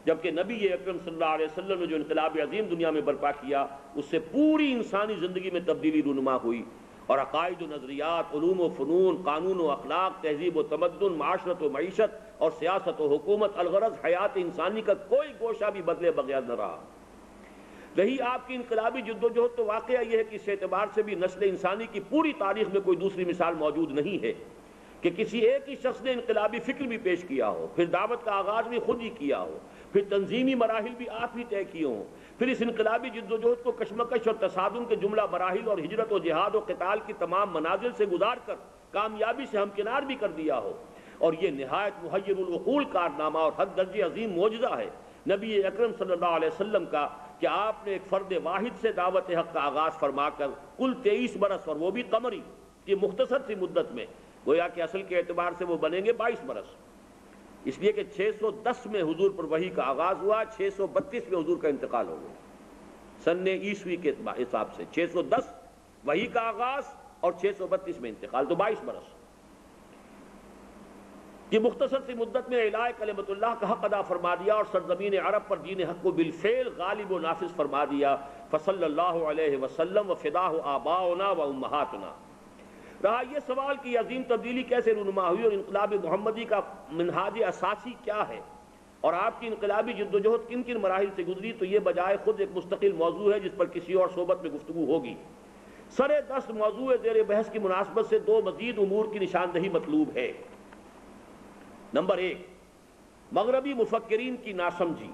[SPEAKER 1] جبکہ نبی اکرم صلی اللہ علیہ وسلم نے جو انقلاب عظیم دنیا میں برپا کیا اس سے پوری انسانی زندگی میں تبدیلی رونما ہوئی، اور عقائد و نظریات، علوم و فنون، قانون و اخلاق، تہذیب و تمدن، معاشرت و معیشت اور سیاست و حکومت، الغرض حیات انسانی کا کوئی گوشہ بھی بدلے بغیر نہ رہا۔ رہی آپ کی انقلابی جد و جہد تو واقعہ یہ ہے کہ اس اعتبار سے بھی نسل انسانی کی پوری تاریخ میں کوئی دوسری مثال موجود نہیں ہے کہ کسی ایک ہی شخص نے انقلابی فکر بھی پیش کیا ہو، پھر دعوت کا آغاز بھی خود ہی کیا ہو، پھر تنظیمی مراحل بھی آپ ہی طے کیے ہوں، پھر اس انقلابی جد و جہد کو کشمکش اور تصادم کے جملہ مراحل اور ہجرت و جہاد و قتال کی تمام منازل سے گزار کر کامیابی سے ہمکنار بھی کر دیا ہو۔ اور یہ نہایت محیر العقول کارنامہ اور حد درجے عظیم معجزہ ہے نبی اکرم صلی اللہ علیہ وسلم کا کہ آپ نے ایک فرد واحد سے دعوت حق کا آغاز فرما کر کل 23 برس، اور وہ بھی قمری کی مختصر سی مدت میں، گویا کہ اصل کے اعتبار سے وہ بنیں گے 22 برس، اس لیے کہ 610 میں حضور پر وحی کا آغاز ہوا، 632 میں حضور کا انتقال ہو گیا، سن عیسوی کے حساب سے 610 وحی کا آغاز اور 632 میں انتقال، تو 22 برس کی مختصر سی مدت میں اعلاء کلمت اللہ کا حق ادا فرما دیا اور سرزمین عرب پر دین حق کو بالفعل غالب و نافذ فرما دیا۔ فصلی اللہ علیہ وسلم وفداہ آباؤنا و امہاتنا۔ رہا یہ سوال کہ یہ عظیم تبدیلی کیسے رونما ہوئی اور انقلاب محمدی کا منہاج اساسی کیا ہے اور آپ کی انقلابی جد و جہد کن کن مراحل سے گزری، تو یہ بجائے خود ایک مستقل موضوع ہے جس پر کسی اور صحبت میں گفتگو ہوگی۔ سر دست موضوع زیر بحث کی مناسبت سے 2 مزید امور کی نشاندہی مطلوب ہے۔ نمبر 1، مغربی مفکرین کی ناسمجھی۔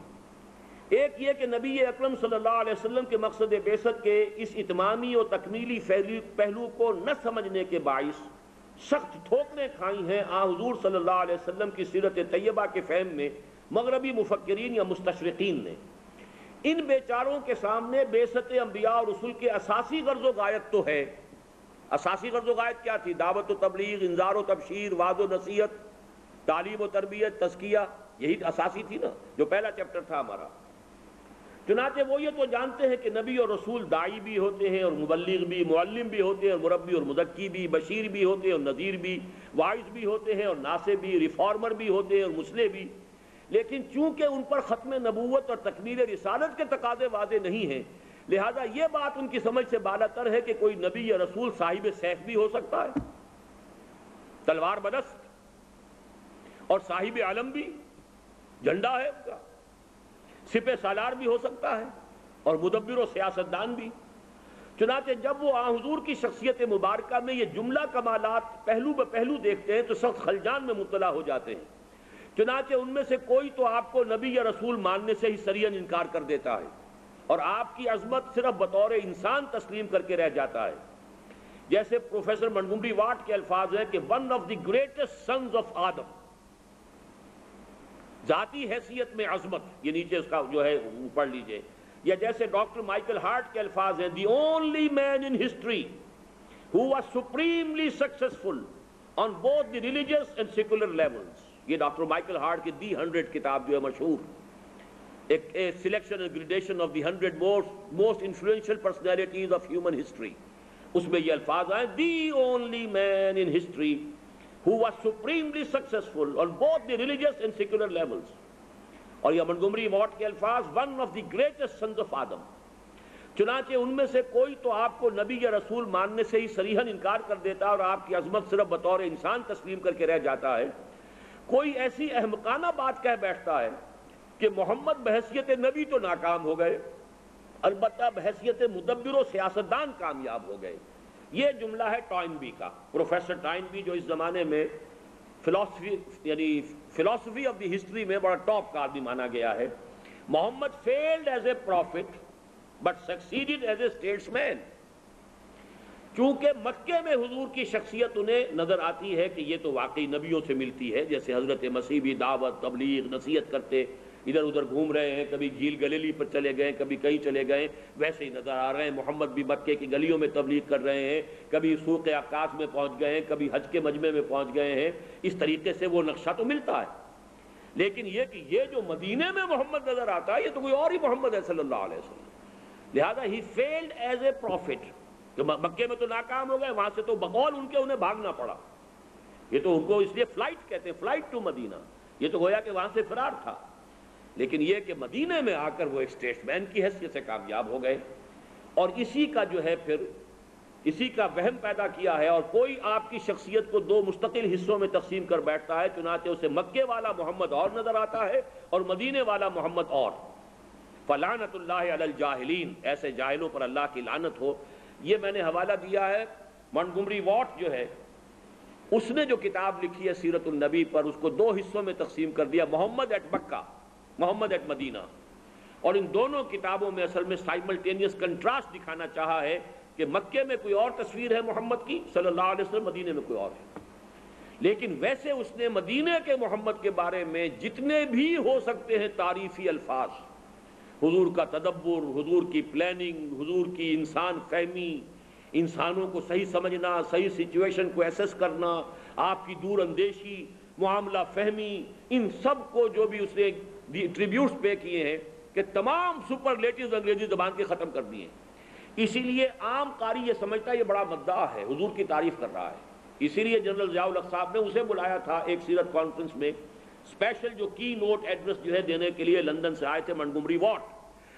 [SPEAKER 1] ایک یہ کہ نبی اکرم صلی اللہ علیہ وسلم کے مقصد بعثت کے اس اتمامی اور تکمیلی پہلو کو نہ سمجھنے کے باعث سخت ٹھوکریں کھائی ہیں حضور صلی اللہ علیہ وسلم کی سیرت طیبہ کے فہم میں مغربی مفکرین یا مستشرقین نے۔ ان بیچاروں کے سامنے بعثت انبیاء اور رسول کے اساسی غرض و غایت تو ہے۔ اساسی غرض و غایت کیا تھی؟ دعوت و تبلیغ، انذار و تبشیر، وعظ و نصیحت، تعلیم و تربیت، تزکیہ، یہی اساسی تھی نا، جو پہلا چیپٹر تھا ہمارا۔ چنانچہ وہ یہ تو جانتے ہیں کہ نبی اور رسول داعی بھی ہوتے ہیں اور مبلغ بھی، معلم بھی ہوتے ہیں اور مربی اور مزکی بھی، بشیر بھی ہوتے ہیں اور نذیر بھی، واعظ بھی ہوتے ہیں اور ناصح بھی، ریفارمر بھی ہوتے ہیں اور مصلح بھی، لیکن چونکہ ان پر ختم نبوت اور تکمیل رسالت کے تقاضے واضح نہیں ہیں، لہذا یہ بات ان کی سمجھ سے بالاتر ہے کہ کوئی نبی یا رسول صاحب سیف بھی ہو سکتا ہے، تلوار بدست، اور صاحب علم بھی، جھنڈا ہے ان کا، سپہ سالار بھی ہو سکتا ہے اور مدبر و سیاستدان بھی۔ چنانچہ جب وہ آن حضور کی شخصیت مبارکہ میں یہ جملہ کمالات پہلو بہ پہلو دیکھتے ہیں تو سخت خلجان میں مبتلا ہو جاتے ہیں۔ چنانچہ ان میں سے کوئی تو آپ کو نبی یا رسول ماننے سے ہی صریحاً انکار کر دیتا ہے اور آپ کی عظمت صرف بطور انسان تسلیم کر کے رہ جاتا ہے۔ جیسے پروفیسر منٹگومری واٹ کے الفاظ ہیں کہ one of the greatest sons of Adam, ذاتی حیثیت میں عظمت، یہ نیچے اس کا جو ہے پڑھ لیجئے۔ یا جیسے ڈاکٹر مائیکل ہارٹ کے الفاظ ہیں the only man in history who was supremely successful on both the religious and secular levels. یہ ڈاکٹر مائیکل ہارٹ کی دی 100 کتاب جو ہے مشہور، ایک selection and gradation of the 100 most influential personalities of human history, اس میں یہ الفاظ آئے the only man in history who was supremely successful on both the religious and secular levels۔ اور یہ منٹگومری واٹ کے الفاظ one of the greatest sons of Adam۔ چنانچہ ان میں سے کوئی تو آپ کو نبی یا رسول ماننے سے ہی صریحاً انکار کر دیتا ہے اور آپ کی عظمت صرف بطور انسان تسلیم کر کے رہ جاتا ہے۔ کوئی ایسی احمقانہ بات کہہ بیٹھتا ہے کہ محمد بحیثیت نبی تو ناکام ہو گئے، البتہ بحیثیت مدبر و سیاستدان کامیاب ہو گئے۔ یہ جملہ ہے ٹوائنبی کا، پروفیسر ٹوائنبی جو اس زمانے میں فلاسفی آف دی ہسٹری میں بڑا ٹاپ کا آدمی مانا گیا ہے۔ Muhammad failed as a prophet but succeeded as a statesman. چونکہ مکے میں حضور کی شخصیت انہیں نظر آتی ہے کہ یہ تو واقعی نبیوں سے ملتی ہے، جیسے حضرت مسیح بھی دعوت، تبلیغ، نصیحت کرتے ادھر ادھر گھوم رہے ہیں، کبھی جھیل گلیلی پر چلے گئے، کبھی کہیں چلے گئے، ویسے ہی نظر آ رہے ہیں۔ محمد بھی مکے کی گلیوں میں تبلیغ کر رہے ہیں، کبھی سوق عکاظ میں پہنچ گئے ہیں، کبھی حج کے مجمع میں پہنچ گئے ہیں۔ اس طریقے سے وہ نقشہ تو ملتا ہے، لیکن یہ کہ یہ جو مدینے میں محمد نظر آتا ہے یہ تو کوئی اور ہی محمد ہے صلی اللہ علیہ وسلم۔ لہذا ہی فیلڈ ایز اے پروفٹ۔ تو مکے میں تو ناکام ہو گئے، وہاں سے تو بقول ان کے انہیں بھاگنا پڑا۔ یہ تو ان کو اس لیے فلائٹ کہتے ہیں، فلائٹ ٹو مدینہ، یہ تو گویا کہ وہاں سے فرار تھا۔ لیکن یہ کہ مدینے میں آ کر وہ ایک اسٹیٹس مین کی حیثیت سے کامیاب ہو گئے، اور اسی کا جو ہے پھر اسی کا وہم پیدا کیا ہے، اور کوئی آپ کی شخصیت کو دو مستقل حصوں میں تقسیم کر بیٹھتا ہے، چنانچہ اسے مکے والا محمد اور نظر آتا ہے اور مدینے والا محمد اور۔ فلعنت اللہ علی الجاہلین، ایسے جاہلوں پر اللہ کی لعنت ہو۔ یہ میں نے حوالہ دیا ہے منٹگومری واٹ جو ہے اس نے جو کتاب لکھی ہے سیرت النبی پر، اس کو دو حصوں میں تقسیم کر دیا، محمد at Mecca, Muhammad at Medina. اور ان دونوں کتابوں میں اصل میں سائملٹینیس کنٹراسٹ دکھانا چاہا ہے کہ مکے میں کوئی اور تصویر ہے محمد کی صلی اللہ علیہ وسلم، مدینے میں کوئی اور ہے۔ لیکن ویسے اس نے مدینے کے محمد کے بارے میں جتنے بھی ہو سکتے ہیں تعریفی الفاظ، حضور کا تدبر، حضور کی پلاننگ، حضور کی انسان فہمی، انسانوں کو صحیح سمجھنا، صحیح سچویشن کو ایسس کرنا، آپ کی دور اندیشی، معاملہ فہمی، ان سب کو جو بھی اس نے ٹریبیوٹس پے کیے ہیں کہ تمام سپرلیٹیوز انگریزی زبان کے ختم کر دیے ہیں۔ اسی لیے عام قاری یہ سمجھتا ہے یہ بڑا مدعا ہے، حضور کی تعریف کر رہا ہے۔ اسی لیے جنرل ضیاء الحق صاحب نے اسے بلایا تھا ایک سیرت کانفرنس میں، اسپیشل جو کی نوٹ ایڈریس جو ہے دینے کے لیے لندن سے آئے تھے منٹگومری واٹ۔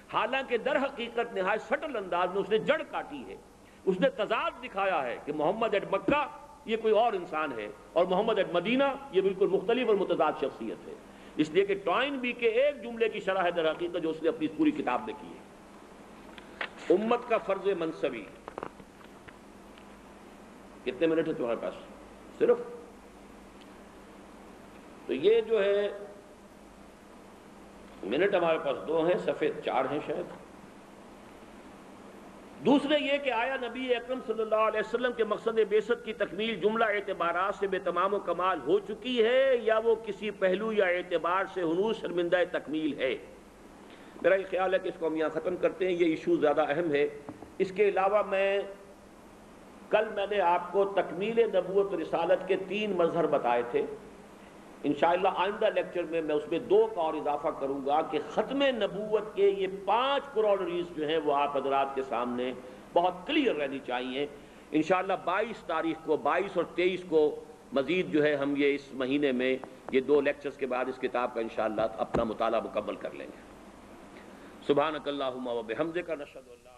[SPEAKER 1] حالانکہ در حقیقت نہایت سٹل انداز میں اس نے جڑ کاٹی ہے، اس نے تضاد دکھایا ہے کہ محمد ایٹ مکہ یہ کوئی اور انسان ہے اور محمد ایٹ مدینہ یہ بالکل مختلف اور متضاد شخصیت ہے۔ اس لیے کہ ٹوائنبی کے ایک جملے کی شرح ہے در حقیقت جو اس نے اپنی پوری کتاب میں کی ہے۔ امت کا فرض منصبی، کتنے منٹ ہے تمہارے پاس؟ صرف تو یہ جو ہے منٹ ہمارے پاس 2 ہیں، صفحے 4 ہیں شاید۔ دوسرے یہ کہ آیا نبی اکرم صلی اللہ علیہ وسلم کے مقصد بعثت کی تکمیل جملہ اعتبارات سے بے تمام و کمال ہو چکی ہے یا وہ کسی پہلو یا اعتبار سے ہنوز شرمندہ تکمیل ہے؟ میرا یہ خیال ہے کہ اس کو ہم یہاں ختم کرتے ہیں، یہ ایشو زیادہ اہم ہے۔ اس کے علاوہ کل میں نے آپ کو تکمیل نبوت رسالت کے 3 مظہر بتائے تھے۔ انشاءاللہ آئندہ لیکچر میں اس میں 2 کا اور اضافہ کروں گا کہ ختم نبوت کے یہ 5 کورونریز جو ہیں وہ آپ حضرات کے سامنے بہت کلیئر رہنی چاہیے۔ انشاءاللہ 22 تاریخ کو، 22 اور 23 کو مزید جو ہے ہم یہ اس مہینے میں یہ 2 لیکچرز کے بعد اس کتاب کا انشاءاللہ اپنا مطالعہ مکمل کر لیں گے۔ سبحانک اللہم و بحمدک، نشہد ان لا